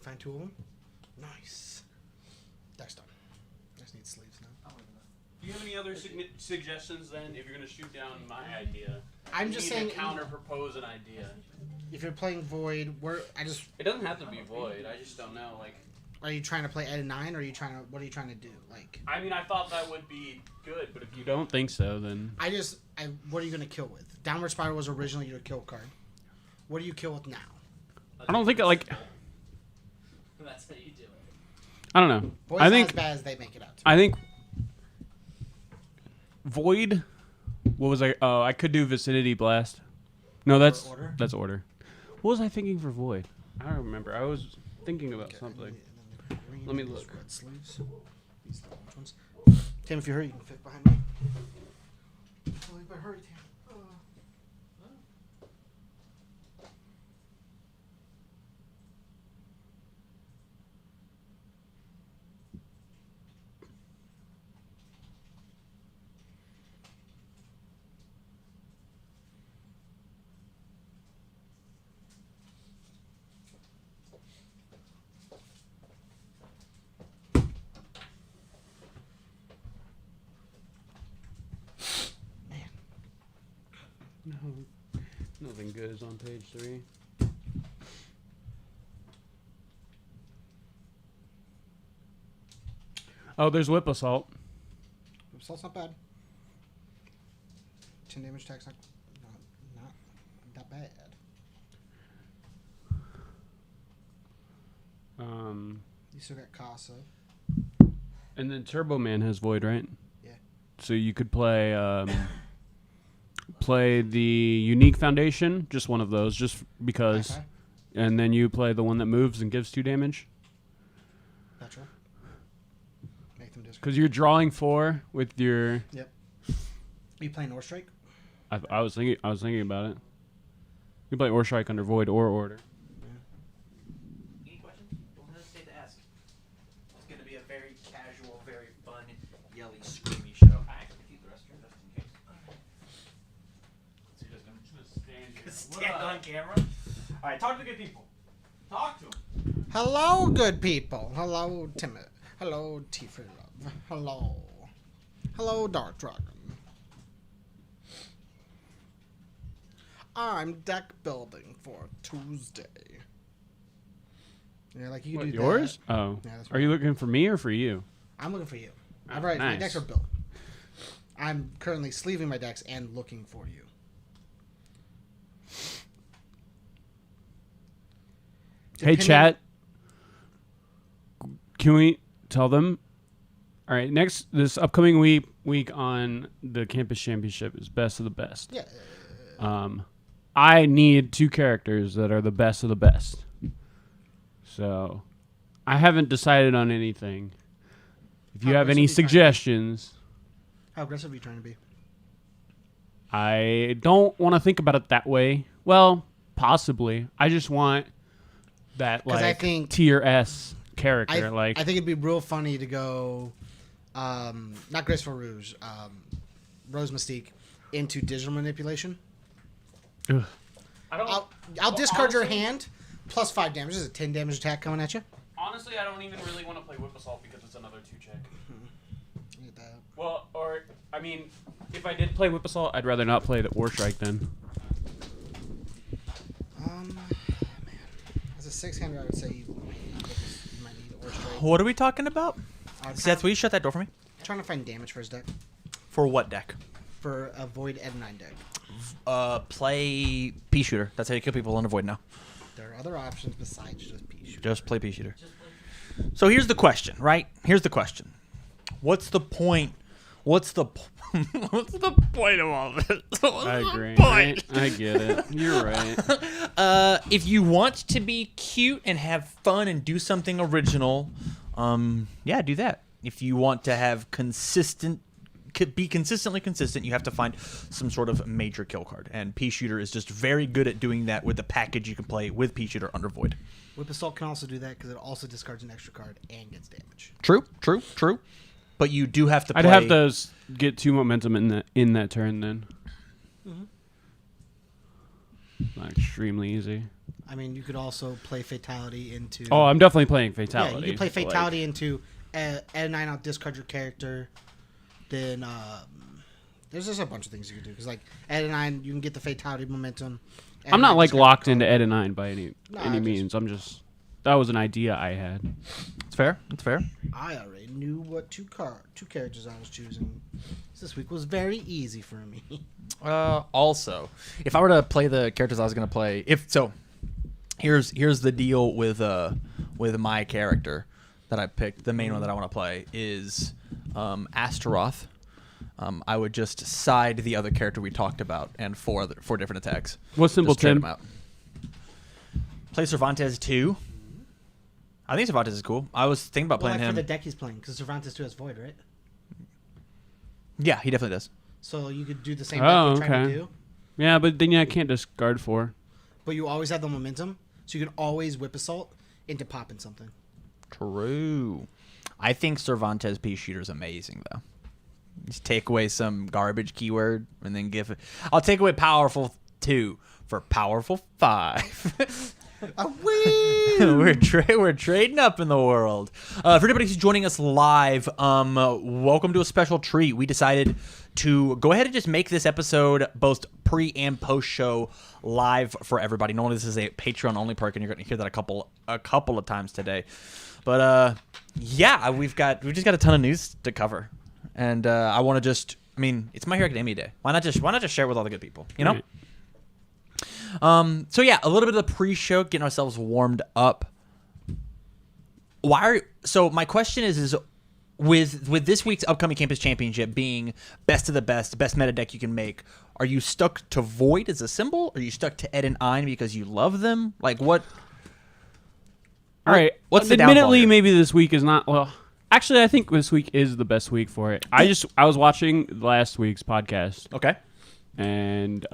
Find 2 of them. Nice. Deck's done. I just need sleeves now. Do you have any other suggestions then? If you're going to shoot down my idea, I'm just saying counter propose an idea. If you're playing Void, it doesn't have to be Void. I just don't know. Like, are you trying to play Ed and 9, or are you trying to? What are you trying to do? Like, I mean, I thought that would be good, but if you don't think so, then what are you gonna kill with? Downward Spiral was originally your kill card. What do you kill with now? I don't think like. That's how you do it. I don't know. Void's I think not as bad as they make it out to. I think Void. What was I? Oh, I could do Vicinity Blast. No, that's Order? That's Order. What was I thinking for Void? I don't remember. I was thinking about something. Let me look. Red sleeves. These are the orange ones. Tim, if you hurry, you can fit behind me. Oh, you better hurry, Tim. No, nothing good is on page 3. Oh, there's Whip Assault. Assault's not bad. 10 damage attack's not that bad. You still got Casa. And then Turbo Man has Void, right? Yeah. So you could play play the Unique Foundation, just one of those, just because. Okay. And then you play the one that moves and gives 2 damage. Petra. Make them discard. Because you're drawing 4 with your. Yep. You playing North Strike? I was thinking about it. You play Or Strike under Void or Order. Any questions? Don't hesitate to ask. It's going to be a very casual, very fun, yelly, screamy show. I actually keep the rest of your just in case. So you're just going to Stand on camera. All right, talk to the good people. Talk to them. Hello, good people. Hello, Timid. Hello, Tifa Love. Hello. Hello, Dark Dragon. I'm deck building for Tuesday. Yeah, like you What, do that. yours? Oh. Yeah, that's Are you looking for me or for you? I'm looking for you. Oh, I've already, my nice. decks are built. I'm currently sleeving my decks and looking for you. Hey, chat. Can we tell them? All right, this upcoming week on the campus championship is best of the best. Yeah. I need 2 characters that are the best of the best. So, I haven't decided on anything. If you How have any aggressive are you suggestions, How aggressive are you trying to be? I don't want to think about it that way. Well, possibly. I just want that like I think tier S character. I think it'd be real funny to go, not Graceful Rouge, Rose Mystique into digital manipulation. Ugh. I'll discard your hand, plus 5 damage. This is a 10 damage attack coming at you. Honestly, I don't even really want to play Whip Assault because it's another 2 check. Get that. Well, or, I mean, if I did play Whip Assault, I'd rather not play the War Strike then. Man, as a 6-hander, I would say you might need Or Strike. What are we talking about? Seth, will you shut that door for me? Trying to find damage for his deck. For what deck? For a Void Ed 9 deck. Play Pea Shooter. That's how you kill people on Void now. There are other options besides just Pea Shooter. Just play Pea Shooter. So here's the question, right? Here's the question. What's the point? What's the point of all this? I agree. I get it. You're right. If you want to be cute and have fun and do something original, yeah, do that. If you want to have be consistently consistent, you have to find some sort of major kill card. And Pea Shooter is just very good at doing that with the package you can play with Pea Shooter under Void. Whip Assault can also do that because it also discards an extra card and gets damage. True. But you do have to play... I'd have to get 2 momentum in that turn then. Mm-hmm. Not extremely easy. I mean, you could also play Fatality into. Oh, I'm definitely playing yeah, Fatality. you could play but, Fatality into add 9 out, discard your character. Then there's just a bunch of things you can do because like add 9, you can get the Fatality momentum. I'm not like discard locked your into card. Ed 9 by any I just- means. I'm just that was an idea I had. It's fair. It's fair. I already knew what two characters I was choosing. This week was very easy for me. Also, if I were to play the characters I was going to play, here's the deal with my character that I picked. The main one that I want to play is Astaroth. I would just side the other character we talked about and four different attacks. What symbol, Just trade Tim? them out. Play Cervantes 2. I think Cervantes is cool. I was thinking about playing For him. the deck he's playing because Cervantes 2 has Void, right? Yeah, he definitely does. So you could do the same Oh, deck you're trying okay. to do, Yeah, but then I can't discard 4. but you always have the momentum, so you can always whip assault into popping something. True. I think Cervantes P Shooter is amazing though. Just take away some garbage keyword and then give it. I'll take away powerful 2 for powerful 5. we're trading up in the world. For everybody who's joining us live, welcome to a special treat. We decided to go ahead and just make this episode both pre and post show live for everybody. Normally this is a Patreon only perk, and you're going to hear that a couple of times today. But yeah, we've just got a ton of news to cover, and I want to just. I mean, it's My Hero Academia Day. Why not just share it with all the good people? You know. Right. So yeah, a little bit of the pre-show, getting ourselves warmed up. So my question is with this week's upcoming campus championship being best of the best meta deck you can make, are you stuck to Void as a symbol? Are you stuck to Ed and Ein because you love them? Like what? All right. What's the downfall Admittedly, here? maybe this week is not well. Actually, I think this week is the best week for it. I was watching last week's podcast Okay. and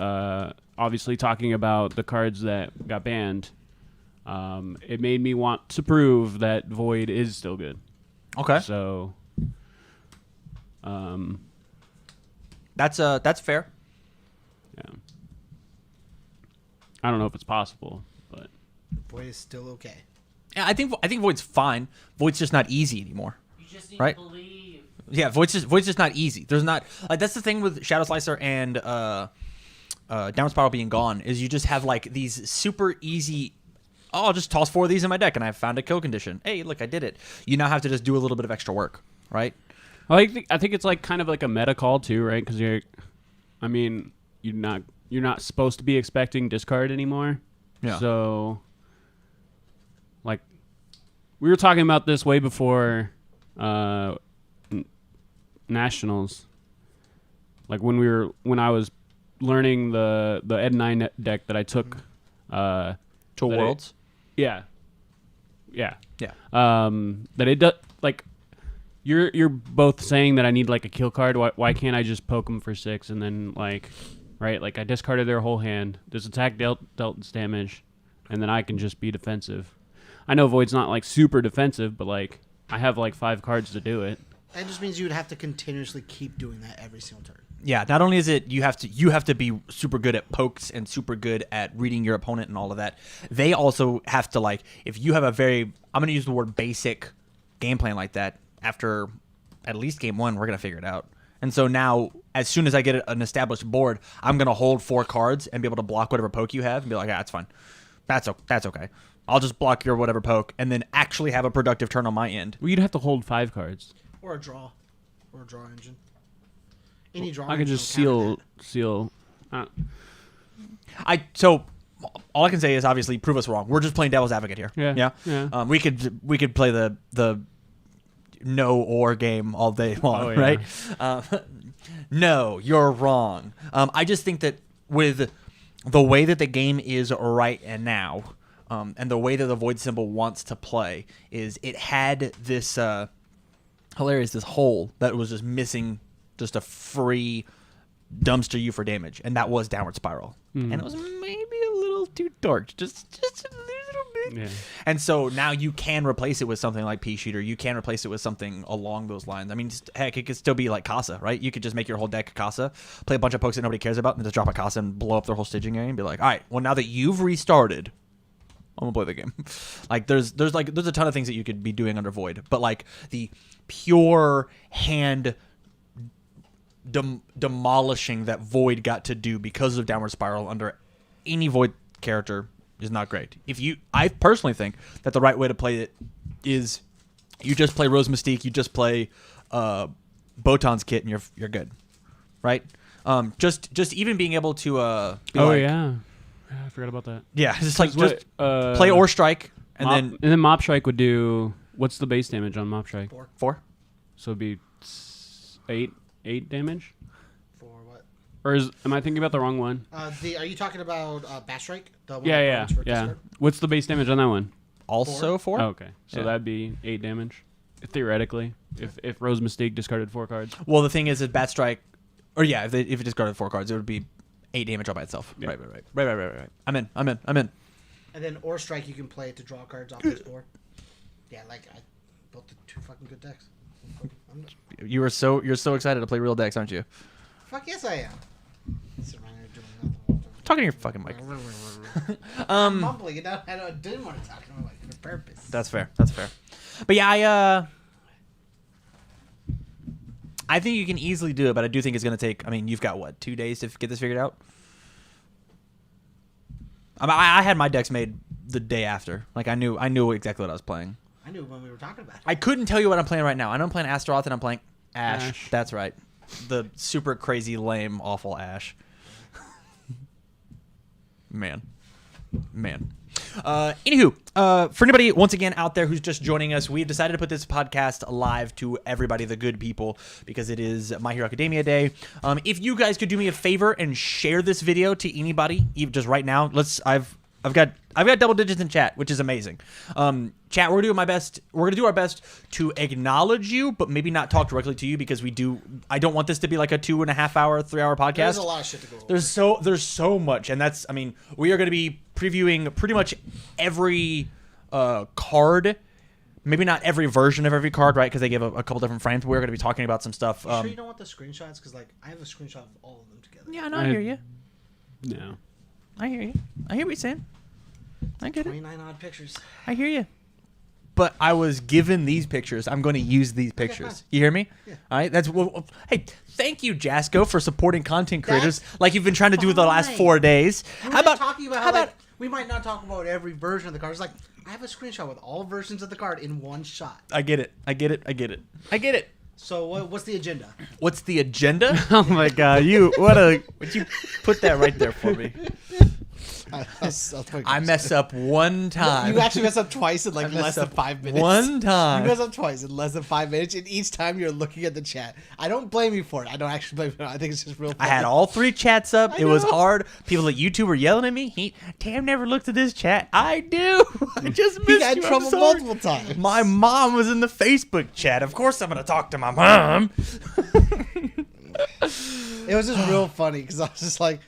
obviously talking about the cards that got banned. It made me want to prove that Void is still good. Okay. So, That's fair. yeah. I don't know if it's possible, but Void is still okay. Yeah, I think Void's fine. Void's just not easy anymore. You just need Right. to believe. Yeah, Void's just not easy. There's not like that's the thing with Shadow Slicer and Downward Spiral being gone is you just have like these super easy. Oh, I'll just toss 4 of these in my deck and I found a kill condition. Hey, look, I did it. You now have to just do a little bit of extra work, right? I think it's like kind of like a meta call too, right? Because you're not supposed to be expecting discard anymore. Yeah. So, like, we were talking about this way before nationals. Like when I was learning the Ed 9 deck that I took To that Worlds. yeah. Yeah. That it does like. You're both saying that I need like a kill card. Why can't I just poke them for 6 and then like, right? Like I discarded their whole hand. This attack dealt this damage, and then I can just be defensive. I know Void's not like super defensive, but like I have like 5 cards to do it. That just means you would have to continuously keep doing that every single turn. Yeah, not only is it you have to be super good at pokes and super good at reading your opponent and all of that. They also have to like if you have a very I'm going to use the word basic game plan like that. After at least game 1, we're going to figure it out. And so now, as soon as I get an established board, I'm going to hold 4 cards and be able to block whatever poke you have and be like, that's fine. That's okay. I'll just block your whatever poke and then actually have a productive turn on my end. Well, you'd have to hold 5 cards. Or a draw engine. Any draw. I could engine just will counter seal. So all I can say is obviously prove us wrong. We're just playing devil's advocate here. Yeah. We could play the no or game all day long, Oh, yeah. right? No, you're wrong. I just think that with the way that the game is right and now, and the way that the Void symbol wants to play, is it had this hilarious this hole that was just missing just a free dumpster you for damage, and that was Downward Spiral, and it was maybe a little too dark, just a little bit. Yeah. And so now you can replace it with something like Pea Shooter. You can replace it with something along those lines. I mean, heck, it could still be like Casa, right? You could just make your whole deck Casa, play a bunch of pokes that nobody cares about, and then just drop a Casa and blow up their whole staging area and be like, all right, well, now that you've restarted, I'm gonna play the game. Like there's a ton of things that you could be doing under Void, but like the pure hand demolishing that Void got to do because of Downward Spiral under any Void character is not great. I personally think that the right way to play it is you just play Rose Mystique, you just play Botan's kit, and you're good, right? Just even being able to be Yeah, I forgot about that. yeah, just like What, play Ore Strike and then Mop Strike would do, what's the base damage on Mop Strike? 4. So it'd be 8 damage? For what? Or am I thinking about the wrong one? Are you talking about Bash Strike? The one Yeah. that runs for discard? What's the base damage on that one? Also 4. Oh, okay. So Yeah. that'd be 8 damage, theoretically, if Rose Mystique discarded 4 cards. Well, the thing is Bat Strike, or yeah, if it discarded 4 cards, it would be 8 damage all by itself. Yeah. Right. I'm in. And then Ore Strike, you can play it to draw cards off this board. Yeah, like I built the 2 fucking good decks. You're so excited to play real decks, aren't you? Fuck yes, I am. Sitting around here doing nothing. Talking to your fucking mic. I'm mumbling it out. I didn't want to talk to my mic for purpose. That's fair. But yeah, I think you can easily do it, but I do think it's going to take. I mean, you've got what, 2 days to get this figured out? I had my decks made the day after. Like I knew exactly what I was playing. I knew when we were talking about it. I couldn't tell you what I'm playing right now. I know I'm playing Astaroth and I'm playing Ash. Ash. That's right. The super crazy, lame, awful Ash. Man. Anywho, for anybody once again out there who's just joining us, we've decided to put this podcast live to everybody, the good people, because it is My Hero Academia Day. If you guys could do me a favor and share this video to anybody, even just right now, I've got double digits in chat, which is amazing. Chat, we're gonna do our best to acknowledge you, but maybe not talk directly to you because I don't want this to be like a 2.5 hour, 3 hour podcast. There's a lot of shit to go over. There's so much, and we are gonna be previewing pretty much every card. Maybe not every version of every card, right? Because they give a couple different frames. We're gonna be talking about some stuff. You sure you don't want the screenshots? Because like I have a screenshot of all of them together. Yeah, no, I hear you. No. I hear you. I hear what you're saying. I get it. 29 odd pictures. I hear you. But I was given these pictures. I'm going to use these pictures. fine. You hear me? Yeah. All right. Hey, thank you, Jasco, for supporting content creators like you've been trying to do the last fine. 4 days. We How about talking about how how, about we might not talk about every version of the card. It's like I have a screenshot with all versions of the card in one shot. I get it. So what's the agenda? What's the agenda? Oh my god, Would you put that right there for me? I mess up one time. You actually mess up twice in like mess less than up 5 minutes. one time. You mess up twice in less than 5 minutes, and each time you're looking at the chat. I don't blame you for it. I don't actually blame you. I think it's just real funny. I had all 3 chats up. I It was know. hard. People at YouTube were yelling at me. Tam never looked at this chat. I do. I just missed He got in you. I'm trouble sorry. multiple times. My mom was in the Facebook chat. Of course I'm going to talk to my mom. It was just real funny because I was just like,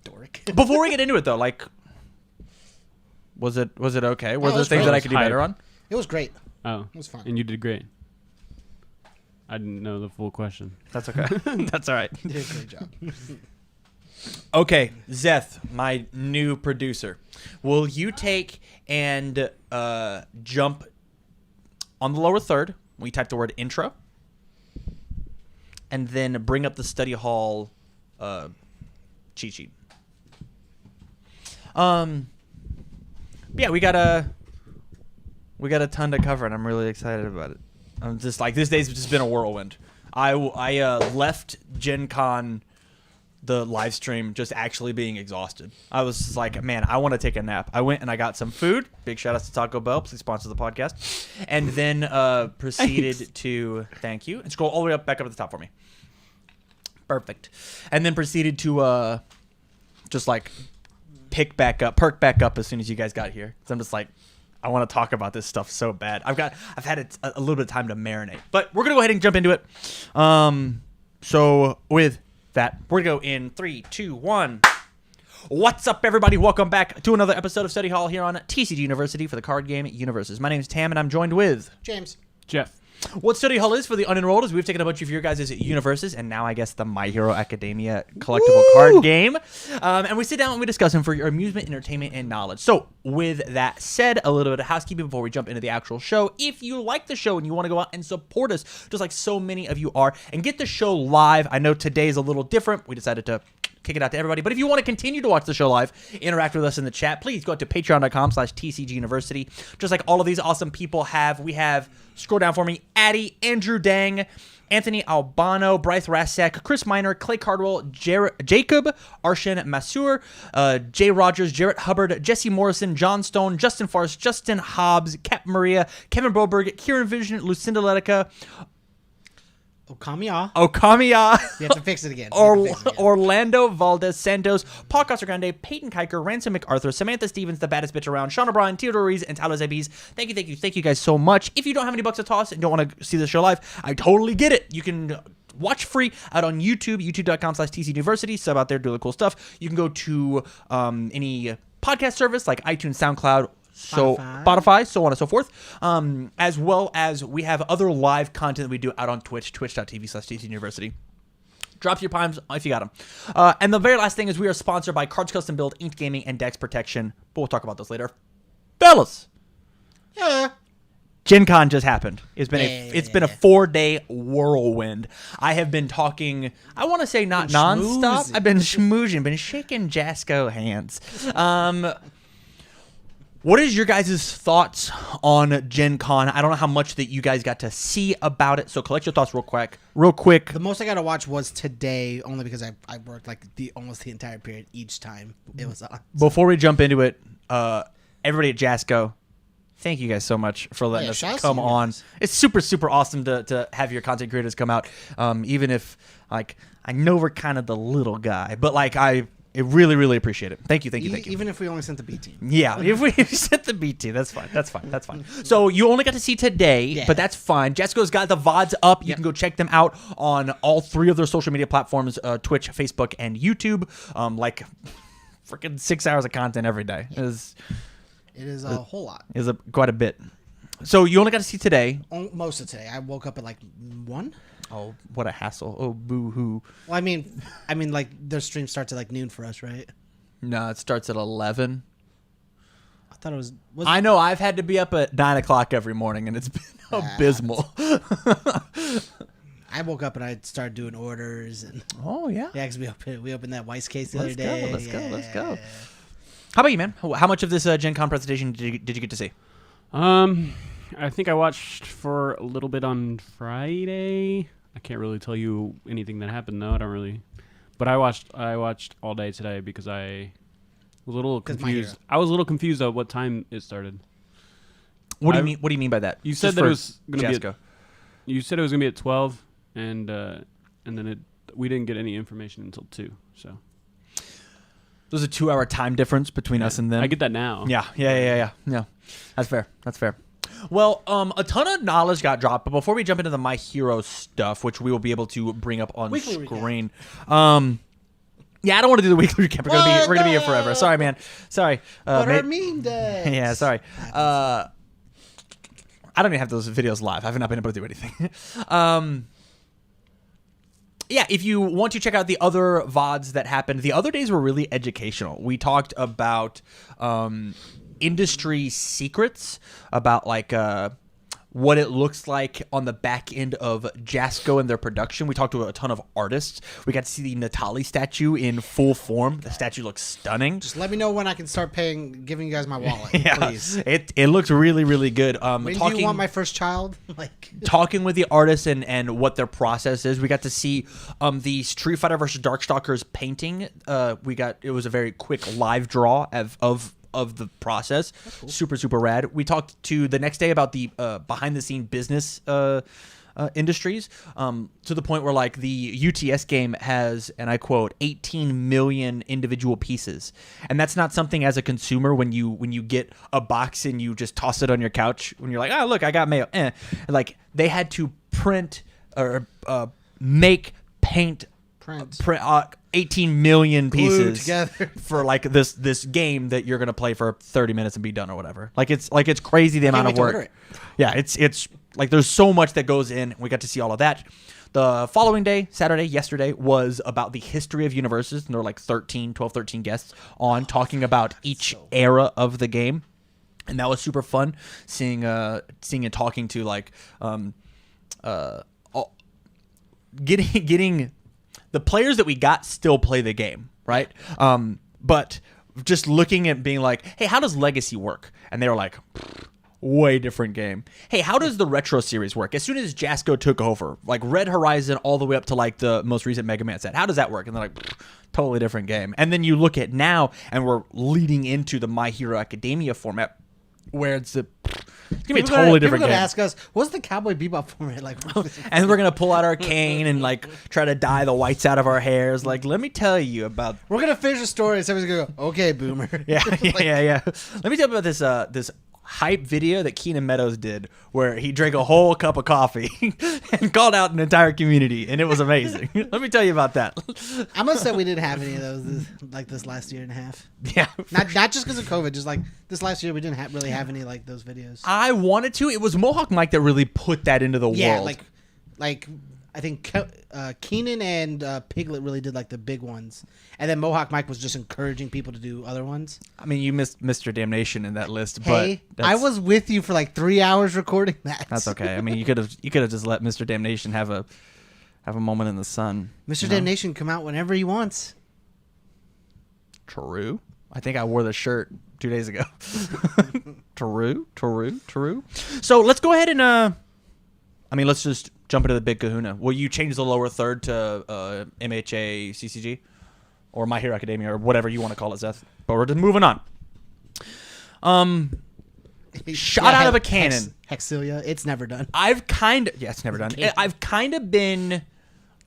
dork. Before we get into it, though, like, was it okay? Were it there was things great. that I could do Hype. better on? It was great. Oh. It was fun. And you did great. I didn't know the full question. That's okay. That's all right. You did a great job. Okay, Zeth, my new producer, will you take and jump on the lower third? We type the word intro, and then bring up the study hall cheat sheet. Yeah, we got a ton to cover, and I'm really excited about it. I'm just like, this day's just been a whirlwind. I left Gen Con, the live stream, just actually being exhausted. I was just like, man, I want to take a nap. I went and I got some food. Big shout out to Taco Bell. Please sponsor the podcast. And then proceeded to, thank you, and scroll all the way back up at the top for me. Perfect. And then proceeded to just like perk back up as soon as you guys got here. So I'm just like, I want to talk about this stuff so bad. I've had a little bit of time to marinate, but we're gonna go ahead and jump into it. So with that, we're gonna go in 3, 2, 1. What's up, everybody? Welcome back to another episode of Study Hall here on TCG University for the card game UnIVersus. My name is Tam, and I'm joined with James. Jeff. What Study Hall is for the unenrolled is we've taken a bunch of your guys' UnIVersus and now I guess the My Hero Academia collectible card game. And we sit down and we discuss them for your amusement, entertainment, and knowledge. So with that said, a little bit of housekeeping before we jump into the actual show. If you like the show and you want to go out and support us, just like so many of you are, and get the show live. I know today's a little different. We decided to kick it out to everybody. But if you want to continue to watch the show live, interact with us in the chat, please go out to patreon.com/TCGUniversity. Just like all of these awesome people have. We have, scroll down for me, Addy, Andrew Dang, Anthony Albano, Bryce Rasek, Chris Miner, Clay Cardwell, Jacob, Arshan Masur, Jay Rogers, Jarrett Hubbard, Jesse Morrison, John Stone, Justin Farce, Justin Hobbs, Cap Maria, Kevin Broberg, Kieran Vision, Lucinda Letica, Okamiya. You have to fix it again. Orlando Valdez Santos, Paul Casagrande, Peyton Kiker, Ransom MacArthur, Samantha Stevens, the baddest bitch around, Sean O'Brien, Theodore Rees, and Tyler Zabiz. Thank you guys so much. If you don't have any bucks to toss and don't want to see the show live, I totally get it. You can watch free out on YouTube, youtube.com/TCUniversity. Sub out there, do the cool stuff. You can go to any podcast service like iTunes, SoundCloud, Spotify, so on and so forth, as well as we have other live content that we do out on Twitch, twitch.tv/TCUniversity. Drop your primes if you got them. And the very last thing is we are sponsored by Cards Custom Build, Inked Gaming, and Dex Protection, but we'll talk about this later. Fellas! Yeah. Gen Con just happened. It's been a 4-day whirlwind. I have been talking, I want to say not nonstop. I've been schmoozing, been shaking Jasco hands. What is your guys' thoughts on Gen Con? I don't know how much that you guys got to see about it, so collect your thoughts real quick. The most I got to watch was today, only because I worked like almost the entire period each time it was on. Before we jump into it, everybody at Jasco, thank you guys so much for letting us come on. It's super, super awesome to have your content creators come out, even if, like, I know we're kind of the little guy, but, like, I really, really appreciate it. Thank you. Even if we only sent the B team. Yeah, if we sent the B team, that's fine. So you only got to see today, but that's fine. Jessica's got the VODs up. You can go check them out on all 3 of their social media platforms, Twitch, Facebook, and YouTube. Like, freaking 6 hours of content every day. It is a whole lot. Is quite a bit. So you only got to see today. Most of today. I woke up at like 1. Oh, what a hassle. Oh, boo-hoo. Well, I mean, like, their stream starts at, like, noon for us, right? No, it starts at 11. I thought it was I know. I've had to be up at 9 o'clock every morning, and it's been abysmal. I woke up and I started doing orders. And oh, yeah? Yeah, because we opened that Weiss case the other day. Let's go. How about you, man? How much of this Gen Con presentation did you get to see? I think I watched for a little bit on Friday. I can't really tell you anything that happened though. I don't really, but I watched all day today because I was a little confused. I was a little confused at what time it started. What do you mean? What do you mean by that? You said that it was going to be. You said it was going to be at 12, and then we didn't get any information until 2. So there's a 2-hour time difference between us and them. I get that now. Yeah. That's fair. Well, a ton of knowledge got dropped, but before we jump into the My Hero stuff, which we will be able to bring up on screen, yeah, I don't want to do the weekly recap. We're gonna be here forever. Sorry, man. Sorry. But our meme day. Yeah, sorry. I don't even have those videos live. I've not been able to do anything. Yeah, if you want to check out the other VODs that happened, the other days were really educational. We talked about industry secrets, about like what it looks like on the back end of Jasco and their production. We talked to a ton of artists. We got to see the Natali statue in full form. The statue looks stunning. Just let me know when I can start giving you guys my wallet, please. It looks really, really good. When do you want my first child? Talking with the artists and what their process is. We got to see the Street Fighter vs. Darkstalkers painting. It was a very quick live draw of the process. Cool. Super, super rad. We talked to the next day about the behind-the-scene business industries, to the point where like the UTS game has, and I quote, 18 million individual pieces. And that's not something as a consumer when you get a box and you just toss it on your couch when you're like, oh, look, I got mail. Like they had to print or paint 18 million pieces together for like this game that you're gonna play for 30 minutes and be done or whatever. Like it's crazy the amount of work. Yeah, it's Like there's so much that goes in. We got to see all of that. The following day, yesterday, was about the history of UnIVersus. And there were like 12, 13 guests on talking about each era of the game. And that was super fun seeing and talking to like getting the players that we got still play the game, right? But just looking at being like, hey, how does Legacy work? And they were like, way different game. Hey, how does the Retro series work? As soon as Jasco took over, like Red Horizon all the way up to like the most recent Mega Man set, how does that work? And they're like, totally different game. And then you look at now, and we're leading into the My Hero Academia format, where it's gonna be a totally different People game. ask us, what's the Cowboy Bebop format like? And we're gonna pull out our cane and like try to dye the whites out of our hairs. Like, let me tell you about. We're gonna finish the story, and somebody's gonna go, "Okay, boomer." Yeah. Let me tell you about this hype video that Keenan Meadows did, where he drank a whole cup of coffee and called out an entire community, and it was amazing. Let me tell you about that. I must say we didn't have any of those this last year and a half. Yeah. Not just because of COVID, just like this last year we didn't really have any like those videos. I wanted to. It was Mohawk Mike that really put that into the world. like I think Keenan and Piglet really did like the big ones, and then Mohawk Mike was just encouraging people to do other ones. I mean, you missed Mr. Damnation in that list, Hey, but I was with you for like 3 hours recording that. That's okay. I mean, you could have just let Mr. Damnation have a moment in the sun. Mr. Damnation come out whenever he wants. True. I think I wore the shirt 2 days ago. True. So let's go ahead and let's just jump into the big kahuna. Will you change the lower third to MHA CCG or My Hero Academia or whatever you want to call it, Seth? But we're just moving on. Shot out of a cannon. Hexilia. It's never done. It's never done. I've kind of been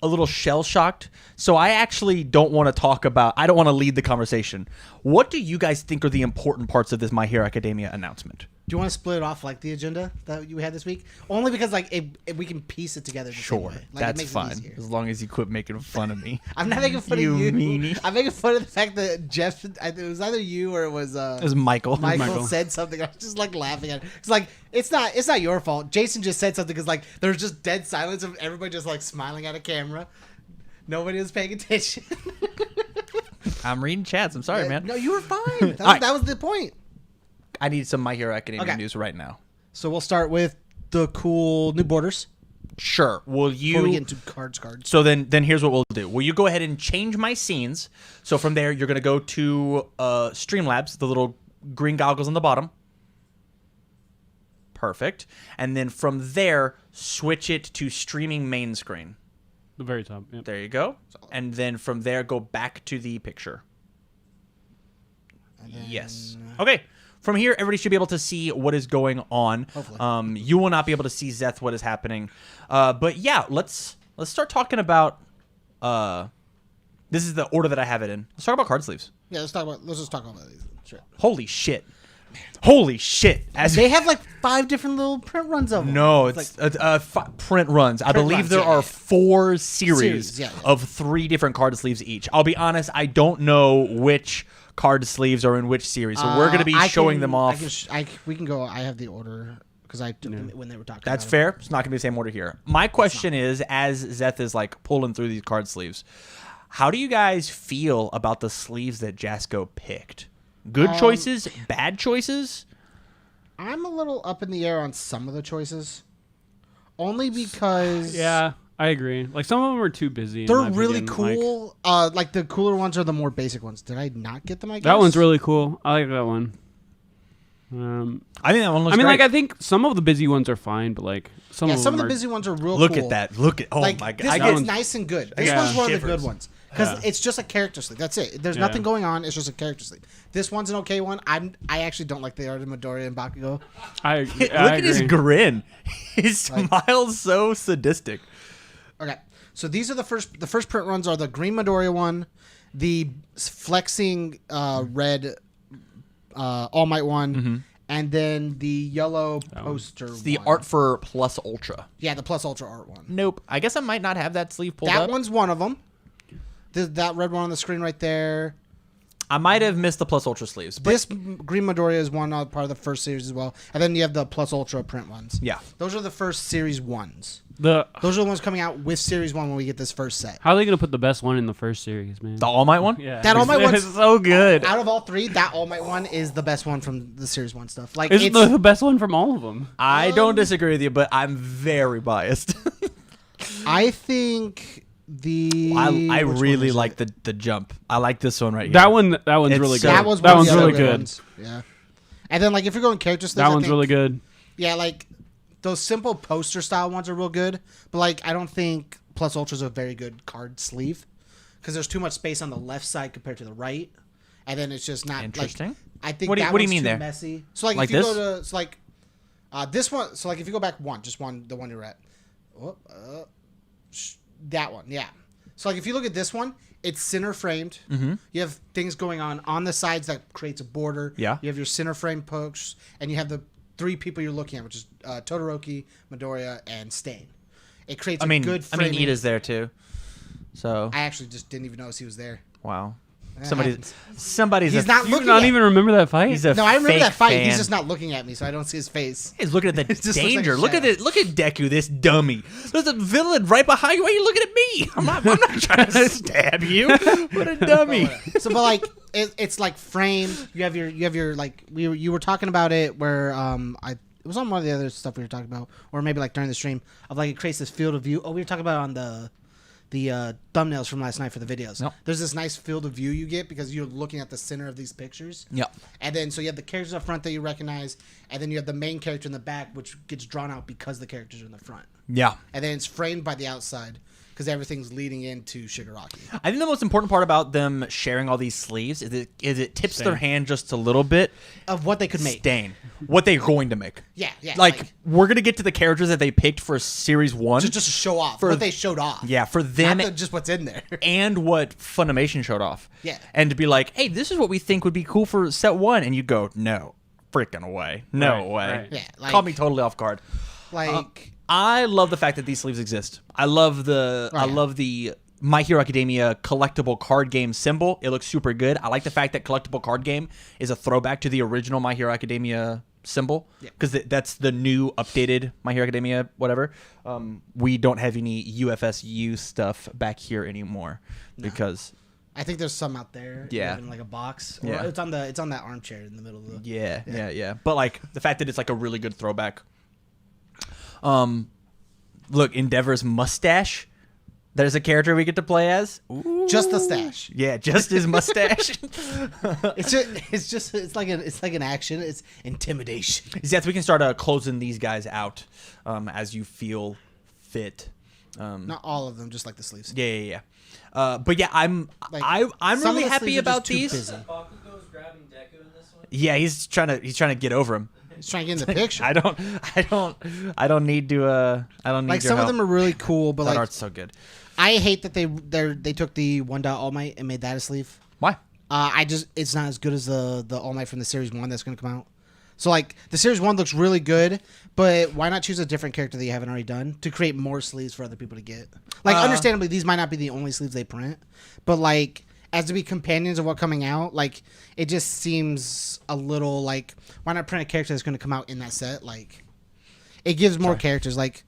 a little shell shocked, so I actually don't want to talk about. I don't want to lead the conversation. What do you guys think are the important parts of this My Hero Academia announcement? Do you want to split it off like the agenda that you had this week? Only because like we can piece it together. The same way. Like, that's it makes fine. It easier. As long as you quit making fun of me. I'm not making fun You of you. meanie. I'm making fun of the fact that Jeff. It was either you or it was Michael. Michael said something. I was just like laughing at it. It's like it's not your fault. Jason just said something because like there was just dead silence of everybody just like smiling at a camera. Nobody was paying attention. I'm reading chats. I'm sorry, man. No, you were fine. That was the point. I need some My Hero Academia news right now. So we'll start with the cool new borders. Sure. Will you? Before we get into cards. So then here's what we'll do. Will you go ahead and change my scenes? So from there, you're gonna go to Streamlabs, the little green goggles on the bottom. Perfect. And then from there, switch it to streaming main screen. The very top. Yep. There you go. And then from there, go back to the picture. Yes. Okay. From here, everybody should be able to see what is going on. Hopefully. You will not be able to see Zeth what is happening. But yeah, let's start talking about. This is the order that I have it in. Let's talk about card sleeves. Yeah, let's just talk about these. Sure. Holy shit! Holy shit! As They have like 5 different little print runs of them. No, it's print runs. I believe runs, there yeah. are 4 series yeah. of 3 different card sleeves each. I'll be honest, I don't know which card sleeves are in which series, so we're going to be showing them off. We can go. I have the order because I took them when they were talking. That's about fair. It's not going to be the same order here. My question is, as Zeth is like pulling through these card sleeves, how do you guys feel about the sleeves that Jasco picked? Good choices, bad choices? I'm a little up in the air on some of the choices, only because Yeah, I agree. Like some of them are too busy. in they're my really opinion. cool. Like the cooler ones are the more basic ones. Did I not get them? I guess That one's really cool. I like that one. I think that one looks great. like I think some of the busy ones are fine, but like some of some of them the are, busy ones are real. Look cool. at that. Look at Like my this god. one's nice and good. This Yeah. one's one of the Shivers. good ones because it's just a character sleeve. That's it. There's Yeah. nothing going on. It's just a character sleeve. This one's an okay one. I actually don't like the art of Midoriya and Bakugo. Look at his grin. His smile's so sadistic. Okay, so these are the first print runs are the green Midoriya one, the flexing red All Might one, and then the yellow poster. It's the one. art for Plus Ultra. Yeah, the Plus Ultra art one. Nope. I guess I might not have that sleeve pulled That up. one's one of them. That red one on the screen right there. I might have missed the Plus Ultra sleeves. But This Green Midoriya is one part of the first series as well, and then you have the Plus Ultra print ones. yeah. Those are the first series ones. The Those are the ones coming out with series 1 when we get this first set. how are they gonna put the best one in the first series, man? The All Might one? Yeah, That All Might one's- it's so good. Out of all 3, that All Might one is the best one from the series 1 stuff. Like It's it's the best one from all of them. I don't disagree with you, but I'm very biased. I think the I which one really is like it? the jump. I like this one right here. That one's It's really so- good. That was that one of one's the really other good. ones. Yeah. And then like if you're going character sleeves, That I one's think- really good. Yeah, like those simple poster style ones are real good, but like I don't think Plus Ultra's a very good card sleeve because there's too much space on the left side compared to the right, and then it's just not Interesting. Like, I think What do you- that what do you one's mean too there? messy. So like, Like if you this? go to it's like this one. So like if you go back the one you're at, that one, yeah. So like if you look at this one, it's center framed. Mm-hmm. You have things going on the sides that creates a border. Yeah. You have your center frame pokes, and you have the 3 people you're looking at, which is Todoroki, Midoriya, and Stain. It creates a good framing. Ida's there too. So I actually just didn't even notice he was there. wow. That Somebody's happens. He's not You looking not at even remember that fight? He's a No, I remember fake that fight. fan. He's just not looking at me, so I don't see his face. He's looking at the just looks like danger. a Look at shadow. it. Look at Deku, this dummy. There's a villain right behind you. Why are you looking at me? I'm not trying to stab you. What a dummy. So, but like it's like framed. You have your like you were talking about it where it was on one of the other stuff we were talking about, or maybe like during the stream of like it creates this field of view. Oh, we were talking about it on the thumbnails from last night for the videos. Yep. There's this nice field of view you get because you're looking at the center of these pictures. Yep. And then so you have the characters up front that you recognize, and then you have the main character in the back, which gets drawn out because the characters are in the front. Yeah. And then it's framed by the outside because everything's leading into Shigaraki. I think the most important part about them sharing all these sleeves is it tips their hand just a little bit. Of what they could make. Stain. What they're going to make. Yeah. Like we're going to get to the characters that they picked for Series 1. just to show off For- what they showed off. Yeah, for them Not just what's in there. and what Funimation showed off. Yeah. And to be like, hey, this is what we think would be cool for set 1. And you go, no, freaking way. No Right, way. right. Yeah, like- Caught me totally off guard. Like, I love the fact that these sleeves exist. I love the My Hero Academia collectible card game symbol. It looks super good. I like the fact that collectible card game is a throwback to the original My Hero Academia symbol because that's the new updated My Hero Academia whatever. We don't have any UFSU stuff back here anymore because I think there's some out there. Yeah. In like a box. Or Yeah. it's on that armchair in the middle of the. yeah. But like the fact that it's like a really good throwback. Look, Endeavor's mustache. There's a character we get to play as. Ooh. Just the stash. Yeah, just his mustache. It's like an action. It's intimidation. Yes, we can start closing these guys out as you feel fit. Not all of them, just like the sleeves. Yeah. But yeah, I'm Like, I'm some really of the happy sleeves are about just too these. busy. Bakugo's grabbing Deku in this one. Yeah, he's trying to get over him. He's trying to get in the picture. I don't need to I don't need Like your some of help. them are really cool, but That like art's so good. I hate that they took the 1 Dot All Might and made that a sleeve. Why? It's not as good as the All Might from the Series 1 that's going to come out. So, like, the Series 1 looks really good, but why not choose a different character that you haven't already done to create more sleeves for other people to get? Like, understandably, these might not be the only sleeves they print, but, like, as to be companions of what's coming out, like, it just seems a little, like, why not print a character that's going to come out in that set? Like, it gives more characters, like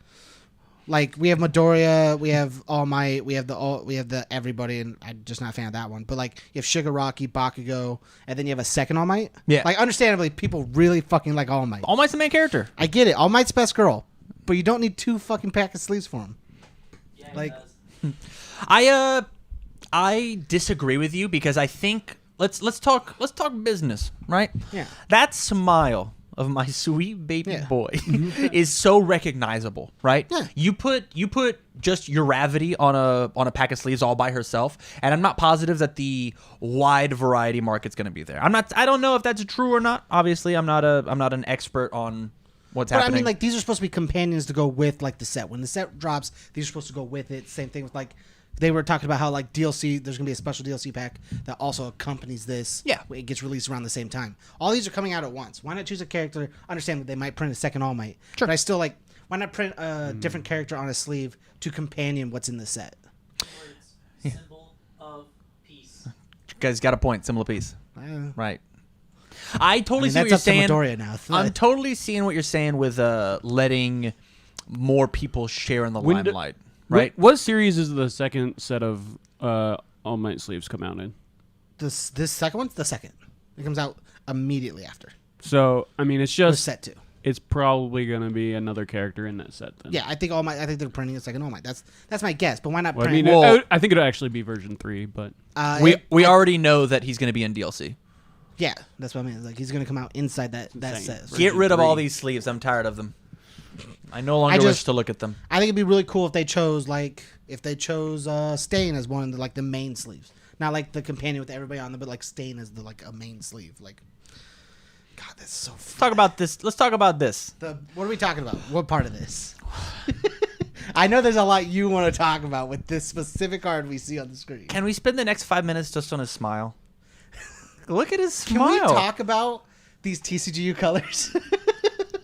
we have Midoriya, we have All Might, we have the everybody, and I'm just not a fan of that one. But like you have Shigaraki, Bakugo, and then you have a second All Might. Yeah. Like understandably, people really fucking like All Might. All Might's the main character. I get it. All Might's best girl, but you don't need 2 fucking pack of sleeves for him. Yeah, Like- he does. I disagree with you because I think let's talk business, right? Yeah. That smile of my sweet baby Yeah. boy is so recognizable, right? Yeah. You put just Uravity on a pack of sleeves all by herself, and I'm not positive that the wide variety market's going to be there. I don't know if that's true or not. Obviously, I'm not an expert on what's But happening. I mean, like these are supposed to be companions to go with like the set. When the set drops, these are supposed to go with it. Same thing with like they were talking about how like DLC. There's gonna be a special DLC pack that also accompanies this. Yeah. It gets released around the same time. All these are coming out at once. Why not choose a character? Understand that they might print a second All Might. Sure. But I still like. Why not print a different character on a sleeve to companion what's in the set? Words. Symbol of peace. Guys got a point. Similar piece. Uh, Right. I totally see what that's you're up to saying. Midoriya now. I'm totally seeing what you're saying with letting more people share in the When do- limelight. Right. What series is the second set of All Might sleeves come out in? this second one's the second. It comes out immediately after. So I mean, it's Or just set 2. it's probably gonna be another character in that set then. Yeah, I think they're printing a second All Might. That's my guess. But why not Well, I print? mean, Well- I think it'll actually be version 3, but We already know that he's going to be in DLC. yeah, that's what I mean. Like he's gonna come out inside that Insane. set. Get rid of all 3. these sleeves. I'm tired of them. I no longer wish to look at them. I think it'd be really cool if they chose Stain as one of the main sleeves, not like the companion with everybody on them, but like Stain as a main sleeve. Like, God, that's so. Let's talk about this. Let's talk about this. What are we talking about? What part of this? I know there's a lot you want to talk about with this specific card we see on the screen. Can we spend the next 5 minutes just on his smile? Look at his Can smile. we talk about these TCGU colors?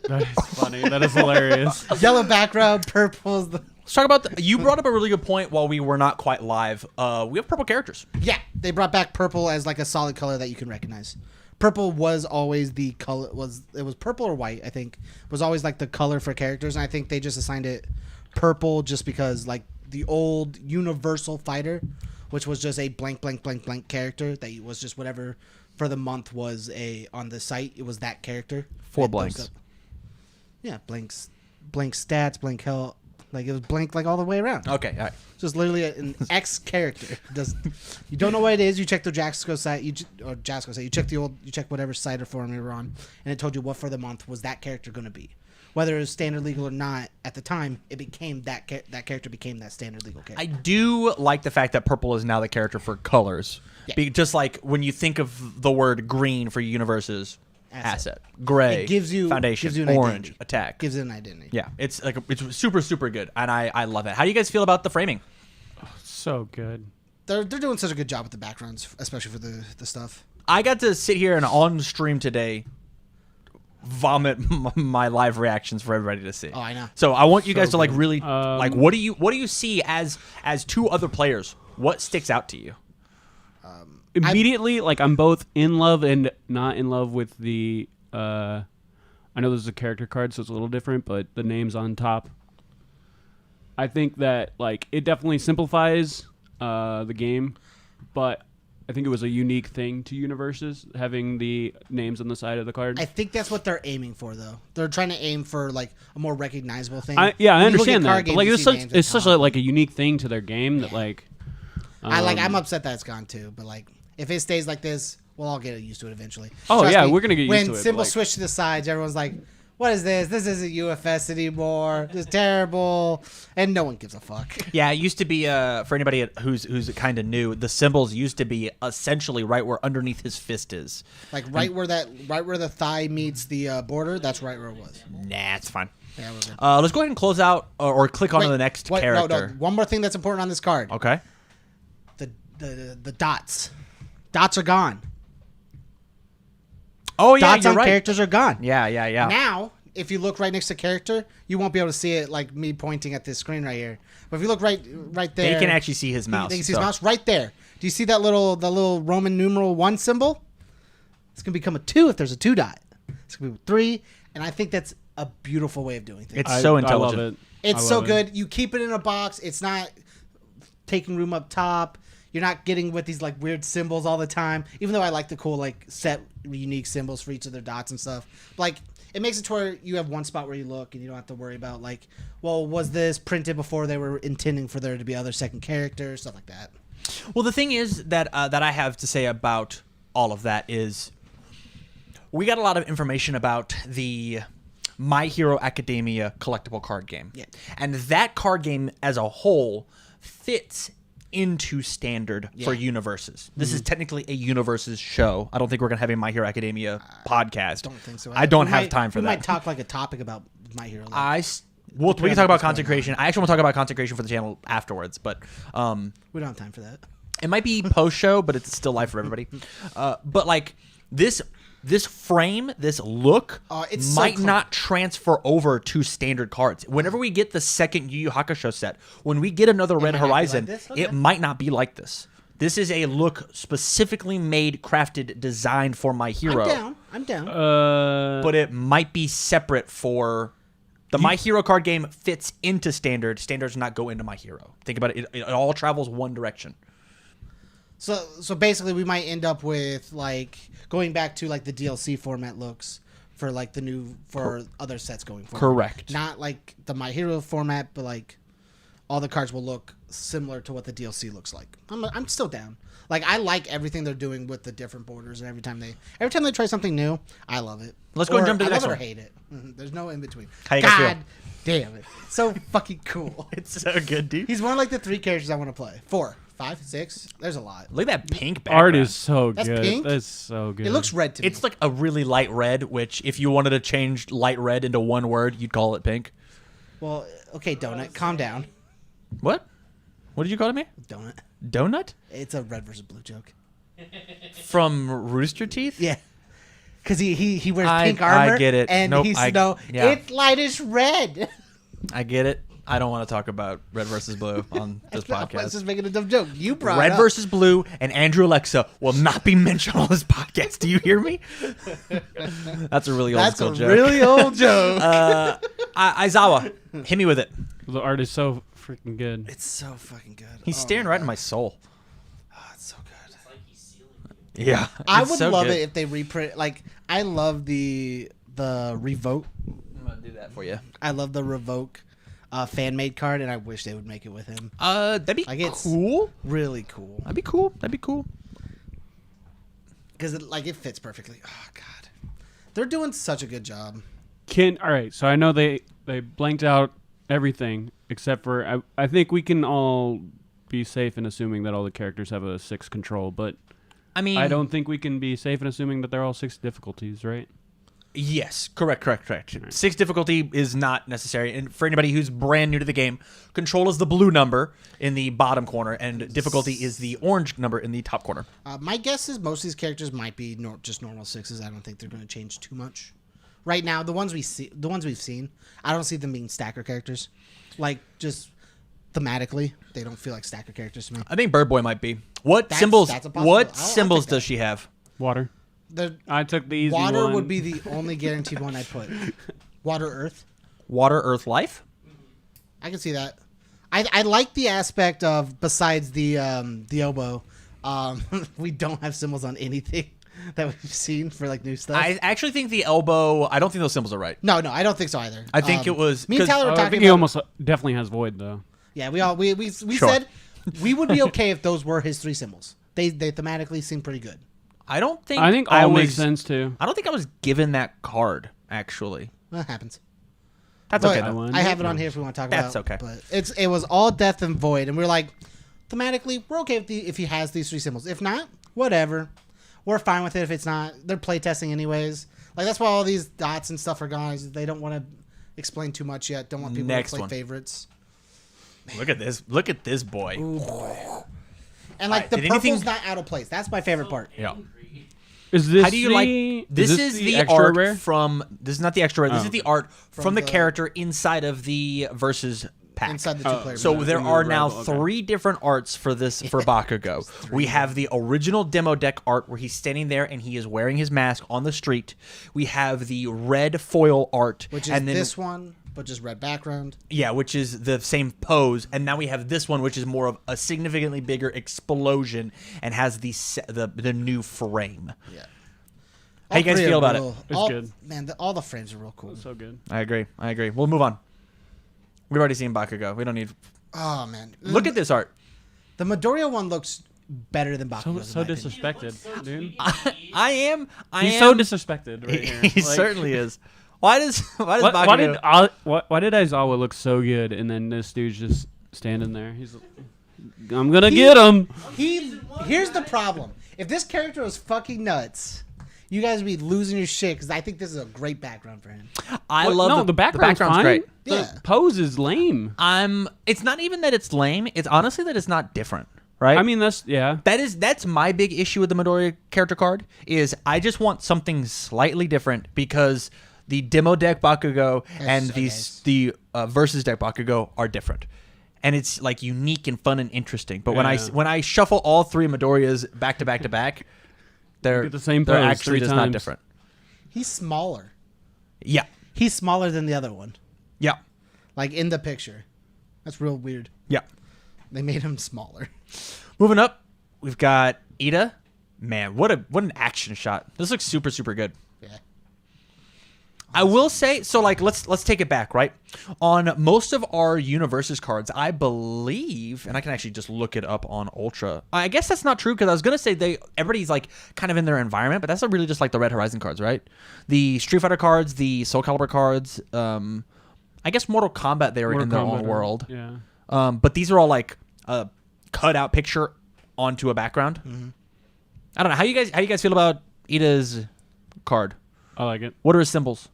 that is funny. That is hilarious. Yellow background, purple's the. Let's talk about. You brought up a really good point while we were not quite live. We have purple characters. Yeah, they brought back purple as like a solid color that you can recognize. Purple was always the color. It was purple or white? I think was always like the color for characters, and I think they just assigned it purple just because like the old Universal Fighter, which was just a blank character that was just whatever for the month was on the site. It was that character. 4 It blanks. goes up. Yeah, blank stats, blank health. Like it was blank like all the way around. Okay, all right. Just literally an X character. You don't know what it is. You check the Jaxco site. You check whatever site or forum you were on, and it told you what for the month was that character going to be. Whether it was standard legal or not, at the time it became that character became that standard legal character. I do like the fact that purple is now the character for colors. Yeah. Just like when you think of the word green for UnIVersus, asset. Gray, It gives you foundation, gives you an orange, identity. attack. Gives it an identity. Yeah, it's super super good, and I love it. How do you guys feel about the framing? So good. They're doing such a good job with the backgrounds, especially for the stuff. I got to sit here and on stream today vomit my live reactions for everybody to see. Oh, I know. So I want you So guys to like good. really like what do you see as 2 other players? What sticks out to you? Immediately, like I'm both in love and not in love with the. I know this is a character card, so it's a little different, but the names on top. I think that like it definitely simplifies the game, but I think it was a unique thing to UnIVersus having the names on the side of the card. I think that's what they're aiming for, though. They're trying to aim for like a more recognizable thing. I When you look at understand card that, but games, like you it's see such names at it's such top. a unique thing to their game that like. I'm upset that it's gone too, but like if it stays like this, we'll all get used to it eventually. Oh, Trust yeah, me, we're gonna get used when to it, but, symbols like- switch to the sides, everyone's like, "What is this? This isn't UFS anymore. This is terrible," and no one gives a fuck. Yeah, it used to be for anybody who's kind of new. The symbols used to be essentially right where underneath his fist is. Like right where the thigh meets the border, that's right where it was. Nah, it's fine. Yeah, we're good. Let's go ahead and close out or click on to Wait, the next wait, character. No, one more thing that's important on this card. Okay. The dots. Dots are gone. Oh yeah, Dots you're on right. characters are gone. Yeah. Now, if you look right next to character, you won't be able to see it like me pointing at this screen right here. But if you look right there, They can actually see his mouse. They can see so- his mouse right there. Do you see that little Roman numeral 1 symbol? It's gonna become a 2 if there's a 2 dot. It's gonna be 3, and I think that's a beautiful way of doing things. It's so I intelligent. love it. It's I so love it. good. You keep it in a box. It's not taking room up top. You're not getting with these like weird symbols all the time. Even though I like the cool like set unique symbols for each of their dots and stuff. Like it makes it to where you have one spot where you look and you don't have to worry about like, well, was this printed before they were intending for there to be other second characters, stuff like that. Well, the thing is that I have to say about all of that is we got a lot of information about the My Hero Academia collectible card game. Yeah. And that card game as a whole fits into standard for Yeah. UnIVersus. This is technically a UnIVersus show. I don't think we're going to have a My Hero Academia podcast. Don't think so. I don't We have might- time for we that. might talk like a topic about My Hero. We can Depends talk about on what's going consecration. I actually want to talk about consecration for the channel afterwards, but We don't have time for that. it might be post show, but it's still live for everybody. But like this frame, this look It's so might clean. not transfer over to standard cards. Whenever we get the second Yu Yu Hakusho set, when we get another Red might not be Horizon, like this? Okay. it might not be like this. This is a look specifically made, crafted, designed for My Hero. I'm down. But it might be separate for the My Hero card game fits into Standard. Standard does not go into My Hero. Think about it. It all travels one direction. So basically, we might end up with like going back to like the DLC format looks for like the new for other sets going forward. Correct. Not like the My Hero format, but like all the cards will look similar to what the DLC looks like. I'm still down. Like I like everything they're doing with the different borders, and every time they try something new, I love it. Let's go and jump to the next I love one. it or hate it. There's no in between. How you guys feel? God damn it, so fucking cool. It's so good, dude. He's one of like the 3 characters I want to play. 4, 5, 6. There's a lot. Look at that pink background. Art is so That's good. pink? That's so good. It looks red to me. It's like a really light red, which if you wanted to change light red into one word, you'd call it pink. Well, okay, Donut, calm down. What? What did you call it me? Donut. Donut? It's a red versus blue joke. From Rooster Teeth? Yeah. Because he wears I- pink armor. I get it. And Nope, he's yeah. it's lightish red. I get it. I don't want to talk about red versus blue on this I was podcast. just making a dumb joke. You brought Red it up. versus blue and Andrew Alexa will not be mentioned on this podcast. Do you hear me? That's a really old That's school a joke. really old joke. Aizawa, hit me with it. the art is so freaking good. It's so fucking good. He's Oh staring my right God. in my soul. Oh, it's so good. It's like he's sealing you. Yeah, I it's would so love good. it if they reprint. Like, I love the Revoke. I'm gonna do that for you. I love the Revoke fan made card, and I wish they would make it with him. That'd be Like, it's- cool. Really cool. That'd be cool. That'd be cool. Because it fits perfectly. Oh God, they're doing such a good job. All right, so I know they blanked out everything except for I think we can all be safe in assuming that all the characters have a 6 control, but I mean, I don't think we can be safe in assuming that they're all 6 difficulties, right? Yes, correct. 6 difficulty is not necessary. And for anybody who's brand new to the game, control is the blue number in the bottom corner, and difficulty is the orange number in the top corner. My guess is most of these characters might be just normal 6s. I don't think they're going to change too much. Right now, the ones we've seen, I don't see them being stacker characters. Like, just thematically, they don't feel like stacker characters to me. I think Bird Boy might be. What That's symbols? a possibility. What I'll symbols take that. does she have? Water. The I took the easy water one. would be the only guaranteed one I'd put. Water, earth. Water, Earth, Life. I can see that. I like the aspect of, besides the elbow, we don't have symbols on anything that we've seen for like new stuff. I actually think the elbow. I don't think those symbols are right. No, I don't think so either. I think it was- me and 'cause- Tyler were I talking think he about. almost definitely has void though. Yeah, we Sure. said we would be okay if those were his 3 symbols. They thematically seem pretty good. I don't think. I think all makes sense too. I don't think I was given that card actually. That happens. That's But okay. Though. one. I have it on here if we want to talk That's about. okay. But it was all death and void, and we're like, thematically, we're okay if he has these 3 symbols. If not, whatever. We're fine with it if it's not. They're playtesting anyways. Like that's why all these dots and stuff are gone. Is they don't want to explain too much yet. Don't want people Next to play one. favorites. Look at this. Look at this boy. Ooh, boy. And like Alright, the did purple's anything- not out of place. That's my favorite part. Yeah. Is this How do you like? This is the extra art rare? from. This is not the extra rare. This Oh. is the art from the the- character inside of the versus pack. Inside the 2-player. So mode. there in the are now rival, okay. 3 different arts for this for Bakugo. We have the original demo deck art where he's standing there and he is wearing his mask on the street. We have the red foil art, which is and then this one, but just red background. yeah, which is the same pose, and now we have this one, which is more of a significantly bigger explosion and has the new frame. Yeah. How you guys feel about it? It's good. Man, all the frames are real cool. So good. I agree. We'll move on. We've already seen Bakugo. We don't need. Oh man, Look at this art. the Midoriya one looks better than Bakugo's. So in my opinion. disrespected, dude. I am. He's so disrespected right here. He Like, certainly is. Why does Why Bakugo? why did Aizawa look so good and then this dude's just standing there? He's like, I'm gonna get him. Here's the problem. If this character was fucking nuts, you guys would be losing your shit because I think this is a great background for him. I What? love No, the background's fine. great. The Yeah. pose is lame. It's not even that it's lame. It's honestly that it's not different, right? I mean, that's my big issue with the Midoriya character card is I just want something slightly different because the demo deck Bakugo and so the versus deck Bakugo are different. and it's like unique and fun and interesting. But Yeah. when I shuffle all three Midoriyas back to back to back, they're get the same they're pose actually 3 just not times. different. He's smaller. Yeah, He's smaller than the other one. yeah, Like in the picture. That's real weird. yeah. They made him smaller. Moving up, we've got Ida. Man, what an action shot! This looks super good. Yeah. I will say, so like let's take it back, right? On most of our UnIVersus cards, I believe, and I can actually just look it up on Ultra. I guess that's not true because I was gonna say everybody's like kind of in their environment, but that's not really just like the Red Horizon cards, right? The Street Fighter cards, the Soul Calibur cards, I guess Mortal Kombat they were in their own world. Yeah. But these are all like a cut out picture onto a background. Mm-hmm. I don't know how you guys feel about Ida's card. I like it. What are his symbols?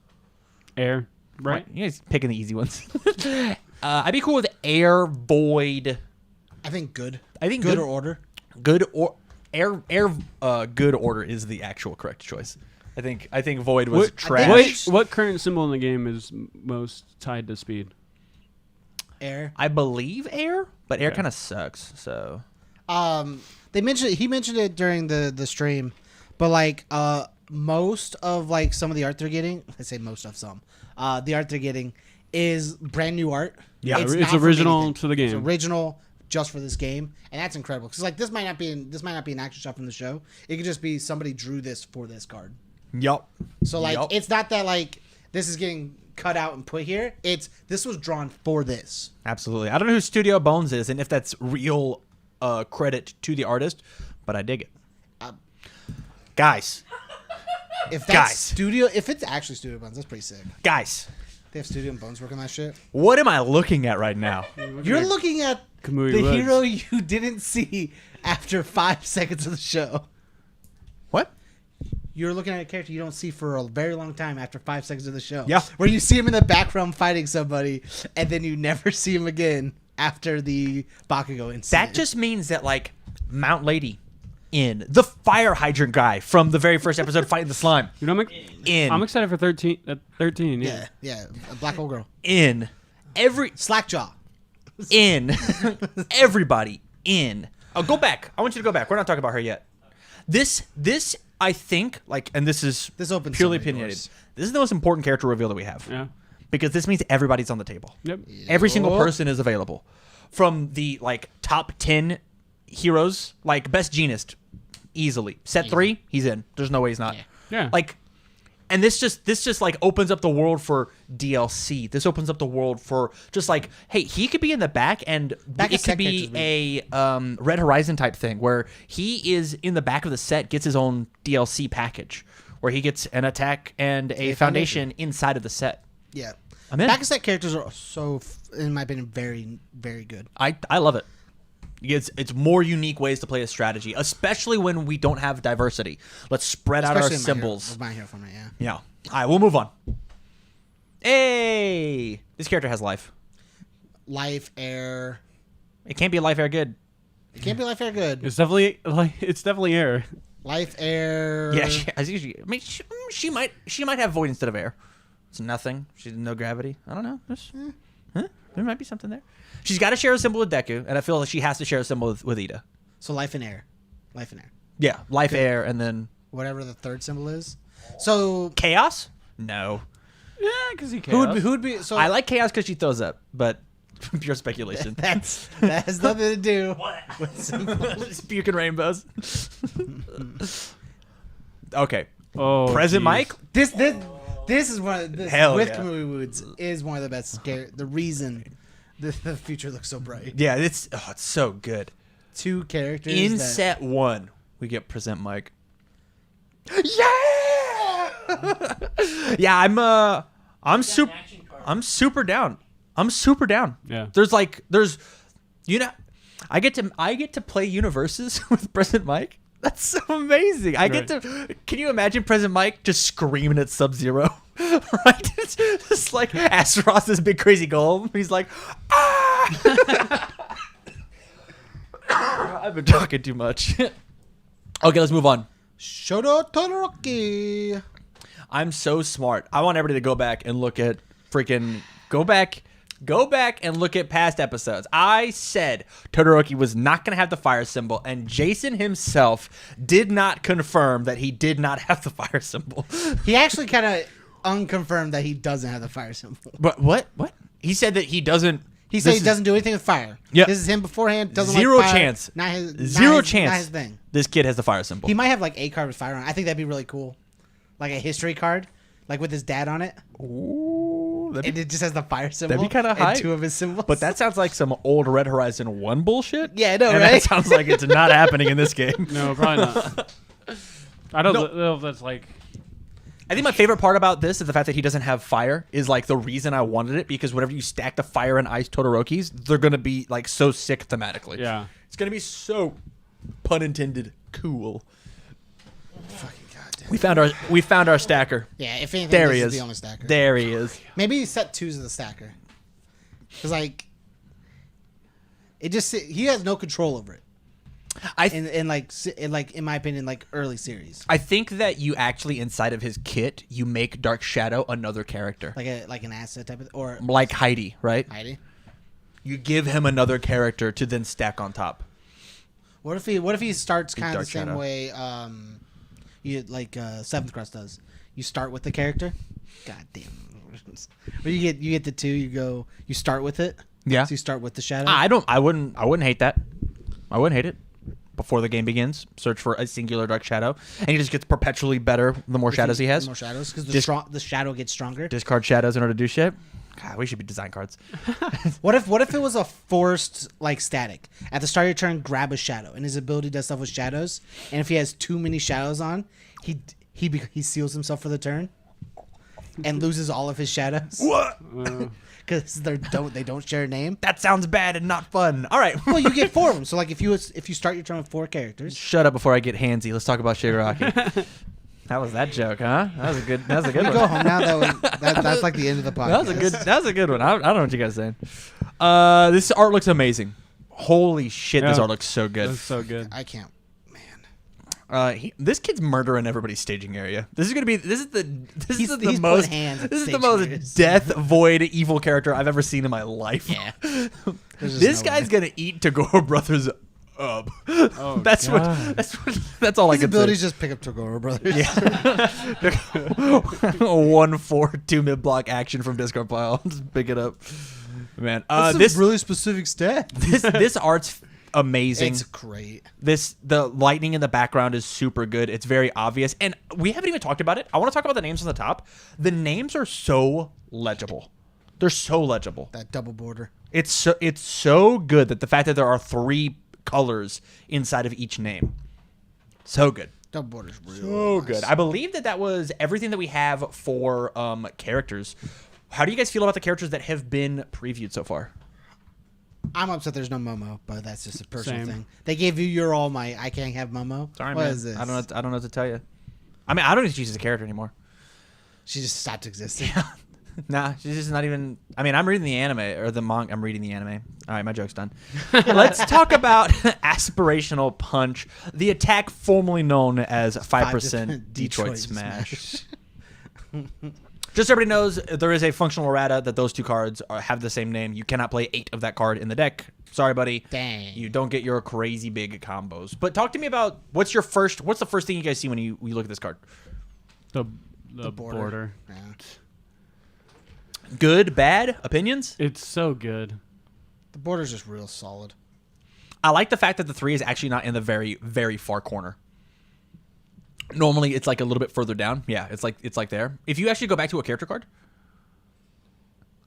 Air, right? You guys picking the easy ones. I'd be cool with air, void. I think good. I think good good. or order. Good or air. Good order is the actual correct choice. I think void was What- trash. What current symbol in the game is most tied to speed? Air. I believe air, but air Okay. kind of sucks. So He mentioned it during the stream, but like most of like some of the art they're getting, I say most of some, the art they're getting is brand new art. Yeah, it's not from original anything. to the game. It's original just for this game, and that's incredible. Because like this might not be an action shot from the show. It could just be somebody drew this for this card. yup. So like Yup. it's not that like this is getting cut out and put here. This was drawn for this. Absolutely. I don't know who Studio Bones is and if that's real credit to the artist, but I dig it. Guys, If that's Guys. studio, if it's actually Studio Bones, that's pretty sick. guys, They have Studio Bones working on that shit. what am I looking at right now? You're looking at Kamui the Woods. hero you didn't see after 5 seconds of the show. What? You're looking at a character you don't see for a very long time after 5 seconds of the show. Yeah. Where you see him in the background fighting somebody, and then you never see him again after the Bakugo incident. That just means that like Mount Lady in the fire hydrant guy from the very first episode fighting the slime You know, in I'm excited for 13. 13, yeah. Yeah, a black old girl. in every Slackjaw. in everybody in. Oh, go back. I want you to go back. We're not talking about her yet. This I think like, and this is This opens purely so many opinionated. doors. This is the most important character reveal that we have. Yeah. Because this means everybody's on the table. Yep. Every single Yup. person is available. From the like top 10 heroes, like best genist, easily. Set 3, he's in. There's no way he's not. Yeah. Yeah. Like, and this just like opens up the world for DLC. This opens up the world for just like, hey, he could be in the back, and Back it of set could be characters a Red Horizon type thing where he is in the back of the set, gets his own DLC package where he gets an attack and a foundation inside of the set. Yeah. I'm in. Back set characters are so, in my opinion, very, very good. I love it. It's more unique ways to play a strategy, especially when we don't have diversity. Let's spread out our Especially in symbols. My hero format, yeah. Yeah. All right, we'll move on. Hey, this character has life. Life, air. It can't be life air good. It can't be life, air good. It's definitely air. Life, air. Yeah, she might have void instead of air. It's nothing. She's no gravity. I don't know. There might be something there. She's got to share a symbol with Deku, and I feel like she has to share a symbol with Ida. So life and air. Life and air. Yeah, life air, and then Whatever the third symbol is. So chaos. No, Yeah, because he who cares. would be? So I like chaos because she throws up, but pure speculation. that has nothing to do with symbols. Just puking rainbows. Okay, Oh, Present geez. Mike. This is one of this, Hell with yeah. Kamui Woods is one of the best the reason the future looks so bright. Yeah, it's so good. 2 characters In that, set 1, we get Present Mike. Yeah, yeah. I'm super. Action card. I'm super down. I'm super down. Yeah. There's you know, I get to play UnIVersus with Present Mike. That's so amazing. I get to. Can you imagine Present Mike just screaming at Sub-Zero? Right? It's just like Astaroth, this big crazy golem. He's like, ah! I've been talking too much. Okay, let's move on. Shoto Todoroki. I'm so smart. I want everybody to go back and look at go back Go back and look at past episodes. I said Todoroki was not going to have the fire symbol, and Jason himself did not confirm that he did not have the fire symbol. He actually kind of unconfirmed that he doesn't have the fire symbol. But what? He said that he doesn't. He said this he doesn't do anything with fire. Yeah. This is him beforehand. Doesn't Zero like fire. chance. Not his, Zero not his, chance. Not his thing. This kid has the fire symbol. He might have like a card with fire on it. I think that'd be really cool. Like a history card, like with his dad on it. Ooh, And it just has the fire symbol. that'd be kinda and hype. 2 of his symbols. But that sounds like some old Red Horizon 1 bullshit. Yeah, I know, and right? That sounds like it's not happening in this game. No, probably not. I don't know if that's like. I think my favorite part about this is the fact that he doesn't have fire is like the reason I wanted it, because whenever you stack the fire and ice Todorokis, they're going to be like so sick thematically. Yeah. It's going to be so, pun intended, cool. Fucking goddamn. We found our stacker. Yeah, if anything, There this he is is. the only stacker. There he is. Maybe set 2s of the stacker. Because like, it just he has no control over it. In my opinion, like early series, I think that you actually inside of his kit you make Dark Shadow another character, like an asset type of, or like Heidi, right? Heidi. You give him another character to then stack on top. What if he starts kind of the Dark same Shadow. way you like Seventh Crust does? You start with the character. God damn. But you get the 2. You start with it. Yeah. So you start with the shadow. I wouldn't hate that. I wouldn't hate it. Before the game begins, search for a singular Dark Shadow, and he just gets perpetually better the more shadows he has. The more shadows, because the shadow gets stronger. Discard shadows in order to do shit. God, we should be design cards. What if it was a forced like static? At the start of your turn, grab a shadow, and his ability does stuff with shadows. And if he has too many shadows on, he seals himself for the turn, and loses all of his shadows. What? Because they don't share a name. That sounds bad and not fun. All right. Well, you get 4 of them. So like if you start your turn with 4 characters, Shut up before I get handsy. Let's talk about Shigaraki. That was that joke, huh? That was a good we one. go home now. That's like the end of the podcast. That was a good one. I don't know what you guys are saying. This art looks amazing. Holy shit, this Yeah. art looks so good. That's so good. I can't. This kid's murdering everybody's staging area. This is He's the putting most hands at this is the staging most areas. death void evil character I've ever seen in my life. Yeah. This guy's gonna eat Tagore Brothers up. Oh, that's God. that's all I His can abilities say. just pick up Tagore Brothers. Yeah. 1-4 mid block action from discard pile. Just pick it up, man. This really specific stat. this art's amazing. It's great. The lightning in the background is super good. It's very obvious, and we haven't even talked about it. I want to talk about the names on the top. The names are so legible. They're so legible. That double border. It's so good that the fact that there are 3 colors inside of each name, so good. Double border's real So nice. good. I believe that was everything that we have for characters. How do you guys feel about the characters that have been previewed so far? I'm upset there's no Momo, but that's just a personal Same. thing. They gave you your All Might. I can't have Momo. Sorry, What man. is this? I don't know what to tell you. I mean, I don't even choose as a character anymore. She just stopped existing. Nah, she's just not even. I mean, I'm reading the anime or the manga. I'm reading the anime. All right, my joke's done. Let's talk about Aspirational Punch, the attack formerly known as 5% Detroit Smash. Just so everybody knows, there is a functional errata that those 2 cards have the same name. You cannot play 8 of that card in the deck. Sorry, buddy. Dang. You don't get your crazy big combos. But talk to me about what's the first thing you guys see when you look at this card? The border. border. Yeah. Good, bad, opinions? It's so good. The border's just real solid. I like the fact that the 3 is actually not in the very, very far corner. Normally, it's like a little bit further down. Yeah, it's like there. If you actually go back to a character card,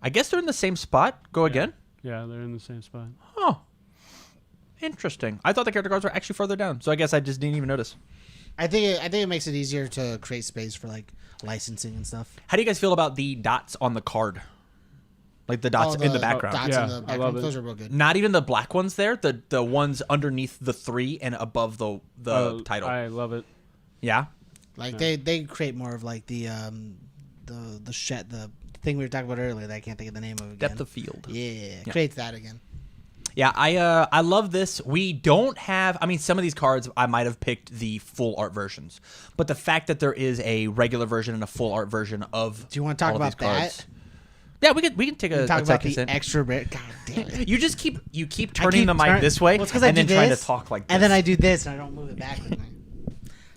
I guess they're in the same spot. Go again. Yeah, they're in the same spot. Oh, interesting. I thought the character cards were actually further down, so I guess I just didn't even notice. I think it makes it easier to create space for like licensing and stuff. How do you guys feel about the dots on the card? Like the dots in the background. Dots Yeah, in the I background. love it. Those are real good. Not even the black ones there. The ones underneath the 3 and above the title. I love it. Yeah. Like they create more of like the thing we were talking about earlier that I can't think of the name of again. Depth of field. Yeah, create that again. Yeah, I love this. We don't have. I mean, some of these cards I might have picked the full art versions, but the fact that there is a regular version and a full art version of. Do you want to talk all of about these cards, that? Yeah, we can take a Talk about second. the extra rare. God damn it. You just keep turning the mic this way, Well, it's 'cause and I then do trying to this, talk like this. and then I do this, and I don't move it back with me.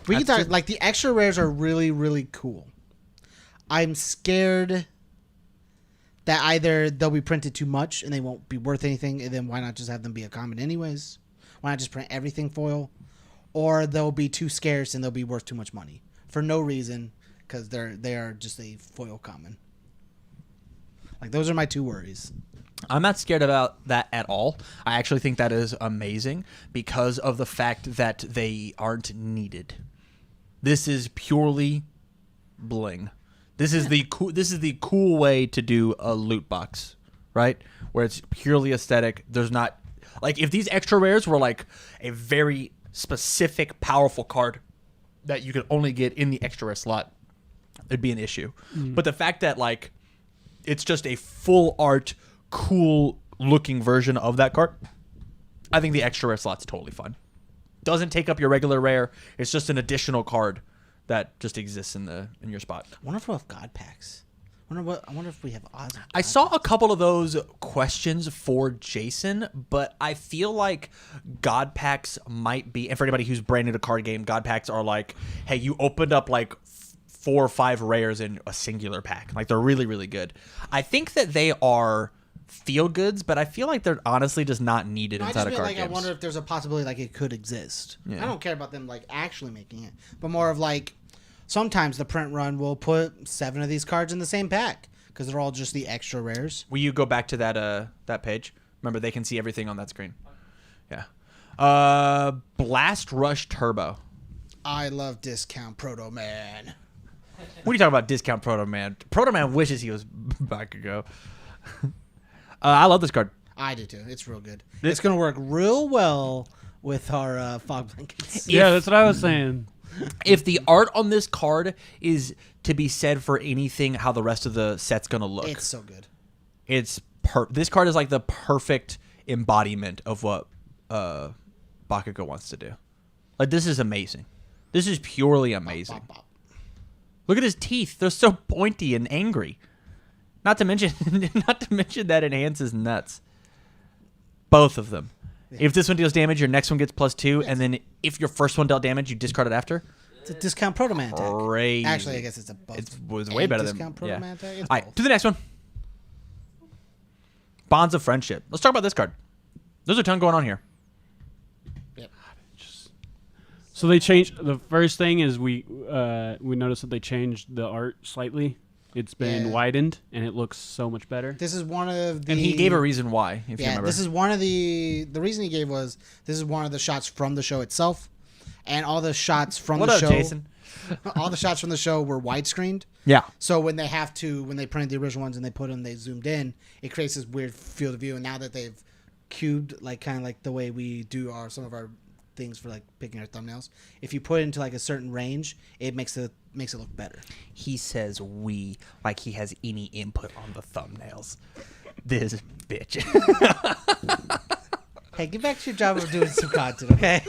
We can talk like the extra rares are really, really cool. I'm scared that either they'll be printed too much and they won't be worth anything, and then why not just have them be a common anyways? Why not just print everything foil? Or they'll be too scarce and they'll be worth too much money for no reason because they are just a foil common. Like those are my two worries. I'm not scared about that at all. I actually think that is amazing because of the fact that they aren't needed. This is purely bling. This is the cool way to do a loot box, right? Where it's purely aesthetic. There's not like if these extra rares were like a very specific powerful card that you could only get in the extra rare slot, it'd be an issue. But the fact that like it's just a full art, cool looking version of that card, I think the extra rare slot's totally fine. Doesn't take up your regular rare. It's just an additional card that just exists in your spot. I wonder if we'll have God packs. I wonder if we have odds. Of I God saw a couple of those questions for Jason, but I feel like God packs might be, and for anybody who's branded a card game, God packs are like, hey, you opened up like 4 or 5 rares in a singular pack. Like they're really, really good. I think that they are feel goods, but I feel like they're honestly just not needed inside of card games. I wonder if there's a possibility like it could exist. Yeah. I don't care about them like actually making it, but more of like sometimes the print run will put 7 of these cards in the same pack because they're all just the extra rares. Will you go back to that page? Remember, they can see everything on that screen. Yeah. Blast Rush Turbo. I love Discount Proto Man. What are you talking about, Discount Proto Man? Proto Man wishes he was back ago. I love this card. I do too. It's real good. It's gonna work real well with our fog blankets. Yeah, that's what I was saying. If the art on this card is to be said for anything, how the rest of the set's gonna look, It's so good. it's this card is like the perfect embodiment of what Bakugo wants to do. Like this is amazing. This is purely amazing. Bop, bop. Look at his teeth; they're so pointy and angry. Not to mention that enhances nuts. Both of them. Yeah. If this one deals damage, your next one gets +2, and then if your first one dealt damage, you discard it after. It's a Discount Proto Man attack. Crazy. Actually, I guess it's a both. It was way better Discount than Proto Man attack. It's All right, both. to the next one. Bonds of Friendship. Let's talk about this card. There's a ton going on here. Yep. So they changed. The first thing is we noticed that they changed the art slightly. It's been widened and it looks so much better. This is one of the. And he gave a reason why, if you remember. This is one of the reason he gave was this is one of the shots from the show itself, and all the shots from What the up, show. Jason? All the shots from the show were widescreened. Yeah. So when they printed the original ones and they put them, they zoomed in. It creates this weird field of view. And now that they've cubed, like kind of like the way we do some of our things for like picking our thumbnails, if you put it into like a certain range, it makes it look better. He says we like he has any input on the thumbnails. This bitch. Hey, get back to your job of doing some content, okay?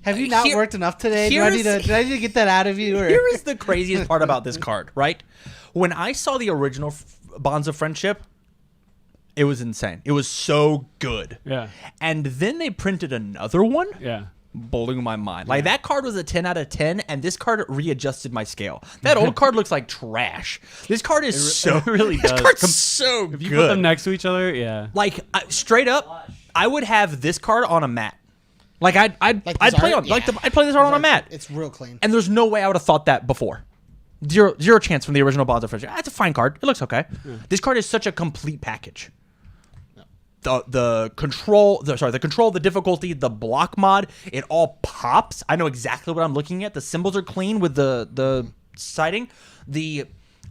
Have you not worked enough today? Do I need to get that out of you? Or? Here is the craziest part about this card, right? When I saw the original Bonds of Friendship, it was insane. It was so good. Yeah. And then they printed another one. Yeah. Blew my mind. Like that card was a 10 out of 10, and this card readjusted my scale. That old card looks like trash. This card is it really This does. card's so If you good. put them next to each other, yeah. Like straight up, I would have this card on a mat. Like I'd play on I'd play this card on a mat. It's real clean. And there's no way I would have thought that before. Zero chance from the original Bonds of Friendship. That's a fine card. It looks okay. Yeah. This card is such a complete package. The control, the difficulty, the block mod, it all pops. I know exactly what I'm looking at. The symbols are clean with the siding. The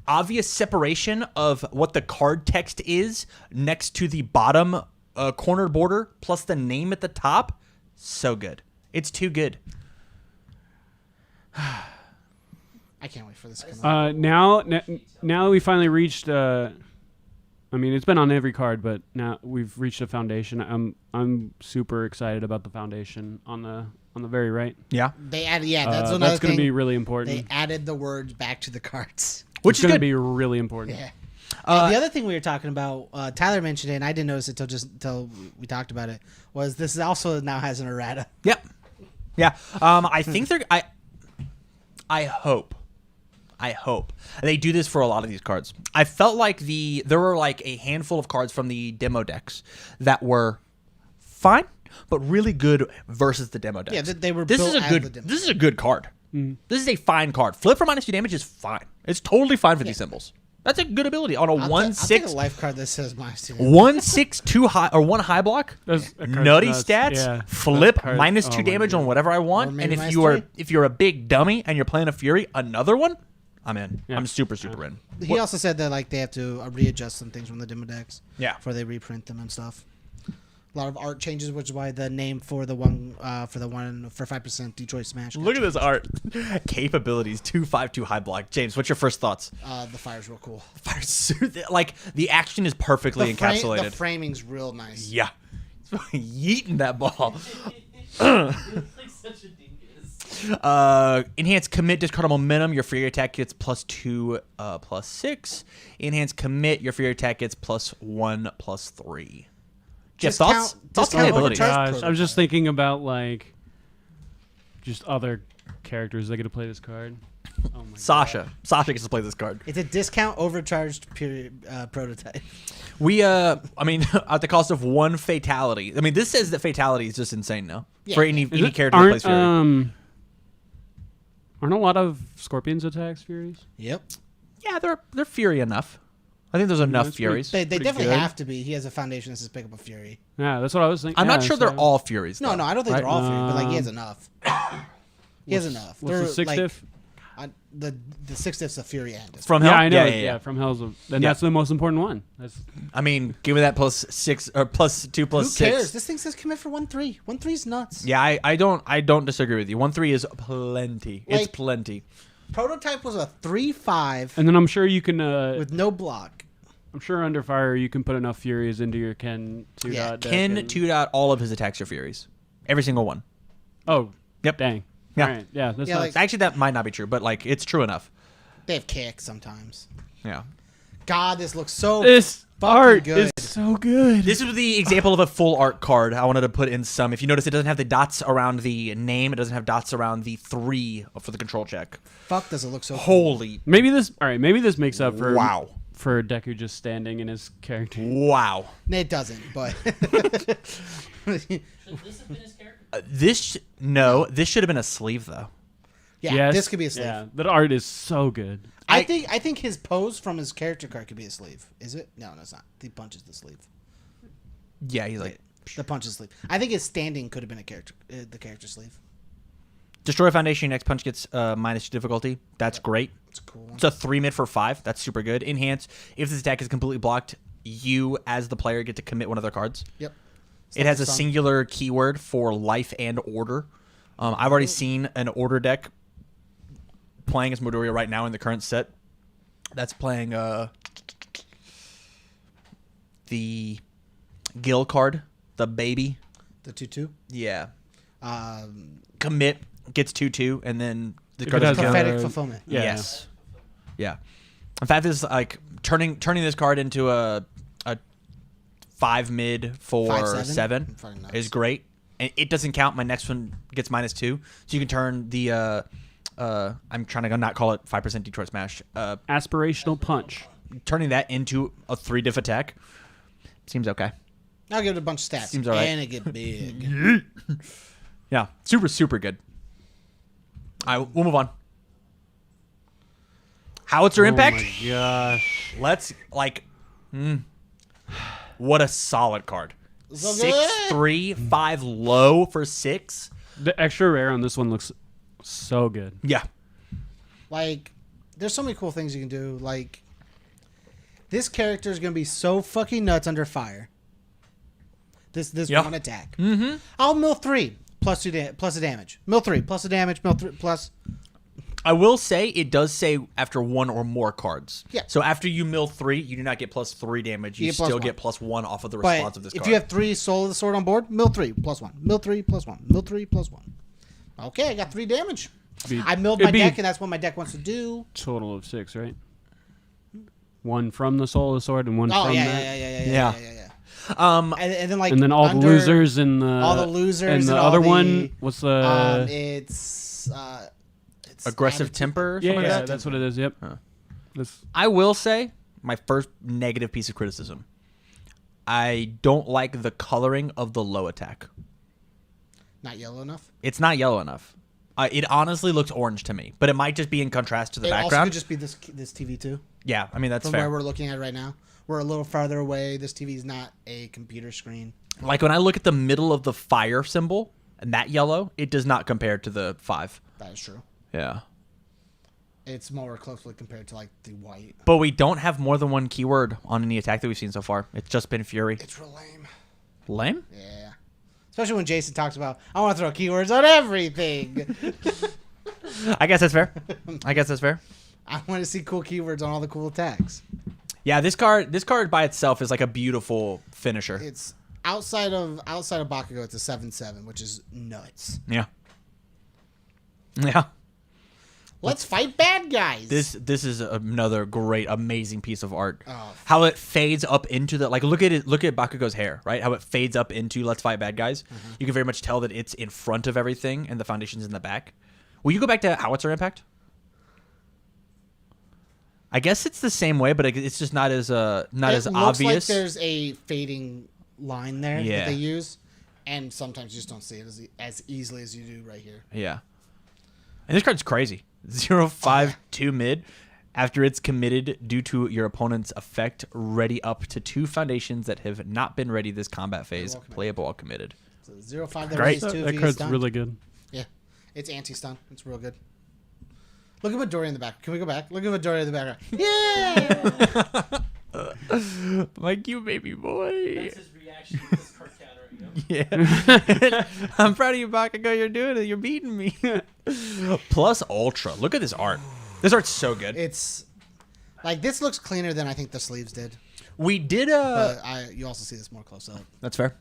obvious separation of what the card text is next to the bottom corner border plus the name at the top. So good. It's too good. I can't wait for this to come out. Now we finally reached. I mean, it's been on every card, but now we've reached a foundation. I'm super excited about the foundation on the very right. Yeah. They added that's another that's going thing. to be really important. They added the words back to the cards. which It's is going to good. be really important. Yeah. The other thing we were talking about, Tyler mentioned it, and I didn't notice it till we talked about it, was this also now has an errata. Yep. Yeah. I think they're. I hope they do this for a lot of these cards. I felt like there were like a handful of cards from the demo decks that were fine, but really good versus the demo decks. Yeah, they were This built is a as good. the demo. This is a good card. This is a fine card. Flip for -2 damage is fine. It's totally fine for these symbols. That's a good ability on a I'll 1/6. take a life card that says -2. 1/6 2 high or 1 high block. That card's Nutty nuts. stats. Yeah. Flip That card- -2 oh my damage God. on whatever I Or want. maybe And if -3. you're a big dummy and you're playing a Fury, another one, I'm in. Yeah. I'm super in. He also said that like they have to readjust some things from the demo decks. Yeah. Before they reprint them and stuff. A lot of art changes, which is why the name for the one for 5% Detroit Smash. got Look at this art. Capabilities 2/5/2 high block. James, what's your first thoughts? changed. The fire's real cool. Like the action is perfully The encapsulated. framing's real nice. Yeah. Yeeting that ball. like such a dingus. Enhanced commit, discard momentum. Your Fury attack gets +2, +6. Enhanced commit, your Fury attack gets +1, +3. Jeff, thoughts on the discount ability? overcharge Gosh, prototype. I was just thinking about like just other characters that get to play this card. Oh my Sasha gets to play this card. It's a discount overcharged prototype. We, I mean, at the cost of 1 fatality. I mean, this says that fatality is just insane now Yeah. for any Is it- character that plays Fury. Aren't a lot of Scorpions attacks Furies? Yep. Yeah, they're Fury enough. I think there's enough that's Furies. They Pretty definitely good. have to be. He has a foundation that says pick up a Fury. Yeah, that's what I was thinking. I'm Yeah, not sure so- they're all Furies. No, though. no, I don't think Right? they're all Fury, but like he has enough. He has enough. What's the They're, 6 like, diff? The 6 diff's a Fury and From Yeah, Hell? I know. Yeah. From Hell's. Then Yeah. that's the most important one. That's I mean, give me that +6 or +2 Who +6. cares? This thing says commit for 1/3. 1/3's nuts. Yeah, I don't disagree with you. 1/3 is plenty. It's Like- plenty. Prototype was a 3/5 and then I'm sure you can. with no block. I'm sure under fire you can put enough Furies into your Ken 2 Yeah, dot deck Ken and- 2 dot all of his attacks are Furies. Every single one. Oh, Yep. dang. Yeah. All right. Yeah, that's Yeah, not, like- Actually, that might not be true, but like it's true enough. They have kick sometimes. Yeah. God, this looks so this fucking art good. is so good. This is the example of a full art card. I wanted to put in some. If you notice, it doesn't have the dots around the name. It doesn't have dots around the 3 for the control check. Fuck, does it look so cool. Holy Maybe this. All right. Maybe this makes up for wow. for Deku just standing in his character. Wow. It doesn't, but Should this have been his character? This should have been a sleeve though. yeah, Yes. this could be a sleeve. Yeah, that art is so good. I think his pose from his character card could be a sleeve. Is it? No, it's not. He punches the sleeve. Yeah, he's like The punch is sleeve. I think his standing could have been the character sleeve. destroy foundation. Next punch gets -2 difficulty. That's great. It's a cool one. It's a 3 mid for 5. That's super good. Enhance. If this attack is completely blocked, you as the player get to commit one of their cards. Yep. It has a Stun. singular keyword for life and order. I've already seen an order deck playing as Midoriya right now in the current set. That's playing the Gil card, the baby. The 2/2. Yeah. Um, Commit gets 2/2, and then the If card it has doesn't count. prophetic fulfillment. Yeah. Yes. Yeah. In fact, this is like turning this card into a 5 mid for 5/7? 7 Fucking nuts. is great. And it doesn't count. My next one gets -2. So you can turn the I'm trying to not call it 5% Detroit Smash. Aspirational punch. Turning that into a 3 diff attack seems okay. I'll give it a bunch of stats. Seems all right. And it get big. Yeah. Super good. All right, we'll move on. Howitzer Impact. Oh my gosh. Let's what a solid card. So 6/3, 5 low for 6. The extra rare on this one looks so good. Yeah. Like, there's so many cool things you can do. Like, this character is gonna be so fucking nuts under fire. This Yeah. one attack. Mm-hmm. I'll mill 3 plus a damage. Mill 3 plus a damage. Mill 3 plus. I will say it does say after 1 or more cards. Yeah. So after you mill 3, you do not get +3 damage. You get plus still 1. get +1 off of the response But of this if card. you have 3 Soul of the Sword on board, mill 3 plus 1. Mill 3 plus 1. Mill 3 plus 1. Okay, I got 3 damage. Be- I milled it'd my be deck, and that's what my deck wants to do. Total of 6, right? one from the Soul of the Sword and one Oh from yeah, that. yeah. And then like And then all the under losers and the all the losers and the all other the, one. What's the? it's Aggressive attitude. temper. Or yeah, something like yeah, that? that's what it is. Yep. That's I will say my first negative piece of criticism. I don't like the coloring of the low attack. Not yellow enough. It's not yellow enough. It honestly looks orange to me, but it might just be in contrast to the It also background. could just be this TV too. Yeah, I mean that's From fair. where we're looking at right now, we're a little farther away. This TV is not a computer screen. Like when I look at the middle of the fire symbol and that yellow, it does not compare to the 5. That is true. Yeah. It's more closely compared to like the white. But we don't have more than one keyword on any attack that we've seen so far. It's just been Fury. It's real lame. Lame? Yeah. Especially when Jason talks about, I want to throw keywords on everything. I guess that's fair. I guess that's fair. I want to see cool keywords on all the cool attacks. Yeah, this card by itself is like a beautiful finisher. It's outside of Bakugo, it's a 7/7, which is nuts. Yeah. Yeah. Let's fight bad guys. This is another great, amazing piece of art. Oh. How it fades up into the look at Bakugo's hair, right? How it fades up into Let's Fight Bad Guys. Mm-hmm. You can very much tell that it's in front of everything and the foundation's in the back. Will you go back to Howitzer Impact? I guess it's the same way, but it's just not as it as looks obvious. like there's a fading line there Yeah. that they use, and sometimes you just don't see it as easily as you do right here. Yeah. And this card's crazy. 0/5/2 mid. After it's committed due to your opponent's effect, ready up to 2 foundations that have not been ready this combat phase. well committed. Playable while committed. So 0/5 that Great. raise 2 if that you get card's stunned. really good. Yeah, it's anti-stun. It's real good. Look at Midoriya in the back. Can we go back? Look at Midoriya in the background. Yeah. Like you, baby boy. That's his reaction to this card counter. Yeah. I'm proud of you, Bakugo. You're doing it. You're beating me. Plus Ultra. Look at this art. This art's so good. It's like this looks cleaner than I think the sleeves did. We did But you also see this more close up. That's fair.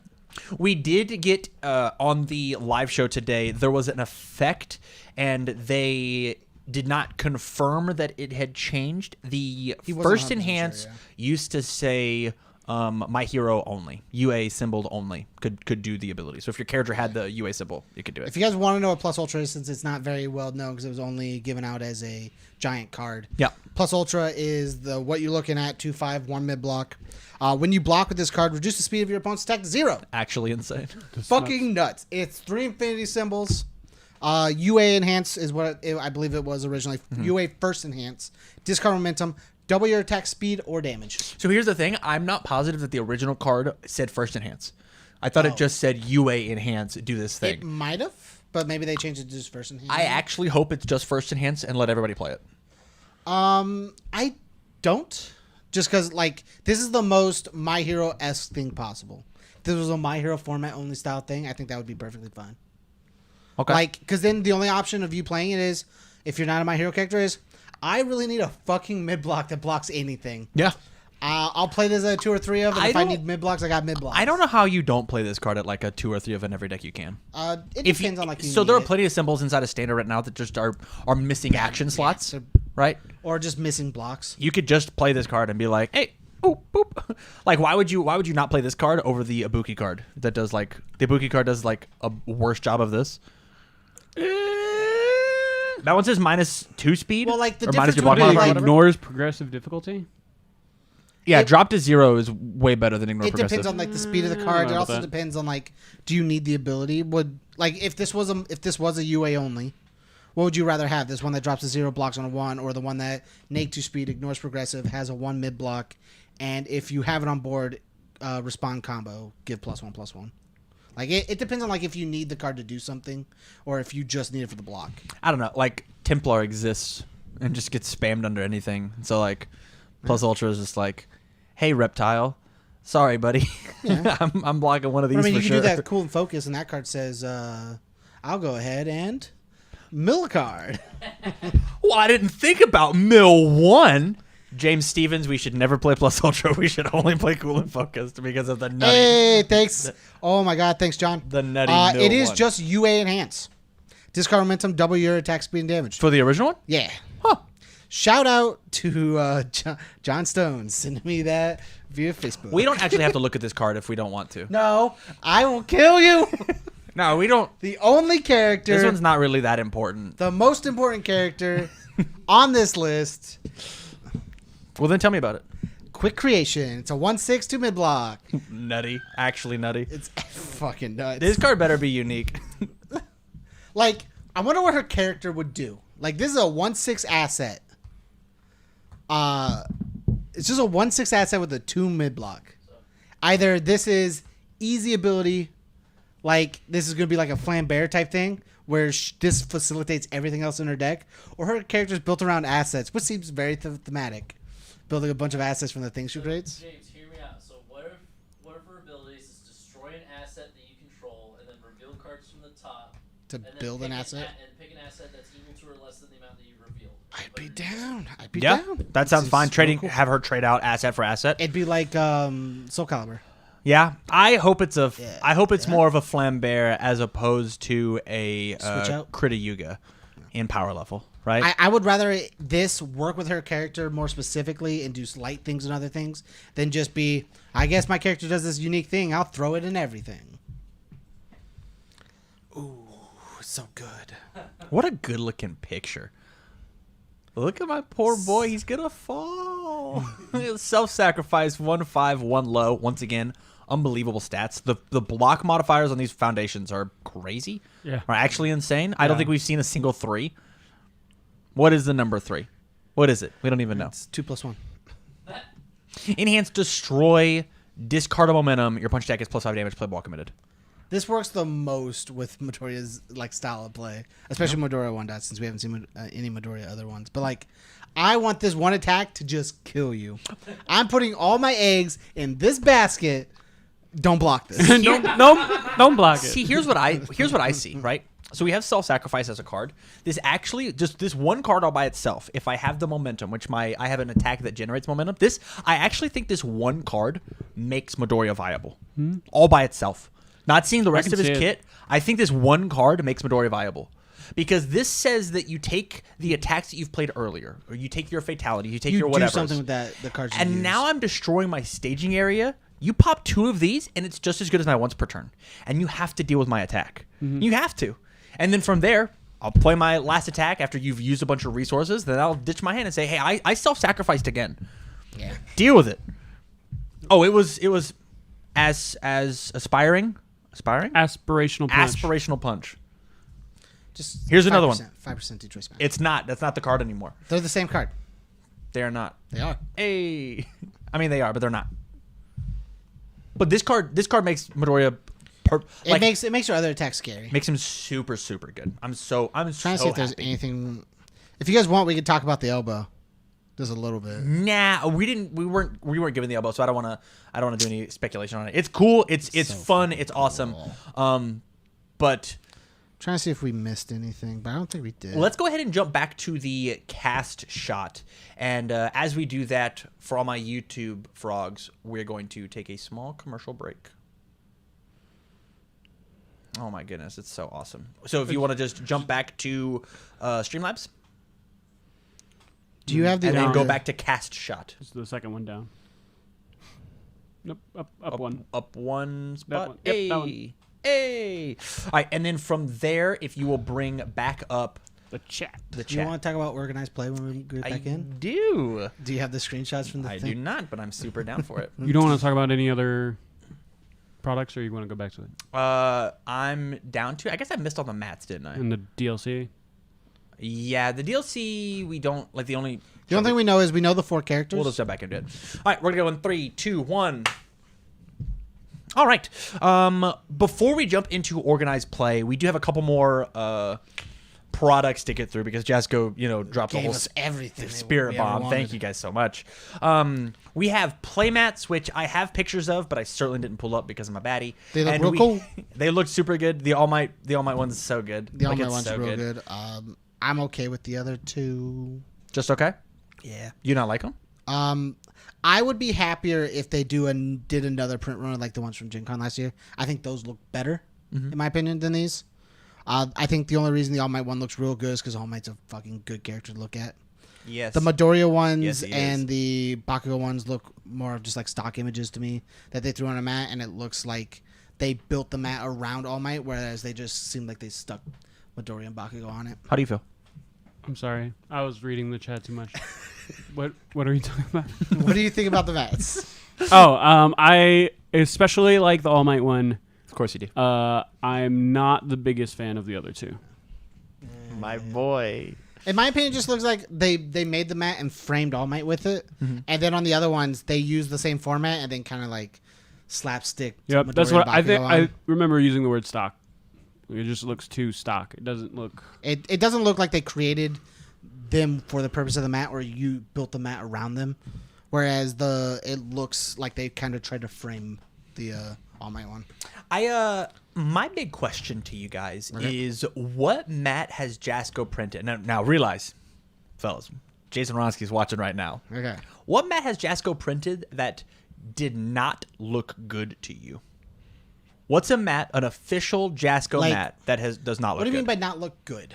We did get on the live show today. There was an effect, and they did not confirm that it had changed. The He wasn't first 100% enhance sure, used to say my hero only, UA symboled only could do the ability. So if your character had the UA symbol, it could do it. If you guys want to know what Plus Ultra is, since it's not very well known because it was only given out as a giant card. Yeah. Plus Ultra is what you're looking at, 2/5, 1 mid block. When you block with this card, reduce the speed of your opponent's attack to 0. Actually insane. Fucking nuts. It's 3 infinity symbols. UA enhance is what I believe it was originally. UA first enhance. Discard momentum. Double your attack speed or damage. So here's the thing. I'm not positive that the original card said first enhance. I thought it just said UA enhance, do this It thing. might have, but maybe they changed it to just first enhance. I actually hope it's just first enhance and let everybody play it. I don't. Just because, like, this is the most My Hero-esque thing possible. If this was a My Hero format only style thing, I think that would be perfectly fine. Okay. Like, because then the only option of you playing it is, if you're not a My Hero character, is I really need a fucking mid block that blocks anything. Yeah. I'll play this at 2 or 3 of, and I if I don't- need mid blocks, I got mid blocks. I don't know how you don't play this card at like a 2 or 3 of in every deck you can. It If depends on like. so, there are plenty of symbols inside of standard right now that just are missing action slots, they're- right? or just missing blocks. You could just play this card and be like, hey, boop, boop. Like, why would you not play this card over the Ibuki card that does like the Ibuki card does like a worse job of this? That one says -2 speed. Well, like, the or minus difference your block would be, modifier, like- whatever. Ignores progressive difficulty. Yeah, It- drop to 0 is way better than ignore It progressive. depends on like the speed of the I card. don't It know also about that. depends on like, do you need the ability? Would like if this was a UA only, what would you rather have? This one that drops to 0, blocks on a 1, or the one that -2 speed, ignores progressive, has a 1 mid block, and if you have it on board, respond combo, give +1/+1. Like it depends on like if you need the card to do something, or if you just need it for the block. I don't know. Like Templar exists and just gets spammed under anything. So like, Plus Ultra is just like, hey Reptile, sorry buddy, Yeah. I'm blocking one of these. I mean, for you can sure. do that cool and focus, and that card says, "I'll go ahead and mill a card." Well, I didn't think about Mill 1. James Stevens, we should never play Plus Ultra. We should only play Cool and Focused because of the nutty. Hey, thanks. Oh my God, thanks, John. The nutty mill It is one. just UA enhance. Discard momentum, double your attack speed and damage. For the original one? Yeah. Huh. Shout out to John Stone. Send me that via Facebook. We don't actually have to look at this card if we don't want to. No, I will kill you. No, we don't. The only character. This one's not really that important. The most important character on this list. Well, then tell me about it. Quick creation. It's a 1/6 2 mid block. Nutty. Actually nutty. It's fucking nuts. This card better be unique. Like, I wonder what her character would do. Like, this is a 1/6 asset. It's just a 1/6 asset with a 2 mid block. Either this is easy ability, like this is going to be like a Flambear type thing, where this facilitates everything else in her deck, or her character is built around assets, which seems very thematic. Building a bunch of assets from the things she creates. James, hear me out. So what if her abilities is destroy an asset that you control, and then reveal cards from the top To and then build an pick asset? and pick an asset that's equal to or less than the amount that you revealed. I'd be down. I'd be Yeah, down. that sounds This is fine. so Trading, cool. have her trade out asset for asset. It'd be like Soul Calibur. Yeah, I hope it's Yeah. I hope it's more of a Flambear as opposed to a Switch out? Krita Yuga in power level, right? I would rather this work with her character more specifically and do light things and other things than just be, I guess my character does this unique thing, I'll throw it in everything. Ooh, so good. What a good looking picture. Look at my poor boy. He's going to fall. Self-sacrifice, 1/5, 1 low. Once again, unbelievable stats. The block modifiers on these foundations are crazy. Yeah. Are actually insane. I don't think we've seen a single 3. What is the number 3? What is it? We don't even know. It's 2+1. Enhance, destroy, discard a momentum. Your punch attack is +5 damage. Play ball committed. This works the most with Midoriya's like style of play, especially Midoriya 1 dot, since we haven't seen any Midoriya other ones. But like, I want this one attack to just kill you. I'm putting all my eggs in this basket. Don't block this. Don't block it. See, here's what I see, right? So we have self-sacrifice as a card. This actually, just this one card all by itself, if I have the momentum, which I have an attack that generates momentum, I actually think this one card makes Midoriya viable. All by itself. Not seeing the rest can of his see it. kit, I think this one card makes Midoriya viable. Because this says that you take the attacks that you've played earlier, or you take your fatality, you take You your do whatever. something with the cards you And use. now I'm destroying my staging area. You pop 2 of these, and it's just as good as my once per turn. And you have to deal with my attack. You have to. And then from there, I'll play my last attack after you've used a bunch of resources. Then I'll ditch my hand and say, hey, I self-sacrificed again. Yeah. Deal with it. Oh, it was as aspiring? Aspirational punch. Aspirational punch. Just Here's another one. 5% Detroit Smash. It's not. That's not the card anymore. They're the same card. They are not. They are. Hey. I mean, they are, but they're not. But this card makes Midoriya It makes your other attacks scary. makes him super, super good. I'm so Trying to see if there's happy. anything. If you guys want, we could talk about the elbow, just a little bit. Nah, we weren't given the elbow, so I don't want to do any speculation on it. It's cool. It's So fun. It's awesome. But Trying to see if we missed anything, but I don't think we did. let's go ahead and jump back to the cast shot. And as we do that, for all my YouTube frogs, we're going to take a small commercial break. Oh my goodness, it's so awesome. So if you want to just jump back to Streamlabs, Do you have the? and then go back to cast shot. It's the second one down. Nope, up one. Up one spot. one. Yep, Hey. that one. Hey. All right, and then from there, if you will bring back up The chat. the Do you chat. want to talk about organized play when we get I back in? do. Do you have the screenshots from the I thing? do not, but I'm super down for it. You don't want to talk about any other products, or you want to go back to it? I'm down to. I guess I missed all the mats, didn't I? And the DLC. Yeah, the DLC we don't like. The only thing we know is we know the 4 characters. We'll just jump back into it. All right, we're gonna go in 3, 2, 1. All right. Before we jump into organized play, we do have a couple more products to get through because Jasco, dropped the Gave whole us everything. spirit we ever bomb. wanted. Thank you guys so much. We have playmats, which I have pictures of, but I certainly didn't pull up because I'm a baddie. They look And real cool. They look super good. The All Might one's so good. The All Might it's one's so real good. I'm okay with the other 2. Just okay. Yeah. You not like them? I would be happier if they did another print run like the ones from Gen Con last year. I think those look better, in my opinion, than these. I think the only reason the All Might one looks real good is because All Might's a fucking good character to look at. Yes. The Midoriya ones Yes, he and is. the Bakugo ones look more of just like stock images to me that they threw on a mat, and it looks like they built the mat around All Might, whereas they just seem like they stuck Midoriya and Bakugo on it. How do you feel? I'm sorry. I was reading the chat too much. What are you talking about? What do you think about the mats? I especially like the All Might one. Of course you do. I'm not the biggest fan of the other two. My boy. In my opinion, it just looks like they made the mat and framed All Might with it, and then on the other ones they used the same format and then kind of like slapstick. Yep, that's Midoriya what and I Bakugo think. on. I remember using the word stock. It just looks too stock. It doesn't look. It doesn't look like they created them for the purpose of the mat, or you built the mat around them. Whereas it looks like they kind of tried to frame the All Might one. My big question to you guys is, what mat has Jasco printed? Now realize, fellas, Jason Ronsky's watching right now. Okay. What mat has Jasco printed that did not look good to you? What's a mat, an official Jasco Like, mat that does not look good? What do you mean by not look good?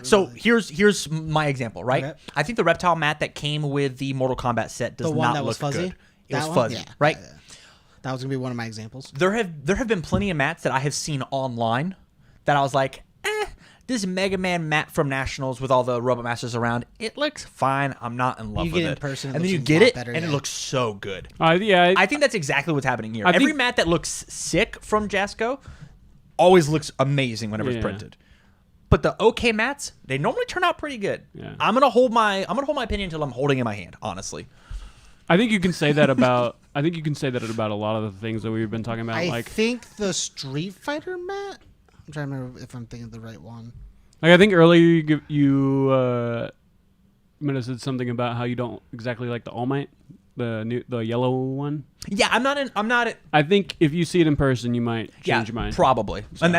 So here's my example, right? Okay. I think the reptile mat that came with the Mortal Kombat set does The one not that look was fuzzy? good. It That was one? fuzzy, Yeah. right? Yeah. That was gonna be one of my examples. There have been plenty of mats that I have seen online that I was like, this Mega Man mat from Nationals with all the Robot Masters around, it looks fine. I'm not in love You with get it. in person, it and then looks you a get lot it, better, and it yeah. looks so good. Yeah. I think that's exactly what's happening here. I Every think- mat that looks sick from Jasco always looks amazing whenever it's Yeah. printed. But the OK mats, they normally turn out pretty good. Yeah. I'm gonna hold my opinion until I'm holding it in my hand, honestly. I think you can say that about. I think you can say that about a lot of the things that we've been talking about. I think the Street Fighter mat. I'm trying to remember if I'm thinking of the right one. I think earlier you might have said something about how you don't exactly like the All Might, the yellow one. Yeah, I'm not. I think if you see it in person, you might change your mind. Probably. And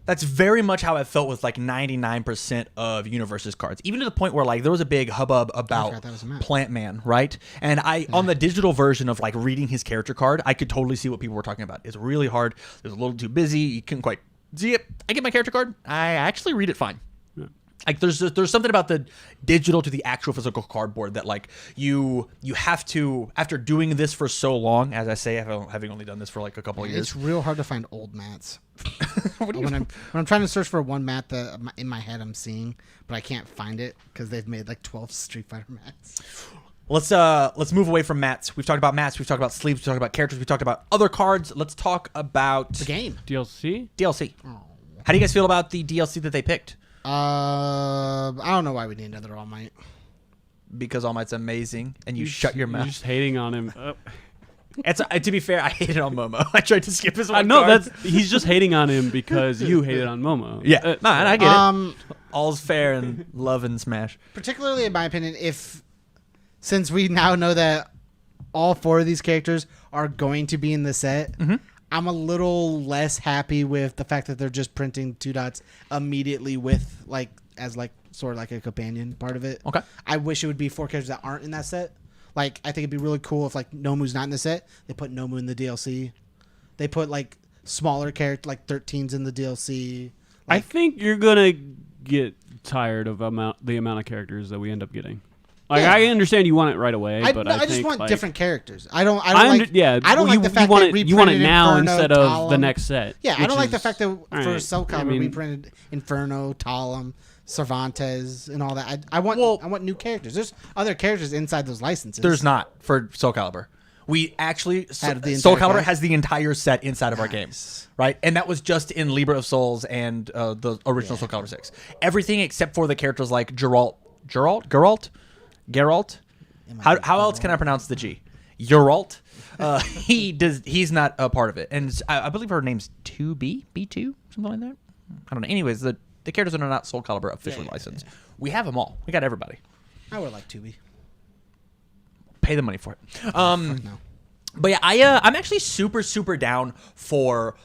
that's very much how I felt with like 99% of UnIVersus cards. Even to the point where like there was a big hubbub about forgot that was a map. Plant Man, right? And on the digital version of like reading his character card, I could totally see what people were talking about. It's really hard. It was a little too busy. You couldn't quite see it. I get my character card. I actually read it fine. Like there's something about the digital to the actual physical cardboard that like you have to, after doing this for so long, as I say, having only done this for like a couple of years. It's real hard to find old mats. when I'm trying to search for one mat that in my head I'm seeing, but I can't find it because they've made like 12 Street Fighter mats. Let's move away from mats. We've talked about mats. We've talked about sleeves. We've talked about characters. We've talked about other cards. Let's talk about The game. DLC. DLC. How do you guys feel about the DLC that they picked? I don't know why we need another All Might. Because All Might's amazing, and you shut your You're mouth. just hating on him. It's to be fair, I hated on Momo. I tried to skip his one No, card. he's just hating on him because you hated on Momo. Yeah, no, and I get it. it. All's fair in love and smash. Particularly in my opinion, since we now know that all 4 of these characters are going to be in the set, I'm a little less happy with the fact that they're just printing 2 dots immediately with as sort of like a companion part of it. Okay. I wish it would be 4 characters that aren't in that set. Like, I think it'd be really cool if like Nomu's not in the set. They put Nomu in the DLC. They put like smaller character like 13's in the DLC. I think you're gonna get tired of the amount of characters that we end up getting. Like Yeah. I understand you want it right away, I but just think, want like, different characters. I don't I like you the fact want that it. You want it reprinted now Inferno, instead of the Talon. next set. Yeah, I which don't like the is- fact that all for right. Soul Calibur I mean, we printed Inferno, Talon, Cervantes, and all that. I want new characters. There's other characters inside those licenses. There's not for Soul Calibur. We actually Have the Soul entire Calibur cast? has the entire set inside of our game, right? And that was just in Libra of Souls and the original Soul Calibur 6. Everything except for the characters like Geralt. How else can I pronounce the G? Geralt. He's not a part of it, and I believe her name's 2B, B2, something like that. I don't know. Anyways, the characters that are not Soul Calibur officially licensed. We have them all. We got everybody. I would like to be. Pay the money for it. No. But yeah, I'm actually super down for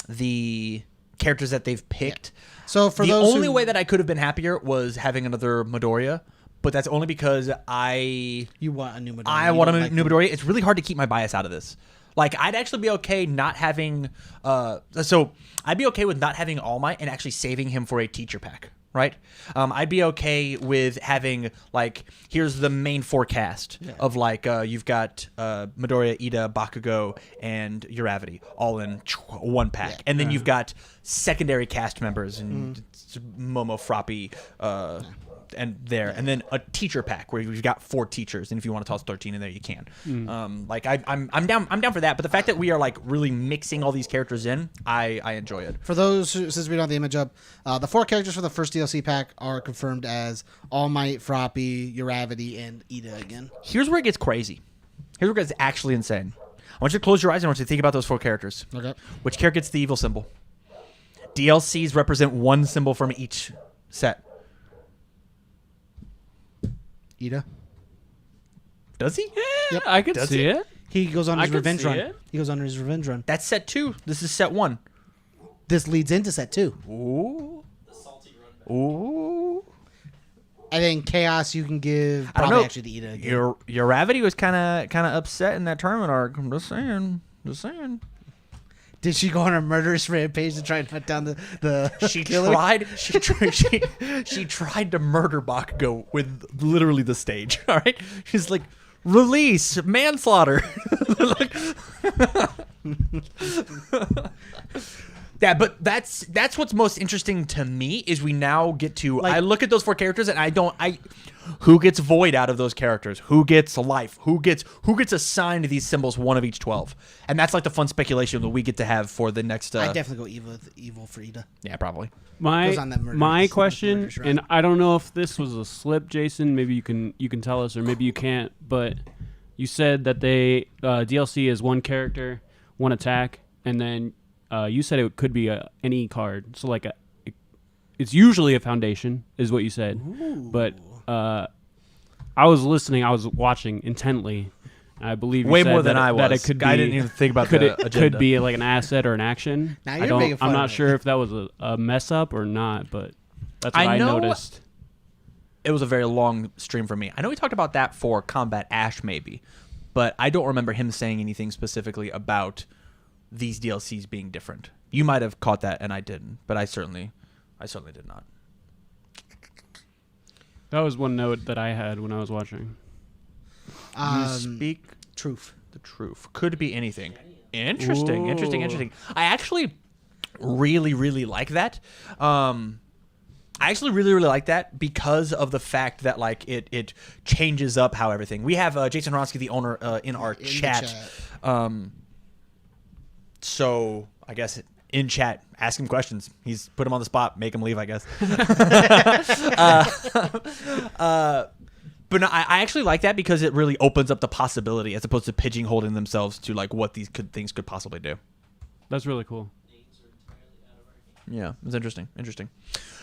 the characters that they've picked. So for the those only who, way that I could have been happier was having another Midoriya, but that's only because I you want a new Midoriya. want a new Midoriya. It's really hard to keep my bias out of this. Like, I'd actually be okay not having. So I'd be okay with not having All Might and actually saving him for a teacher pack, right? I'd be okay with having, like, here's the main forecast of, like, you've got Midoriya, Ida, Bakugo, and Uravity all in one pack. And then you've got secondary cast members and Momo, Froppy, and there, and then a teacher pack where you've got 4 teachers, and if you want to toss 13 in there, you can. Like I'm down for that. But the fact that we are like really mixing all these characters in, I enjoy it. For those since we don't have the image up, the 4 characters for the first DLC pack are confirmed as All Might, Froppy, Uravity, and Ida again. Here's where it gets crazy. Here's where it gets actually insane. I want you to close your eyes and I want you to think about those 4 characters. Okay. Which character gets the evil symbol? DLCs represent 1 symbol from each set. Ida. Does he? Yep. I could Does see he? it. He goes on I his could revenge see run. it. He goes on his revenge run. That's set 2. This is set 1. This leads into set 2. Ooh. The salty run back. Ooh. And then Chaos you can give I don't probably know. actually to Ida again. Your Ravity was kind of upset in that tournament arc. I'm just saying. Did she go on a murderous rampage to try and hunt down the She killer? tried. She tried to murder Bakugo with literally the stage. All right. She's like, release manslaughter. Yeah, but that's what's most interesting to me is we now get to I look at those 4 characters and who gets void out of those characters? Who gets life? Who gets assigned these symbols, 1 of each 12? And that's like the fun speculation that we get to have for the next I'd definitely go evil for Ida. yeah, probably. Goes on that murderous- My question, murderous run. and I don't know if this was a slip, Jason. Maybe you can tell us, or maybe you can't. But you said that they DLC is 1 character, 1 attack, and then you said it could be any card. So like it's usually a foundation, is what you said. Ooh. But I was listening. I was watching intently. I believe you Way said more than that I was. That it could be, I didn't even think about could the it agenda. could be like an asset or an action. Now I you're don't. making fun I'm of not it. sure if that was a mess up or not, but that's what I I know- noticed. It was a very long stream for me. I know we talked about that for Combat Ash maybe, but I don't remember him saying anything specifically about these DLCs being different. You might have caught that and I didn't, but I certainly did not. That was one note that I had when I was watching. You speak Truth. the truth. Could be anything. Interesting. I actually really like that. I actually really like that because of the fact that like it changes up how everything. We have Jason Hronsky, the owner, in our chat. So I guess in chat, ask him questions. He's put him on the spot, make him leave, I guess. But no, I actually like that because it really opens up the possibility as opposed to pigeonholing themselves to like what these things could possibly do. That's really cool. Names are entirely out of our game. Yeah, it's interesting.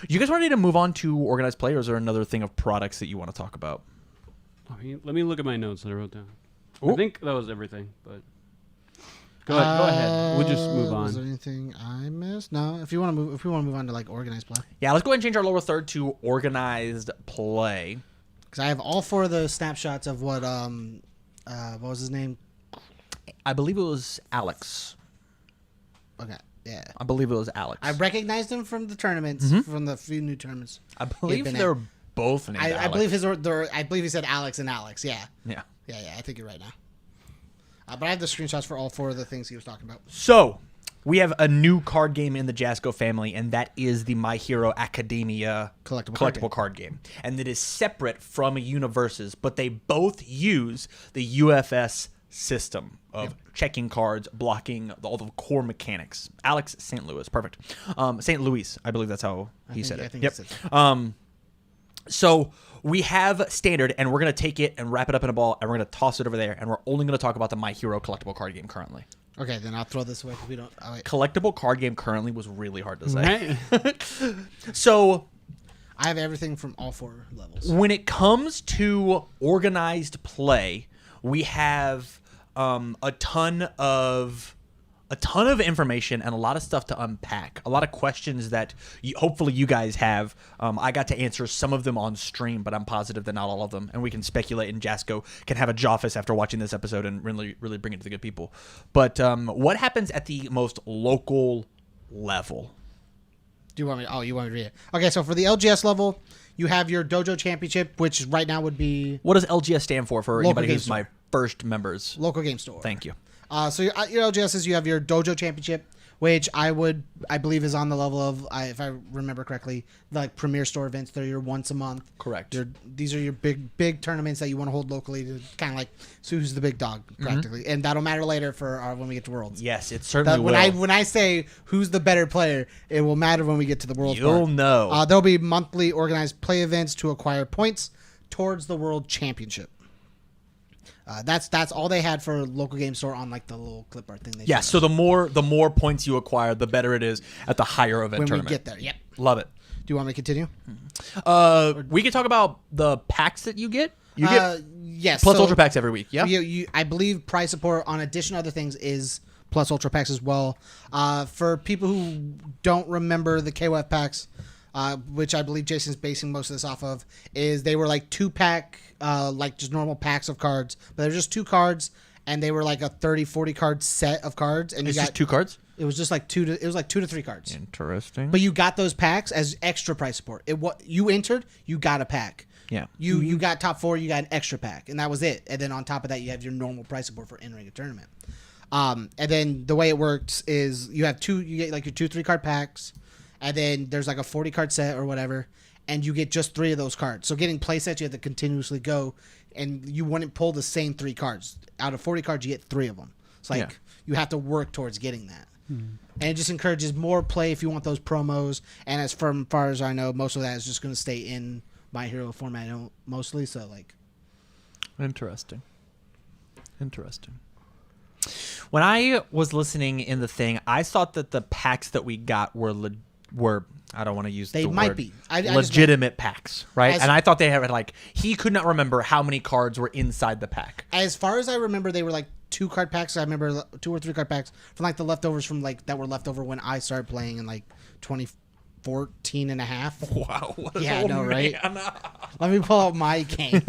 You guys ready to move on to organized players or another thing of products that you want to talk about? Let me look at my notes that I wrote down. Ooh. I think that was everything, but go ahead. We'll just move Was there on. anything I missed? No. If we want to move on to like organized play, Yeah, let's go ahead and change our lower third to organized play. because I have all 4 of the snapshots of what was his name? I believe it was Alex. Okay, yeah. I believe it was Alex. I recognized him from the tournaments, Mm-hmm. from the few new tournaments. I believe been they're at- both named I Alex. believe I believe he said Alex and Alex. Yeah, Yeah. yeah. I think you're right now. But I have the screenshots for all 4 of the things he was talking about. So, we have a new card game in the Jasco family, and that is the My Hero Academia Collectible card game. And it is separate from UnIVersus, but they both use the UFS system of checking cards, blocking all the core mechanics. Alex St. Louis, perfect. St. Louis, I believe that's how he said I it. think Yep. he said that. So we have standard, and we're going to take it and wrap it up in a ball, and we're going to toss it over there, and we're only going to talk about the My Hero collectible card game currently. Okay, then I'll throw this away because we don't. Oh, wait. Collectible card game currently was really hard to say. Right? So I have everything from all 4 levels. when it comes to organized play, we have a ton of a ton of information and a lot of stuff to unpack. A lot of questions that hopefully you guys have. I got to answer some of them on stream, but I'm positive that not all of them. And we can speculate, and Jasco can have a jawfist after watching this episode and really, really bring it to the good people. But what happens at the most local level? Do you want me? Oh, you want me to read it? Okay, so for the LGS level, you have your Dojo Championship, which right now would be What does LGS stand for Local anybody Game who's Store. my first members? local game store. Thank you. So your LGSs, you have your Dojo Championship, which I believe is on the level of, if I remember correctly, like Premier Store events. They're your once a month. Correct. These are your big tournaments that you want to hold locally to kind of like so who's the big dog practically, and that'll matter later for when we get to Worlds. Yes, it certainly will. When I say who's the better player, it will matter when we get to the Worlds. You'll part. know. There'll be monthly organized play events to acquire points towards the World Championship. That's all they had for local game store on like the little clip art thing. Yeah, so the more points you acquire, the better it is at the higher event when tournament. we get there. Yep. Love it. Do you want me to continue? We can talk about the packs that you get. You get Yes. plus so ultra packs every week. Yeah. I believe prize support on addition to other things is plus ultra packs as well. For people who don't remember the KOF packs, which I believe Jason's basing most of this off of, is they were like 2-pack, like just normal packs of cards, but they're just 2 cards, and they were like a 30-40 card set of cards, and It's you got just 2 cards. It was just like 2 to 3 cards. Interesting. But you got those packs as extra price support. What you entered, you got a pack. Yeah. You got top 4, you got an extra pack, and that was it. And then on top of that, you have your normal price support for entering a tournament. And then the way it works is you get like your 2 3-card packs, and then there's like a 40-card set or whatever, and you get just 3 of those cards. So getting play sets, you have to continuously go, and you wouldn't pull the same 3 cards. Out of 40 cards, you get 3 of them. It's like you have to work towards getting that. And it just encourages more play if you want those promos. And as far as I know, most of that is just going to stay in My Hero format mostly. So like, Interesting. When I was listening in the thing, I thought that the packs that we got were I don't want to use They the might word, be. I just legitimate packs, right? As- And I thought they had like he could not remember how many cards were inside the pack. as far as I remember, they were like 2-card packs. I remember 2 or 3-card packs from like the leftovers from like that were left over when I started playing in like 2014 and a half. Wow. What Yeah, I know, right? Let me pull out my game.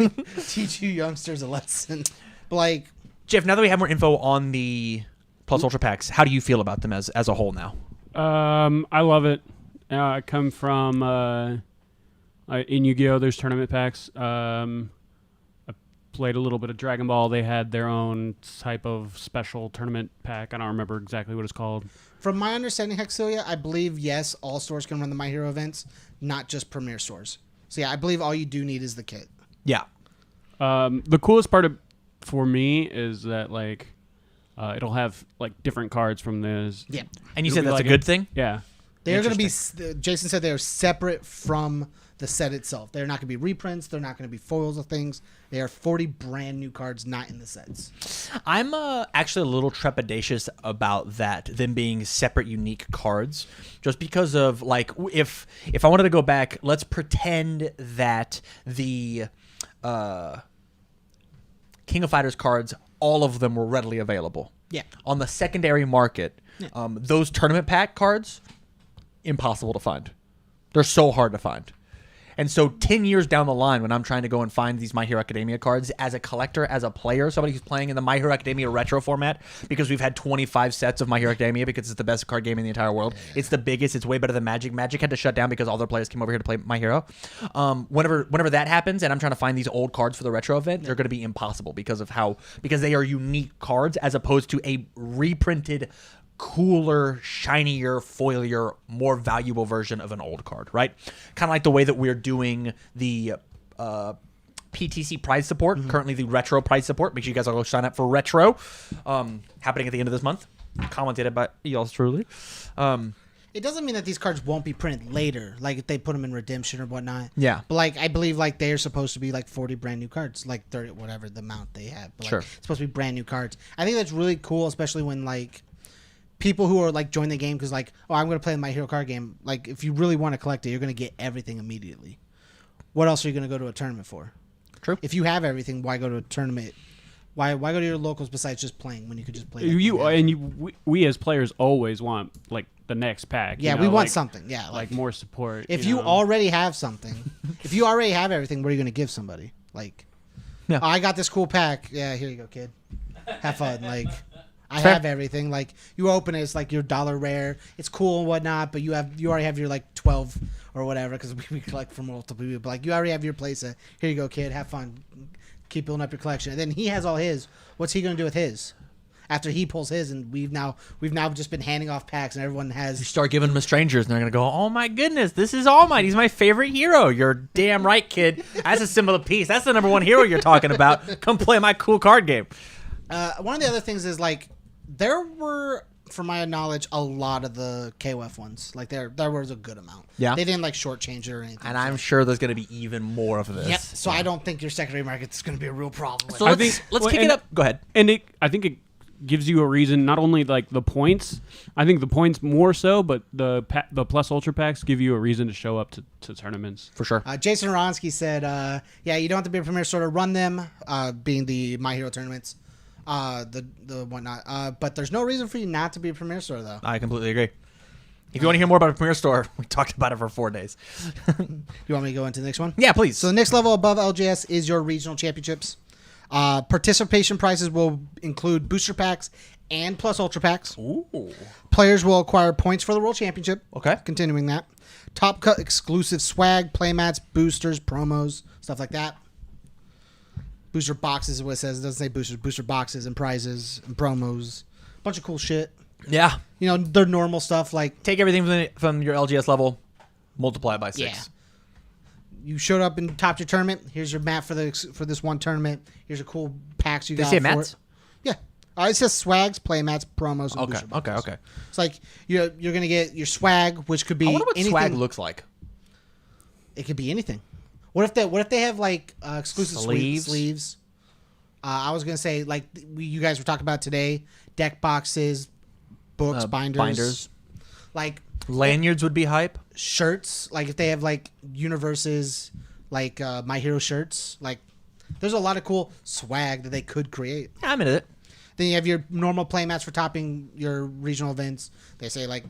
Teach you youngsters a lesson. But like, Jeff, now that we have more info on the Plus Ultra packs, how do you feel about them as a whole now? I love it. I come from in Yu-Gi-Oh! There's tournament packs. I played a little bit of Dragon Ball. They had their own type of special tournament pack. I don't remember exactly what it's called. from my understanding, Hexelia, I believe, yes, all stores can run the My Hero events, not just Premier stores. So yeah, I believe all you do need is the kit. Yeah. The coolest part for me is that like it'll have like different cards from this. Yeah. And you It'll said be that's like a good thing? Yeah. They are going to be, Jason said they are separate from the set itself. They're not going to be reprints. They're not going to be foils of things. They are 40 brand new cards, not in the sets. I'm actually a little trepidatious about that, them being separate, unique cards, just because of like if I wanted to go back, let's pretend that the King of Fighters cards, all of them were readily available. Yeah. On the secondary market, those tournament pack cards, impossible to find. They're so hard to find. And so 10 years down the line, when I'm trying to go and find these My Hero Academia cards, as a collector, as a player, somebody who's playing in the My Hero Academia retro format, because we've had 25 sets of My Hero Academia because it's the best card game in the entire world. It's the biggest. It's way better than Magic. Magic had to shut down because all their players came over here to play My Hero. Whenever that happens and I'm trying to find these old cards for the retro event, they're going to be impossible because they are unique cards as opposed to a reprinted, cooler, shinier, foilier, more valuable version of an old card, right? Kind of like the way that we're doing the PTC prize support, currently the retro prize support. Make sure you guys all go sign up for retro, happening at the end of this month. Commented by yours truly. It doesn't mean that these cards won't be printed later, like if they put them in redemption or whatnot. Yeah. But like, I believe like they're supposed to be like 40 brand new cards, like 30, whatever the amount they have. But, like, Sure. it's supposed to be brand new cards. I think that's really cool, especially when like people who are like join the game because like, oh, I'm going to play My Hero card game. Like, if you really want to collect it, you're going to get everything immediately. What else are you going to go to a tournament for? True. If you have everything, why go to a tournament Why go to your locals besides just playing when you could just play? That game? We as players always want like the next pack. Yeah, you know, we want like, something. Yeah, like more support. If you know. already have something, if you already have everything, what are you going to give somebody? Like, Yeah. oh, I got this cool pack. Yeah, here you go, kid. Have fun. Like, I Fair. have everything. Like, you open it, it's like your $1 rare. It's cool and whatnot, but you already have your like 12 or whatever because we collect from multiple people. But like, you already have your playset. Here you go, kid. Have fun. Keep building up your collection. And then he has all his. What's he going to do with his? After he pulls his, and we've now just been handing off packs, and everyone You has. start giving them to strangers, and they're gonna go, "Oh my goodness, this is All Might. He's my favorite hero." You're damn right, kid. That's a symbol of peace. That's the #1 hero you're talking about. Come play my cool card game. One of the other things is like there were, from my knowledge, a lot of the KOF ones. Like there was a good amount. Yeah. They didn't like shortchange it or anything. And I'm sure there's gonna be even more of this. Yep. So I don't think your secondary market is going to be a real problem. So With let's kick it up. Go ahead. And I think it gives you a reason, not only like the points. I think the points more so, but the plus ultra packs give you a reason to show up to tournaments. For sure. Jason Aronsky said, "Yeah, you don't have to be a premier store to run them, being the My Hero tournaments, the whatnot. But there's no reason for you not to be a premier store, though. I completely agree. If you want to hear more about a Premier Store, we talked about it for 4 days. You want me to go into the next one? Yeah, please. So the next level above LJS is your regional championships. Participation prizes will include booster packs and plus ultra packs. Ooh. Players will acquire points for the world championship. Okay. Continuing that. Top cut exclusive swag, playmats, boosters, promos, stuff like that. Booster boxes is what it says. It doesn't say boosters. Booster boxes and prizes and promos. Bunch of cool shit. Yeah. You know, they're normal stuff like Take everything from your LGS level, multiply it by 6. Yeah. You showed up and topped your tournament. Here's your mat for this one tournament. Here's your cool packs you They got say for mats? it. Yeah. It says swags, playmats, promos, and Okay. booster boxes. Okay. It's like you're gonna get your swag, which could be I wonder what anything. swag looks like. It could be anything. What if they have like exclusive sleeves? I was gonna say like you guys were talking about today, deck boxes, books, binders. Like Lanyards would be hype. shirts. Like if they have like UnIVersus, like My Hero shirts. Like there's a lot of cool swag that they could create. Yeah, I'm into it. Then you have your normal playmats for topping your regional events. They say like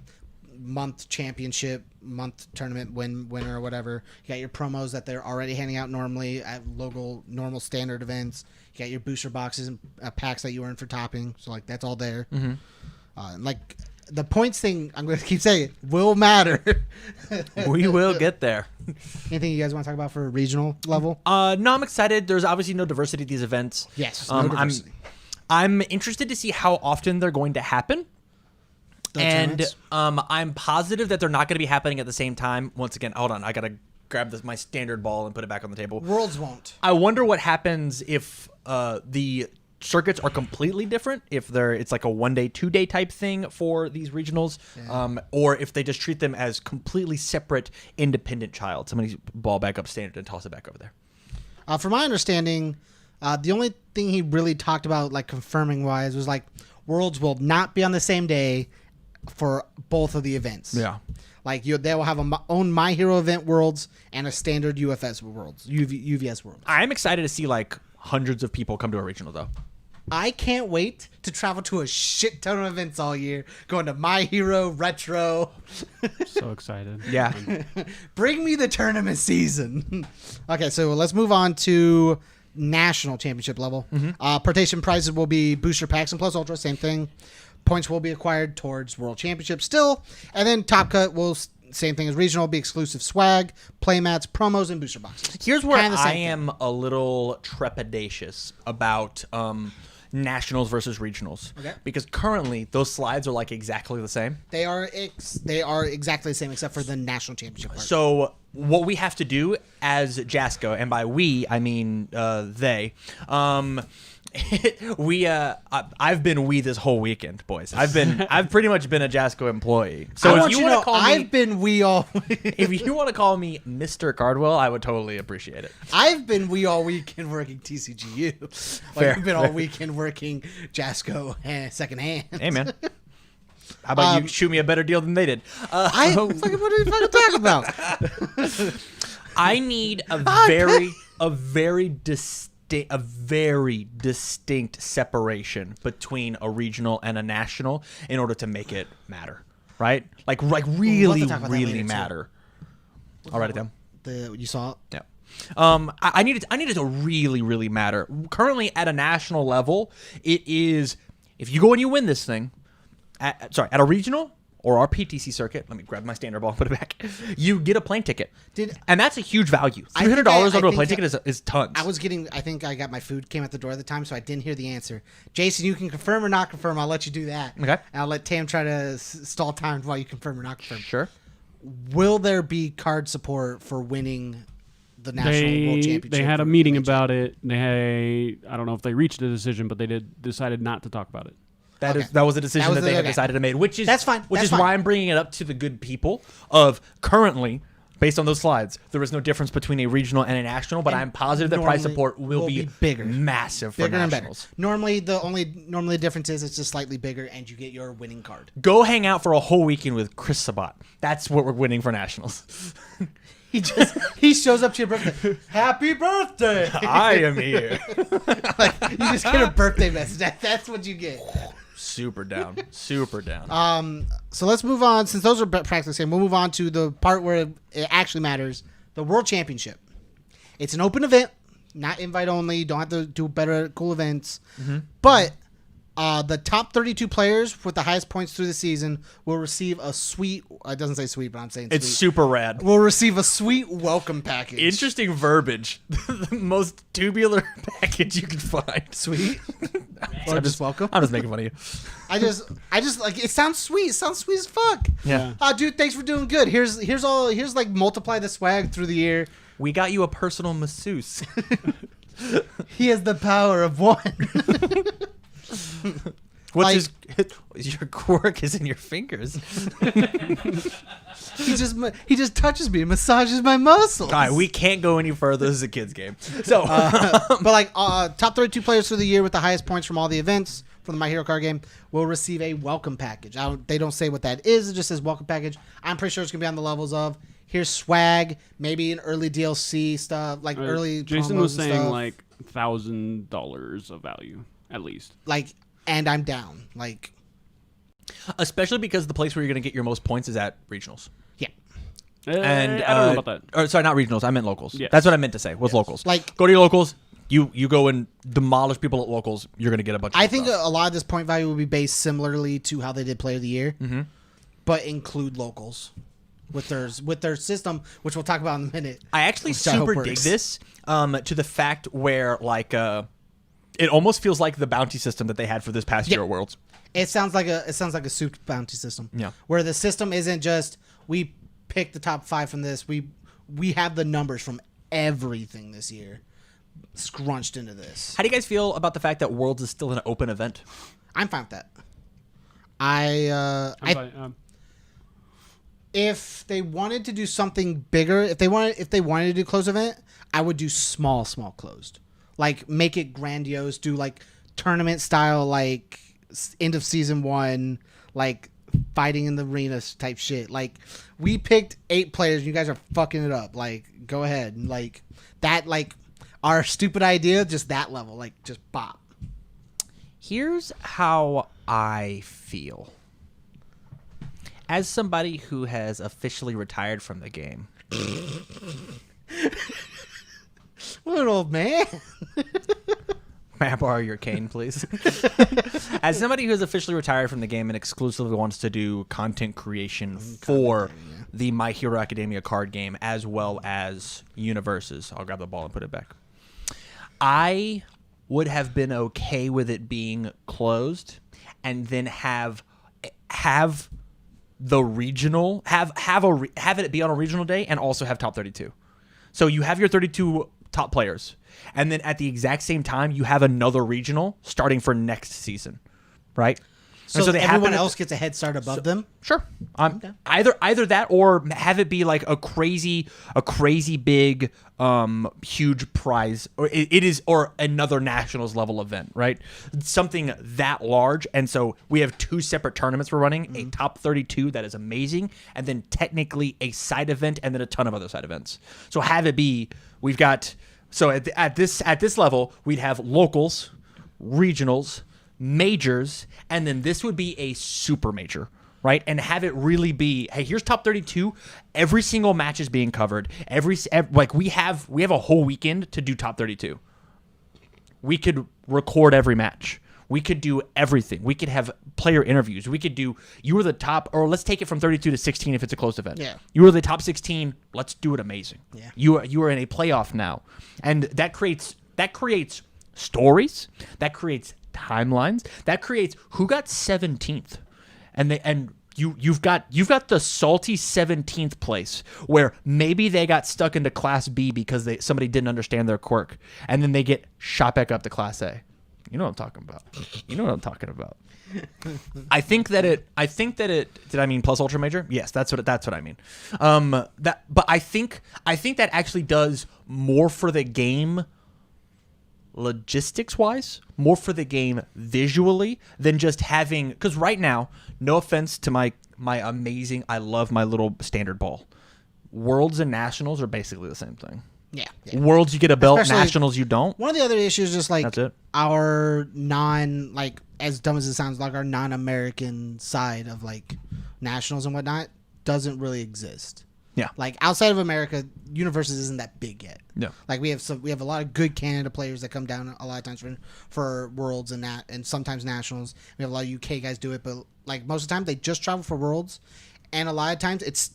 month championship, month tournament winner or whatever. You got your promos that they're already handing out normally at local normal standard events. You got your booster boxes and packs that you earn for topping. So like that's all there. And like the points thing, I'm going to keep saying it, will matter. We will get there. Anything you guys want to talk about for a regional level? No, I'm excited. There's obviously no diversity at these events. Yes, no diversity. I'm interested to see how often they're going to happen. Tournaments? I'm positive that they're not going to be happening at the same time. Once again, hold on. I got to grab my standard ball and put it back on the table. Worlds won't. I wonder what happens if the circuits are completely different. If it's like a 1 day, 2 day type thing for these regionals, or if they just treat them as completely separate, independent child. Somebody's ball back up standard and toss it back over there. From my understanding, the only thing he really talked about, like confirming wise, was like Worlds will not be on the same day for both of the events. Yeah. Like they will have own My Hero event Worlds and a standard UFS Worlds, UVS Worlds. I'm excited to see like hundreds of people come to a regional though. I can't wait to travel to a shit ton of events all year, going to My Hero, Retro. So excited. Yeah. Bring me the tournament season. Okay, so let's move on to national championship level. Participation prizes will be booster packs and plus ultra, same thing. Points will be acquired towards world championship still. And then top cut will, same thing as regional, be exclusive swag, playmats, promos, and booster boxes. Here's where Kinda the I same am a little trepidatious about nationals versus regionals. Okay. Because currently those slides are like exactly the same. They are exactly the same except for the national championship part. So what we have to do as Jasco, and by we I mean they, I've been this whole weekend, boys. I've pretty much been a Jasco employee. So I if want you you to want know, to call me, I've been we all. if you want to call me Mr. Cardwell, I would totally appreciate it. I've been we all weekend working TCGU. Like Fair, we've been all weekend working Jasco second hand. Hey man, how about you shoot me a better deal than they did? What are you fucking talking about? I need a very distinct a very distinct separation between a regional and a national in order to make it matter, right? Like really, talk about that really later, too. matter. I'll write it down. You saw it? Yeah. I need it to really, really matter. Currently, at a national level, it is if you go and you win this thing, at a regional or our PTC circuit. Let me grab my standard ball and put it back. You get a plane ticket, and that's a huge value. $300 onto a plane ticket is tons. I think I got my food came at the door at the time, so I didn't hear the answer. Jason, you can confirm or not confirm. I'll let you do that. Okay. And I'll let Tam try to stall time while you confirm or not confirm. Sure. Will there be card support for winning the national world championship? They had a meeting about it. I don't know if they reached a decision, but they decided not to talk about it. That was a decision that they have decided to make, which is That's fine. Which That's is fine. why I'm bringing it up to the good people of currently, based on those slides, there is no difference between a regional and a national, but I'm positive that prize support will be bigger, massive for bigger and better. nationals. Normally the difference is it's just slightly bigger, and you get your winning card. Go hang out for a whole weekend with Chris Sabat. That's what we're winning for nationals. He shows up to your birthday. Happy birthday! I am here. Like, you just get a birthday message. That's what you get. Super down. Super down. So let's move on. Since those are practically the same, we'll move on to the part where it actually matters: the World Championship. It's an open event, not invite only. You don't have to do better, cool events. But the top 32 players with the highest points through the season will receive a sweet. It doesn't say sweet, but I'm saying It's sweet. super rad. Will receive a sweet welcome package. Interesting verbiage. The most tubular package you can find. Sweet. Or just welcome. I'm just making fun of you. I just like it sounds sweet. It sounds sweet as fuck. Yeah. Dude, thanks for doing good. Here's like multiply the swag through the year. We got you a personal masseuse. He has the power of one. What's your quirk is in your fingers. He just touches me and massages my muscles. All right, we can't go any further. This is a kid's game. So, But like top 32 players through the year with the highest points from all the events from the My Hero card game will receive a welcome package. They don't say what that is. It just says welcome package. I'm pretty sure it's gonna be on the levels of here's swag, maybe an early DLC stuff, like early. Jason promos was and saying stuff. like $1,000 of value at least. like, and I'm down. Like, especially because the place where you're going to get your most points is at regionals. yeah. And I don't know about that. Or, sorry, not regionals. I meant locals. Yes. That's what I meant to say. Was locals. Like- go to your locals. You go and demolish people at locals. You're going to get a bunch. I of think stuff. a lot of this point value will be based similarly to how they did Player of the Year, but include locals with their system, which we'll talk about in a minute. I actually which I hope super dig works. this to the fact where like it almost feels like the bounty system that they had for this past year at Worlds. It sounds like a soup bounty system. Yeah. Where the system isn't just we pick the top 5 from this. We have the numbers from everything this year scrunched into this. How do you guys feel about the fact that Worlds is still an open event? I'm fine with that. If they wanted to do something bigger, if they wanted to do closed event, I would do small closed. Like make it grandiose, do like tournament style, like end of season 1, like fighting in the arena type shit. Like we picked 8 players, and you guys are fucking it up. Like go ahead and like that, like our stupid idea, just that level, like just bop. Here's how I feel. As somebody who has officially retired from the game. What an old man. May I borrow your cane, please? As somebody who has officially retired from the game and exclusively wants to do content creation for the My Hero Academia card game as well as UnIVersus, I'll grab the ball and put it back. I would have been okay with it being closed and then have the regional have it be on a regional day and also have top 32. So you have your 32 top players, and then at the exact same time you have another regional starting for next season, right? So they everyone happen else gets a head start above them. Sure. Either that or have it be like a crazy big huge prize, or it is, or another nationals level event, right? Something that large. And so we have 2 separate tournaments we're running, a top 32 that is amazing, and then technically a side event and then a ton of other side events. So have it be we've got So at this level, we'd have locals, regionals, majors, and then this would be a super major, right? And have it really be, hey, here's top 32. Every single match is being covered. Like we have a whole weekend to do top 32. We could record every match. We could do everything. We could have player interviews. We could do, you were the top, or let's take it from 32 to 16 if it's a closed event. Yeah. You were the top 16. Let's do it amazing. Yeah. You are in a playoff now. And that creates stories. That creates timelines. That creates who got 17th. And you've got the salty 17th place where maybe they got stuck into Class B because somebody didn't understand their quirk, and then they get shot back up to Class A. You know what I'm talking about. I think that it. Did I mean plus ultra major? Yes, that's what I mean. But I think that actually does more for the game, logistics wise, more for the game visually than just having. Because right now, no offense to my amazing, I love my little standard ball. Worlds and nationals are basically the same thing. Yeah. Worlds you get a belt, Especially- nationals you don't. One of the other issues is just like That's it. our like as dumb as it sounds, like our non-American side of like nationals and whatnot doesn't really exist. Yeah. Like outside of America, UnIVersus isn't that big yet. Yeah. Like we have a lot of good Canada players that come down a lot of times for worlds and sometimes nationals. We have a lot of UK guys do it, but like most of the time they just travel for worlds, and a lot of times it's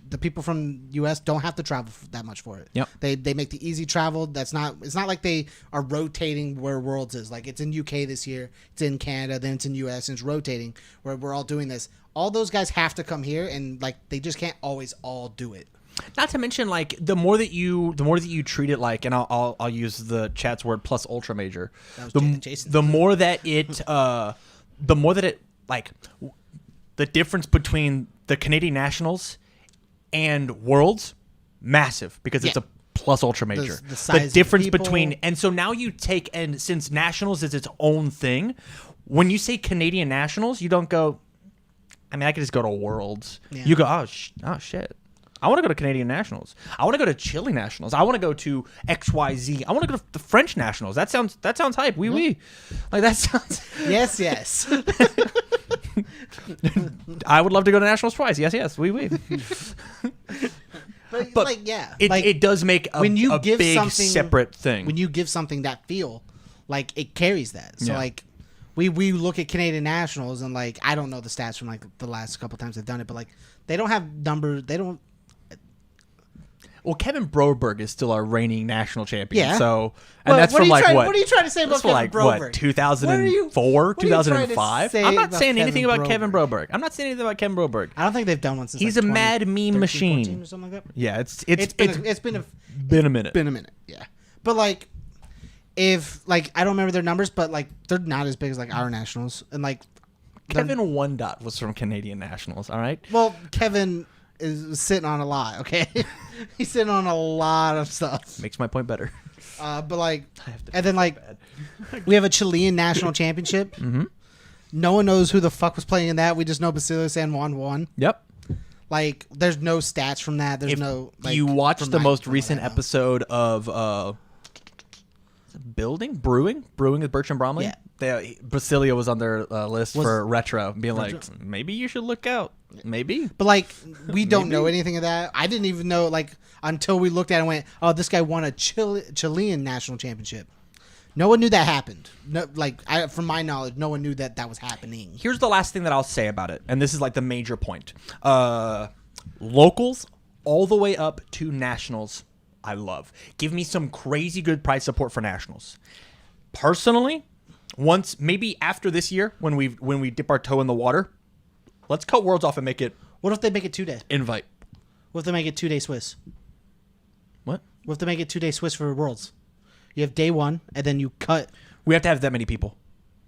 the people from US don't have to travel that much for it. Yep. They make the easy travel. It's not like they are rotating where Worlds is. Like it's in UK this year, it's in Canada, then it's in US, and it's rotating where we're all doing this. All those guys have to come here, and like they just can't always all do it. Not to mention, like the more that you treat it like, and I'll use the chat's word plus ultra major. That was Jason. The more that it like the difference between the Canadian Nationals and Worlds, massive because it's Yeah. a plus ultra major. The size of difference people. between, and so now you take, and since Nationals is its own thing, when you say Canadian Nationals, you don't go, I mean, I could just go to Worlds. Yeah. You go, oh shit. I want to go to Canadian Nationals. I want to go to Chile Nationals. I want to go to XYZ. I want to go to the French Nationals. That sounds hype. Oui, oui. Like that sounds. Yes. I would love to go to Nationals twice. Yes. Oui, oui. But But like yeah, It does make a, when you a give big something separate thing. when you give something that feel, like it carries that. So Yeah. like we look at Canadian Nationals and like I don't know the stats from like the last couple times they've done it, but like they don't have numbers. They don't. Well, Kevin Broberg is still our reigning national champion. Yeah. So, and Well, that's what are from you like trying- what? what are you trying to say That's about from Kevin like Broberg? what? 2004, what are you trying to 2005. say I'm not about saying anything Kevin about Kevin Broberg? Broberg. I'm not saying anything about Kevin Broberg. I don't think they've done one since. He's like a mad meme 2013, machine. 14 or something like that. Yeah, it's It's been been a minute. a minute. Yeah, but like if like I don't remember their numbers, but like they're not as big as like our nationals, and like Kevin One Dot was from Canadian Nationals. All right. well, Kevin is sitting on a lot. Okay, he's sitting on a lot of stuff. Makes my point better. But like, have to and then like, we have a Chilean national championship. Mm-hmm. No one knows who the fuck was playing in that. We just know Basilio San Juan won. Yep. Like, there's no stats from that. There's If no. Like, you watched from the my- most from what recent I know. episode of Brewing with Bertrand Bromley. Yeah. Basilio was on their list Was- for retro, being like, maybe you should look out. Maybe. But like, we don't know anything of that. I didn't even know like until we looked at it and went, "Oh, this guy won a Chilean national championship." No one knew that happened. No, like from my knowledge, no one knew that was happening. Here's the last thing that I'll say about it, and this is like the major point. Locals all the way up to nationals, I love. Give me some crazy good prize support for nationals. Personally, once maybe after this year when we dip our toe in the water, let's cut Worlds off and make it What if they make it 2 day? invite. What if they make it 2 day Swiss? What? What if they make it 2 day Swiss for Worlds? You have day one, and then you cut. We have to have that many people.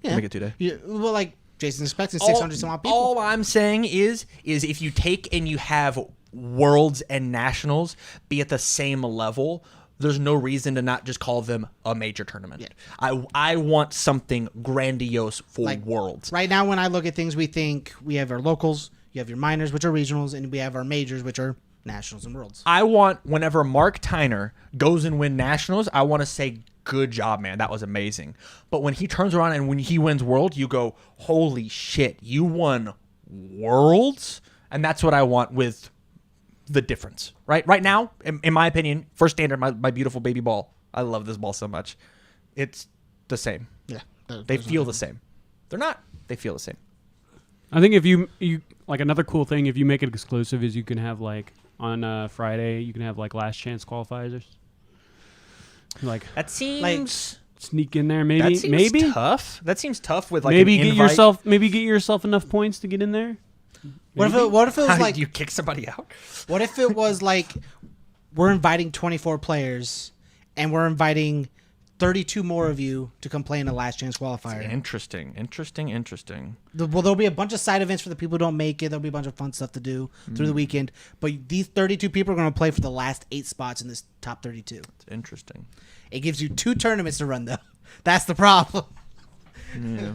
Yeah. To make it 2 day. Well, like Jason expecting 600 some odd people. All I'm saying is if you take and you have Worlds and Nationals be at the same level, there's no reason to not just call them a major tournament. Yeah. I want something grandiose for Like, Worlds. Right now, when I look at things, we think we have our locals, you have your minors, which are regionals, and we have our majors, which are Nationals and Worlds. I want whenever Mark Tyner goes and win Nationals, I want to say, good job, man. That was amazing. But when he turns around and when he wins World, you go, holy shit, you won Worlds? And that's what I want with the difference. Right now, in my opinion, first standard, my beautiful baby ball. I love this ball so much. It's the same. Yeah. They feel the same. They're not. They feel the same. I think if you like another cool thing, if you make it exclusive, is you can have like on Friday, you can have like last chance qualifiers. Like That seems sneak in there, maybe. that seems maybe tough. That seems tough with like maybe an get invite. yourself enough points to get in there. What if it was How like did you kick somebody out? what if it was like we're inviting 24 players and we're inviting 32 more of you to come play in a last chance qualifier. Interesting. Well, there'll be a bunch of side events for the people who don't make it. There'll be a bunch of fun stuff to do through the weekend. But these 32 people are going to play for the last 8 spots in this top 32. It's interesting. It gives you 2 tournaments to run, though. That's the problem. Yeah.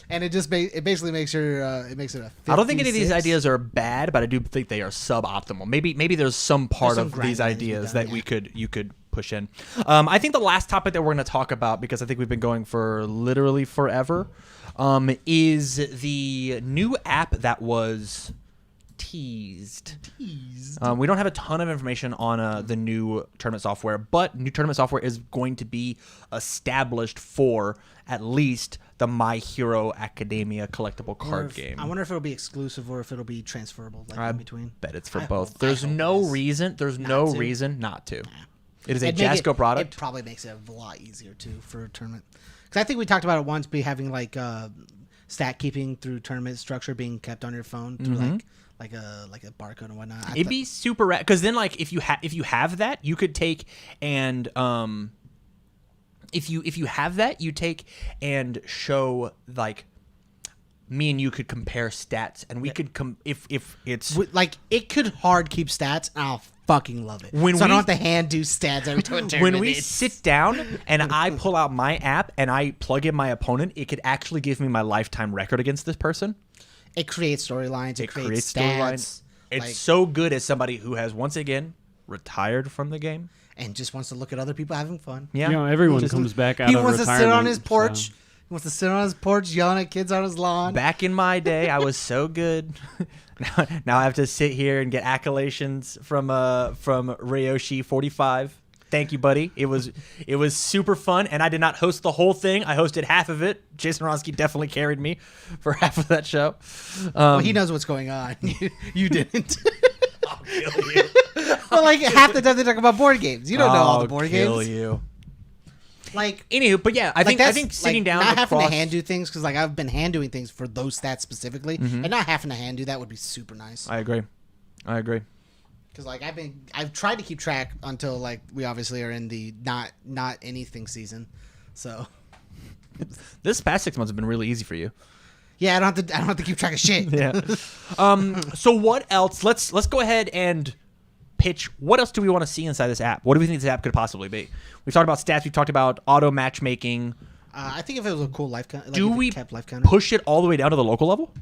And it just it basically makes it makes it a 56. I don't think any of these ideas are bad, but I do think they are suboptimal. Maybe there's some part There's of some these grinding ideas that that we can you could push in. I think the last topic that we're going to talk about, because I think we've been going for literally forever, is the new app that was teased. We don't have a ton of information on the new tournament software, but new tournament software is going to be established for at least the My Hero Academia collectible card game. I wonder if it'll be exclusive or if it'll be transferable, like in between. Bet it's for I both. hope- There's I hope no it is. reason. There's Not no to. reason not to. It is a It'd make Jasco it product. probably makes it a lot easier too for a tournament. Because I think we talked about it once, be having like stat keeping through tournament structure being kept on your phone through like a barcode and whatnot. It'd be super rad because then like if you have that, you could take and if you have that, you take and show like me and you could compare stats and we could if it's like it could hard keep stats. And I'll fucking love it. When so I we- don't have to hand do stats every time. a when tournament we is. sit down and I pull out my app and I plug in my opponent, it could actually give me my lifetime record against this person. It creates storylines. It creates storylines. stats. It's like, so good as somebody who has once again retired from the game. and just wants to look at other people having fun. Yeah, You know, everyone Just- comes back out He of wants to retirement. sit on his so- porch. He wants to sit on his porch yelling at kids on his lawn. Back in my day, I was so good. now I have to sit here and get accolades from Ryoshi 45. Thank you, buddy. It was super fun, and I did not host the whole thing. I hosted half of it. Jason Ronsky definitely carried me for half of that show. Well, he knows what's going on. You didn't. I'll kill you. Well, like half the time they talk about board games. You don't know all the board kill games. you. Like, Anywho, but yeah, I think sitting down not having to across- hand do things because like I've been hand doing things for those stats specifically, and not having to hand do that would be super nice. I agree. Because like I've tried to keep track until like we obviously are in the not anything season, so This past 6 months have been really easy for you. yeah, I don't have to keep track of shit. Yeah. So what else? Let's go ahead and pitch. What else do we want to see inside this app? What do we think this app could possibly be? We've talked about stats. We've talked about auto matchmaking. I think if it was a cool life counter, like Do if it we kept life counter? push it all the way down to the local level?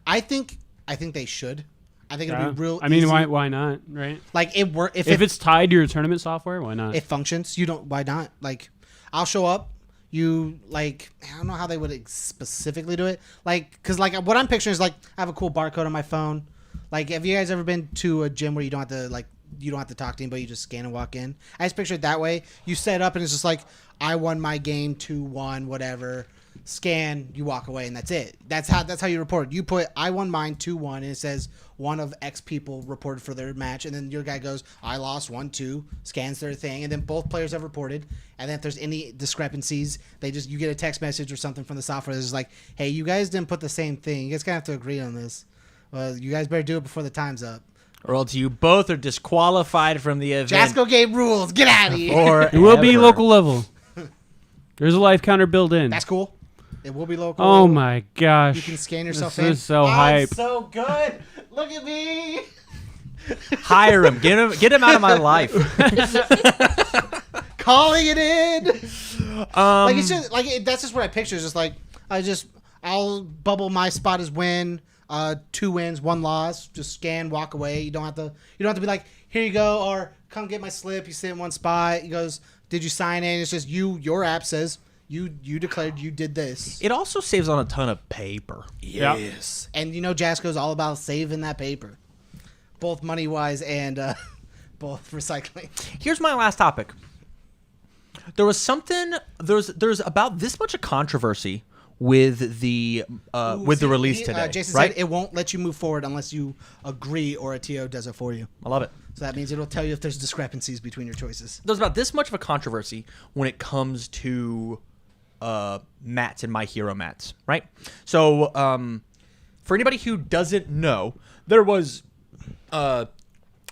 I think they should. I think it'll Yeah. be real. I mean, easy. why not? Right? Like it work if If it's tied to your tournament software, why not? it functions. You don't. Why not? Like, I'll show up. You like. I don't know how they would specifically do it. Like, because like what I'm picturing is like I have a cool barcode on my phone. Like, have you guys ever been to a gym where you don't have to talk to anybody, you just scan and walk in? I just picture it that way. You set up and it's just like I won my game 2-1, whatever. Scan, you walk away, and that's it. That's how you report. You put I won mine 2-1, and it says one of X people reported for their match, and then your guy goes I lost 1-2, scans their thing, and then both players have reported. And then if there's any discrepancies, you get a text message or something from the software that's like, hey, you guys didn't put the same thing. You guys gonna have to agree on this. Well, you guys better do it before the time's up. Or else you both are disqualified from the event. Jasco game rules. Get out of here. Or It will be local level. There's a life counter built in. That's cool. It will be local. Oh my gosh. You can scan yourself this in. is so Oh, hype. it's so good. Look at me. Hire him. Get him out of my life. Calling it in. Like it's just like that's just what I picture. It's just like I'll bubble my spot as win. 2 wins, 1 loss. Just scan, walk away. You don't have to be like, here you go, or come get my slip. You sit in one spot. He goes, did you sign in? It's just your app says you declared you did this. It also saves on a ton of paper. Yes. And Jasco's all about saving that paper, both money wise and both recycling. Here's my last topic. There's about this much of controversy with the release today. Jason right? said it won't let you move forward unless you agree or a TO does it for you. I love it. So that means it'll tell you if there's discrepancies between your choices. There's about this much of a controversy when it comes to mats and My Hero mats, right? So for anybody who doesn't know, there was the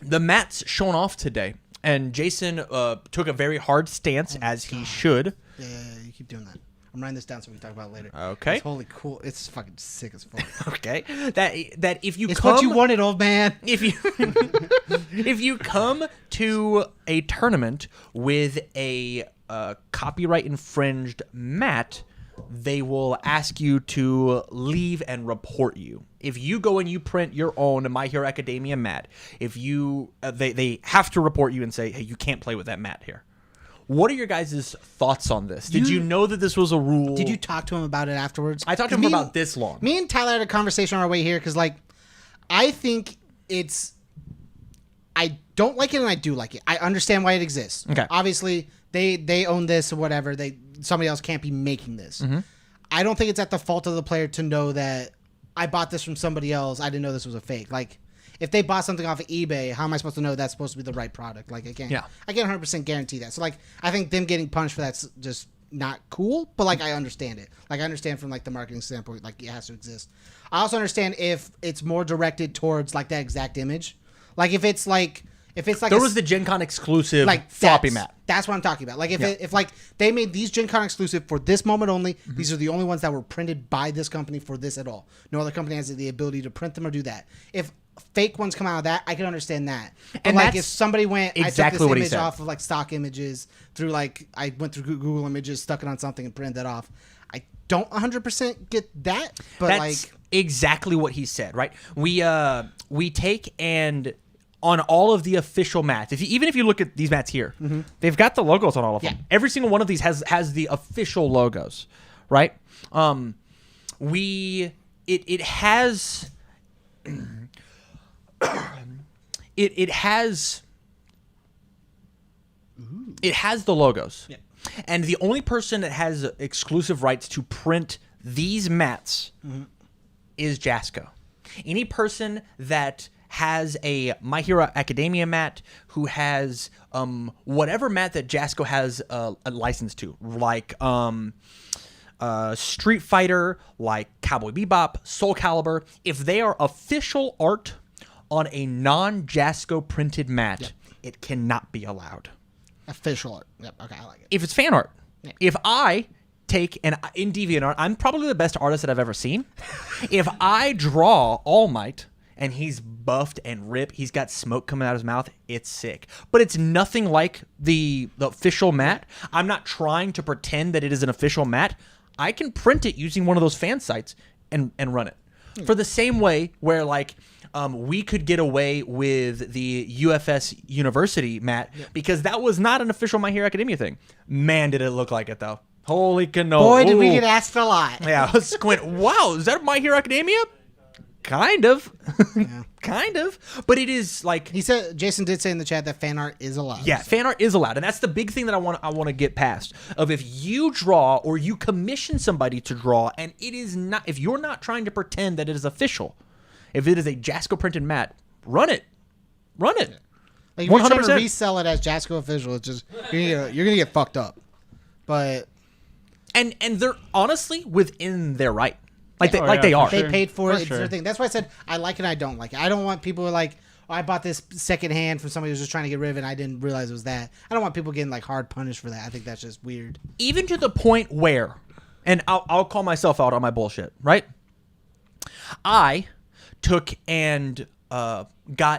mats shown off today, and Jason took a very hard stance, as he should. Yeah, you keep doing that. I'm writing this down so we can talk about it later. Okay. It's holy cool. It's fucking sick as fuck. Okay. That if you It's come, what you wanted, old man. if you come to a tournament with a copyright infringed mat, they will ask you to leave and report you. If you go and you print your own My Hero Academia mat, if you they have to report you and say, hey, you can't play with that mat here. What are your guys' thoughts on this? Did you know that this was a rule? Did you talk to him about it afterwards? I talked to him for about this long. Me and Tyler had a conversation on our way here because, I think I don't like it and I do like it. I understand why it exists. Okay. Obviously, they own this or whatever. Somebody else can't be making this. Mm-hmm. I don't think it's at the fault of the player to know that I bought this from somebody else. I didn't know this was a fake. If they bought something off of eBay, how am I supposed to know that's supposed to be the right product? I can't 100% guarantee that. So I think them getting punished for that's just not cool, but I understand it. I understand from the marketing standpoint, it has to exist. I also understand if it's more directed towards that exact image. If it's there was the Gen Con exclusive floppy mat. That's what I'm talking about. If they made these Gen Con exclusive for this moment only, these are the only ones that were printed by this company for this at all. No other company has the ability to print them or do that. If fake ones come out of that, I can understand that. But And that's if somebody went, exactly I took what this he image said. off of stock images through I went through Google Images, stuck it on something and printed that off. I don't 100% get that, but that's exactly what he said, right? We take and on all of the official mats, even if you look at these mats here, they've got the logos on all of them. Yeah. Every single one of these has the official logos, right? It has the logos. Yeah. And the only person that has exclusive rights to print these mats is Jasco. Any person that has a My Hero Academia mat, who has whatever mat that Jasco has a license to, Street Fighter, Cowboy Bebop, Soul Calibur, if they are official art on a non-Jasco printed mat, it cannot be allowed. official art. Yep. Okay, I like it. If it's fan art, if I take in DeviantArt, I'm probably the best artist that I've ever seen. If I draw All Might and he's buffed and ripped, he's got smoke coming out of his mouth, it's sick. But it's nothing like the official mat. I'm not trying to pretend that it is an official mat. I can print it using one of those fan sites and run it. For the same way where we could get away with the UFS University mat because that was not an official My Hero Academia thing. Man, did it look like it though. Holy canola. Boy, did we get asked a lot. Yeah, I squint. Wow, is that My Hero Academia? Kind of. Kind of. But it is He said, Jason did say in the chat that fan art is allowed. Yeah, fan art is allowed. And that's the big thing that I want to get past. Of if you draw or you commission somebody to draw and it is not, if you're not trying to pretend that it is official, if it is a Jasco printed mat, run it. Run it. If you're trying to 100%. resell it as Jasco official, it's just you're gonna get fucked up. But And they're honestly within their right. They for are. they sure. paid for For it. It's sure. their thing. That's why I said I like it and I don't like it. I don't want people who are like, oh, I bought this secondhand from somebody who's just trying to get rid of it and I didn't realize it was that. I don't want people getting hard punished for that. I think that's just weird. Even to the point where, and I'll call myself out on my bullshit, right? I took and got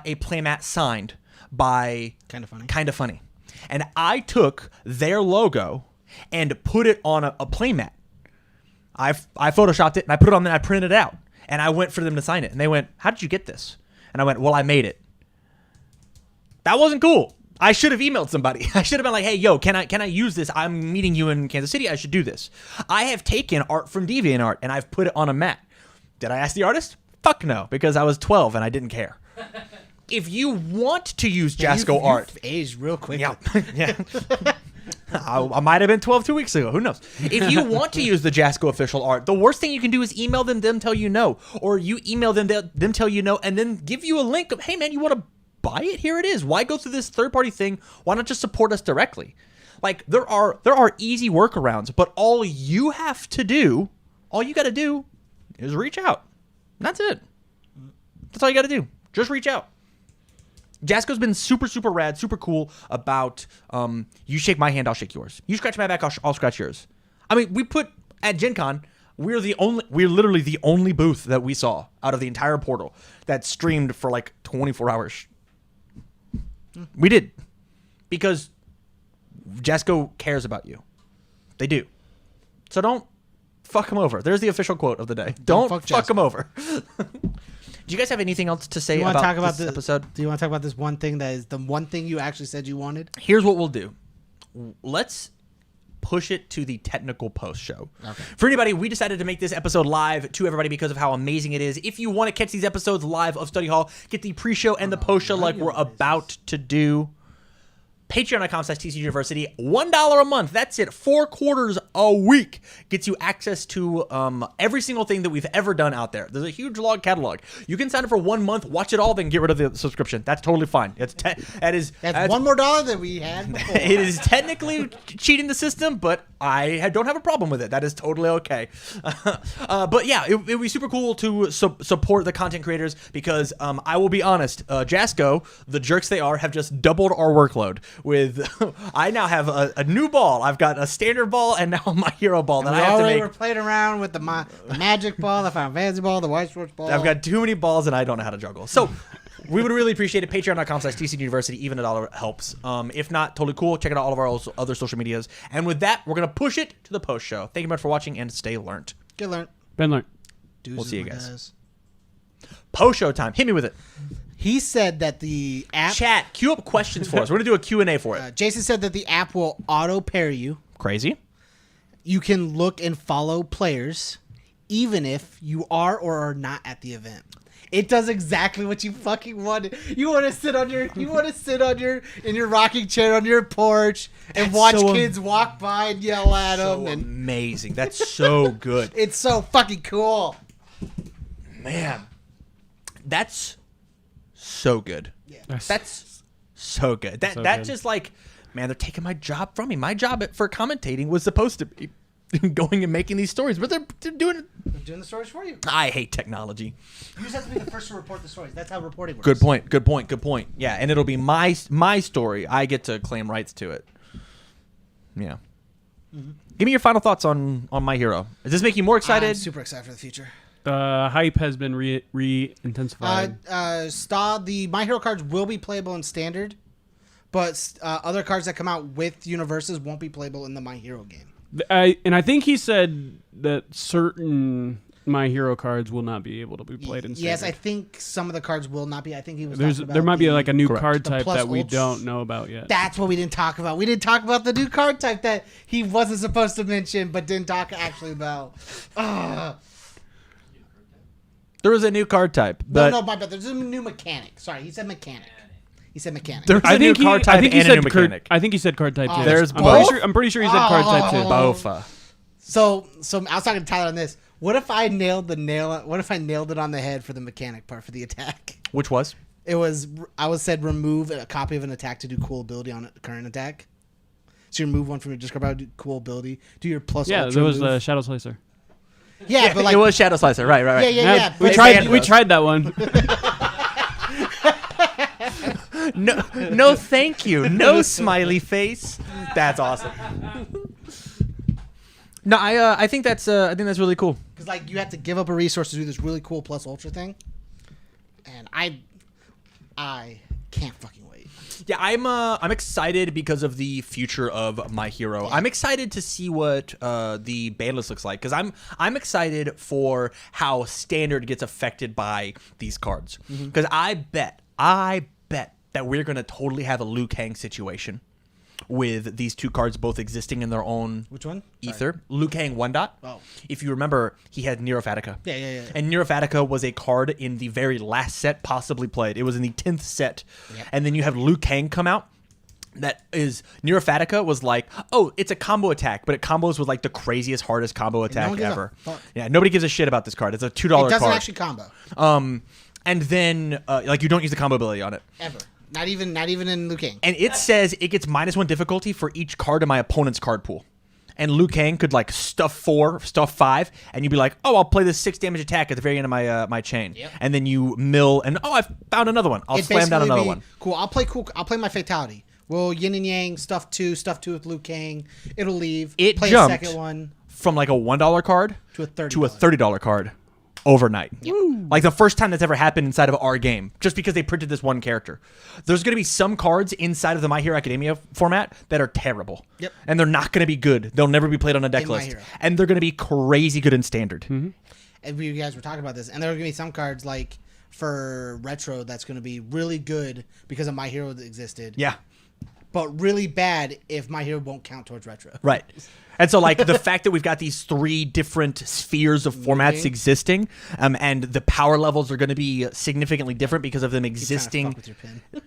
a playmat signed by Kinda Funny. Kinda Funny. And I took their logo and put it on a playmat. I photoshopped it and I put it on there and I printed it out. And I went for them to sign it. And they went, how did you get this? And I went, well, I made it. That wasn't cool. I should have emailed somebody. I should have been like, hey, yo, can I use this? I'm meeting you in Kansas City. I should do this. I have taken art from DeviantArt and I've put it on a mat. Did I ask the artist? Fuck no, because I was 12 and I didn't care. If you want to use Jasco art, You've aged real quick. yeah, yeah. I might have been 12 2 weeks ago. Who knows? If you want to use the Jasco official art, the worst thing you can do is email them tell you no, or you email them tell you no, and then give you a link of, hey man, you want to buy it? Here it is. Why go through this third party thing? Why not just support us directly? Like there are easy workarounds, but all you got to do is reach out. That's it. That's all you got to do. Just reach out. Jasco's been super, super rad, super cool about you shake my hand, I'll shake yours. You scratch my back, I'll scratch yours. I mean, we put at Gen Con, we're literally the only booth that we saw out of the entire portal that streamed for like 24 hours. We did. Because Jasco cares about you. They do. So don't fuck them over. There's the official quote of the day. Don't fuck them over. Do you guys have anything else to say about this episode? Do you want to talk about this one thing that is the one thing you actually said you wanted? Here's what we'll do. Let's push it to the technical post show. Okay. For anybody, we decided to make this episode live to everybody because of how amazing it is. If you want to catch these episodes live of Study Hall, get the pre-show and the post show like we're about to do. Patreon.com/TCUniversity, $1 a month. That's it. 4 quarters a week gets you access to every single thing that we've ever done out there. There's a huge log catalog. You can sign up for 1 month, watch it all, then get rid of the subscription. That's totally fine. That's $1 more than we had before. It is technically cheating the system, but I don't have a problem with it. That is totally okay. But yeah, it would be super cool to support the content creators because I will be honest, Jasco, the jerks they are, have just doubled our workload. With I now have a new ball. I've got a standard ball and now my hero ball that I have to make. We're playing around with the magic ball, the Final Fantasy ball, the White Sports ball. I've got too many balls and I don't know how to juggle. So we would really appreciate it. Patreon.com/TCUniversity. Even $1 helps. If not, totally cool. Check out all of our other social medias. And with that, we're going to push it to the post show. Thank you much for watching and stay learned. Get learned. Ben learned. We'll see you guys. Post show time. Hit me with it. He said that the app... Chat, queue up questions for us. We're going to do a Q&A for it. Jason said that the app will auto-pair you. Crazy. You can look and follow players, even if you are or are not at the event. It does exactly what you fucking wanted. You want to sit in your rocking chair on your porch and watch kids walk by and yell at them. Amazing. That's so good. It's so fucking cool. Man. That's so good. Yeah. That's so good. That's just like, man, they're taking my job from me. My job for commentating was supposed to be going and making these stories, but they're doing it. They're doing the stories for you. I hate technology. You just have to be the first to report the stories. That's how reporting works. Good point. Yeah, and it'll be my story. I get to claim rights to it. Yeah. Mm-hmm. Give me your final thoughts on My Hero. Does this make you more excited? I'm super excited for the future. The hype has been re-intensified. The My Hero cards will be playable in Standard, but other cards that come out with UnIVersus won't be playable in the My Hero game. I think he said that certain My Hero cards will not be able to be played in Standard. Yes, I think some of the cards will not be. I think he was talking about there might be like a new correct. card type that we don't know about yet. That's what we didn't talk about. We didn't talk about the new card type that he wasn't supposed to mention, but didn't talk actually about. There was a new card type. But No, but there's a new mechanic. Sorry, he said mechanic. He said mechanic. There's a new card type and a new mechanic. I think he said card type too. There's I'm both? pretty sure he said card type too. Bofa. So I was talking to Tyler on this. What if I nailed it on the head for the mechanic part for the attack? Which was? It was said remove a copy of an attack to do cool ability on a current attack. So you remove one from your discard pile, do cool ability, do your plus. Yeah, ultra there was move. the Shadow Slicer. Yeah, but like it was Shadow Slicer, right. Yeah. We tried that one. No, thank you. No smiley face. That's awesome. No, I think that's really cool. Because like you have to give up a resource to do this really cool plus ultra thing, and I can't fucking wait. Yeah, I'm excited because of the future of My Hero. I'm excited to see what the ban list looks like because I'm excited for how standard gets affected by these cards. Because I bet that we're gonna totally have a Liu Kang situation with these two cards both existing in their own Which one? ether. Liu Kang 1-dot. Oh. If you remember, he had Neurophatica. Yeah. And Neurophatica was a card in the very last set possibly played. It was in the 10th set. Yeah. And then you have Liu Kang come out. That is, Neurophatica was like, oh, it's a combo attack, but it combos with like the craziest, hardest combo attack one gives a ever. fuck. Yeah, nobody gives a shit about this card. It's a $2 It card. doesn't actually combo. And then, like, you don't use the combo ability on it. Ever. Not even in Liu Kang. And it says it gets -1 difficulty for each card in my opponent's card pool. And Liu Kang could like stuff 4, stuff 5, and you'd be like, "Oh, I'll play this 6 damage attack at the very end of my my chain." Yep. And then you mill, and I found another one. I'll slam down another one. Cool. I'll play my fatality. Well, Yin and Yang stuff 2 with Liu Kang. It'll leave. It play jumped a second one from like a $1 card to a $30. to a $30 card overnight. Like the first time that's ever happened inside of our game, just because they printed this one character. There's going to be some cards inside of the My Hero Academia format that are terrible. Yep. And they're not going to be good. They'll never be played on a deck In My list. Hero. And they're going to be crazy good in standard. And you guys were talking about this, and there are going to be some cards like for retro that's going to be really good because of My Hero existed. Yeah. But really bad if My Hero won't count towards retro. Right. And so, like, the fact that we've got these 3 different spheres of formats existing, and the power levels are going to be significantly different because of them Trying to existing. fuck with your pen. I'm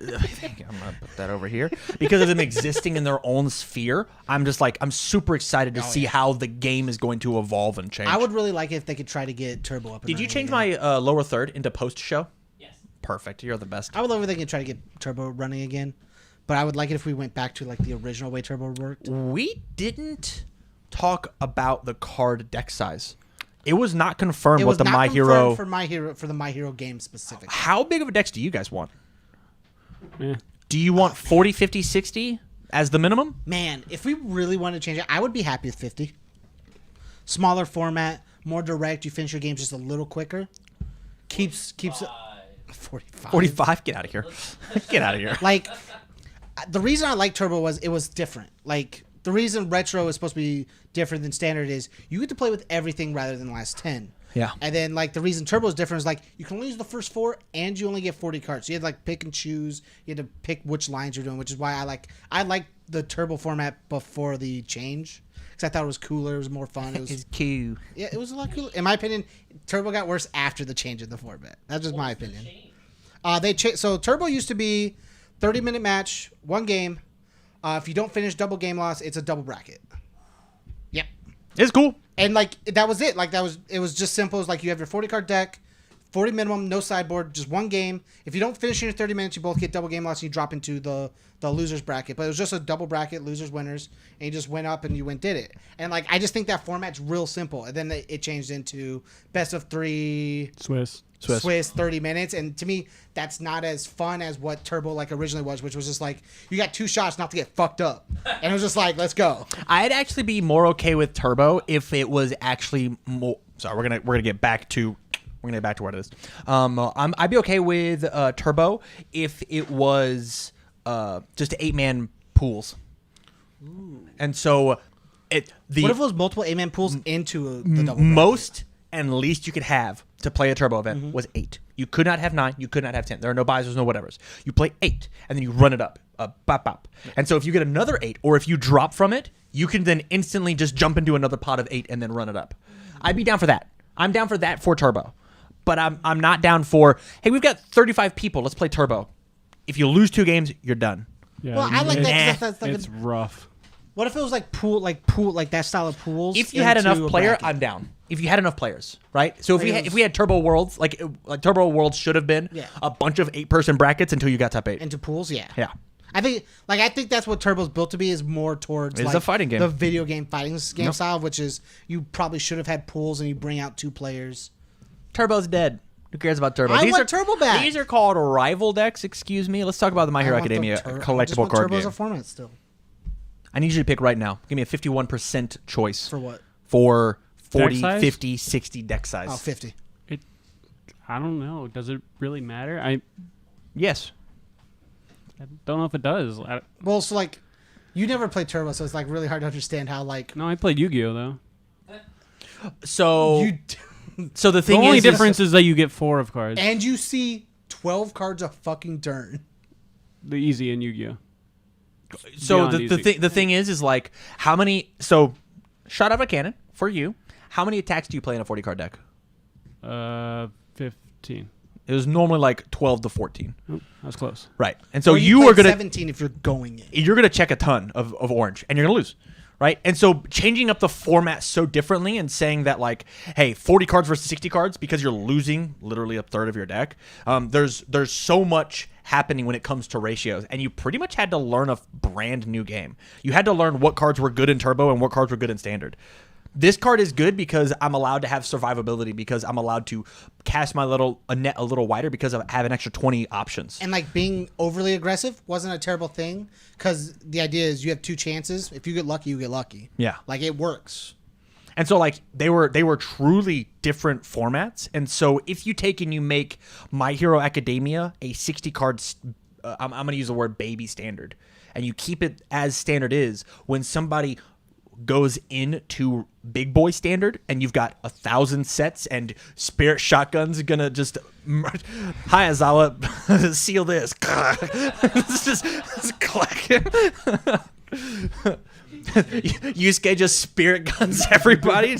going to put that over here. Because of them existing in their own sphere, I'm just like, I'm super excited to see how the game is going to evolve and change. I would really like it if they could try to get Turbo up. And Did you running change again. my lower third into post-show? Yes. Perfect. You're the best. I would love if they could try to get Turbo running again, but I would like it if we went back to like the original way Turbo worked. We didn't talk about the card deck size. It was not confirmed It what was the not My confirmed Hero. for the My Hero game specifically. How big of a decks do you guys want? Eh. Do you want 40, 50, 60 as the minimum? Man, if we really wanted to change it, I would be happy with 50. Smaller format, more direct. You finish your games just a little quicker. Keeps it 45. 45? Get out of here. Get out of here. Like the reason I like Turbo was it was different. Like the reason retro is supposed to be different than standard is you get to play with everything rather than the last 10. Yeah. And then like the reason Turbo is different is like you can only use the first 4 and you only get 40 cards. So you had to like pick and choose. You had to pick which lines you're doing, which is why I like the Turbo format before the change because I thought it was cooler. It was more fun. It was It's cute. yeah, it was a lot cooler. In my opinion, Turbo got worse after the change in the format. That's just my opinion. So Turbo used to be 30-minute match, 1 game. If you don't finish double game loss, it's a double bracket. Yep. It's cool. And like that was it. Like it was just simple. It's like you have your 40 card deck, 40 minimum, no sideboard, just 1 game. If you don't finish in your 30 minutes, you both get double game loss and you drop into the losers bracket. But it was just a double bracket, losers, winners, and you just went up and you did it. And like I just think that format's real simple. And then it changed into best of 3 Swiss. Swiss 30 minutes, and to me that's not as fun as what Turbo like originally was, which was just like you got 2 shots not to get fucked up, and it was just like let's go. I'd actually be more okay with Turbo if it was actually more. Sorry, we're gonna get back to what it is. I'd be okay with Turbo if it was just 8-man pools. Ooh. And so What if it was multiple 8-man pools into the double bracket? most and least you could have to play a Turbo event was 8. You could not have 9. You could not have 10. There are no buys. There's no whatevers. You play 8, and then you run it up. Bop, bop. And so if you get another 8, or if you drop from it, you can then instantly just jump into another pot of 8 and then run it up. I'd be down for that. I'm down for that for Turbo. But I'm not down for, hey, we've got 35 people. Let's play Turbo. If you lose 2 games, you're done. Yeah, Well, I like that 'cause that's like it's rough. what if it was like pool like that style of pools? If you had enough into a player, bracket? I'm down. If you had enough players, right? So if Players. we had Turbo Worlds, like Turbo Worlds should have been Yeah. a bunch of 8-person brackets until you got top 8. into pools, yeah. Yeah. I think that's what Turbo's built to be is more towards It's like a fighting game. the video game fighting game Yep. style, which is you probably should have had pools and you bring out 2 players. Turbo's dead. Who cares about Turbo? I These want are Turbo back. These are called rival decks. Excuse me. Let's talk about the My Hero I want the Academia I just collectible want card Turbo as game. a format still. I need you to pick right now. Give me a 51% choice For what? for 40, Deck size? 50, 60 deck size. Oh, 50. I don't know. Does it really matter? Yes. I don't know if it does. Well, so like, you never played Turbo, so it's like really hard to understand how like No, I played Yu-Gi-Oh though. So you so the The thing only is difference is that you get 4 of cards. and you see 12 cards a fucking turn. The easy in Yu-Gi-Oh. So Beyond the thing is like how many? So shot out of a cannon for you. How many attacks do you play in a 40 card deck? 15. It was normally like 12 to 14. Oh, that was close. Right. And so Or you play are gonna 17 if you're going in. you're gonna check a ton of orange and you're gonna lose. Right. And so changing up the format so differently and saying that like, hey, 40 cards versus 60 cards because you're losing literally a third of your deck. There's so much happening when it comes to ratios, and you pretty much had to learn a brand new game. You had to learn what cards were good in turbo and what cards were good in standard. This card is good because I'm allowed to have survivability, because I'm allowed to cast my net a little wider because I have an extra 20 options. And like being overly aggressive wasn't a terrible thing because the idea is you have 2 chances. If you get lucky, you get lucky. Yeah. Like it works. And so like they were truly different formats. And so if you take and you make My Hero Academia a 60 card, I'm going to use the word baby standard, and you keep it as standard is, when somebody goes into big boy standard and you've got 1,000 sets and Spirit Shotgun's gonna just hi Azawa, seal this. It's just clacking. Yusuke just spirit guns everybody.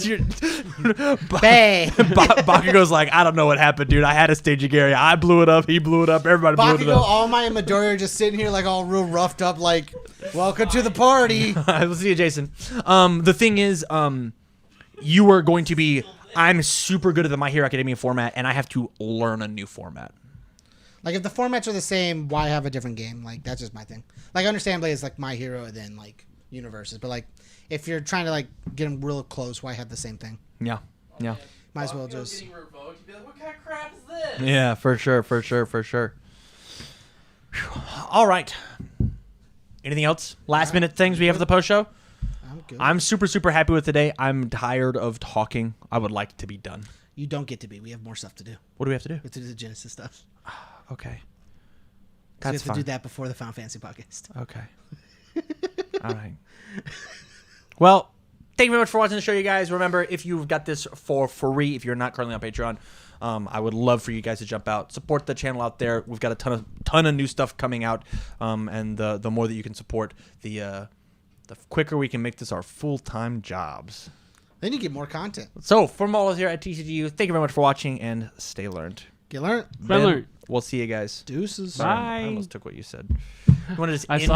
Bang! Bakugo's like, I don't know what happened, dude. I had a staging area. I blew it up. He blew it up. Everybody blew it Bakugo, up. All Might, and Midoriya are just sitting here like all real roughed up like, welcome to the party. We'll see you, Jason. The thing is, you are going to be... I'm super good at the My Hero Academia format, and I have to learn a new format. Like if the formats are the same, why have a different game? Like that's just my thing. Like understandably, it's like My Hero and then like UnIVersus, but like if you're trying to like get them real close, why have the same thing? Yeah. Yeah. Might as well Bakugo just. getting revoked, you'd be like, what kind of crap is this? Yeah, for sure. Whew. All right. Anything else? Last minute things we have for the post show? I'm good. I'm super happy with today. I'm tired of talking. I would like to be done. You don't get to be. We have more stuff to do. What do we have to do? We have to do the Genesis stuff. Okay. We That's have to fine. do that before the Final Fantasy podcast. Okay. All right. Well, thank you very much for watching the show, you guys. Remember, if you've got this for free, if you're not currently on Patreon, I would love for you guys to jump out, support the channel out there. We've got a ton of new stuff coming out, and the more that you can support, the quicker we can make this our full-time jobs. Then you get more content. So, from all of us here at TCGU, thank you very much for watching, and stay learned. Get learned. Learned. We'll see you guys. Deuces. Bye. I almost took what you said. You want to just I end saw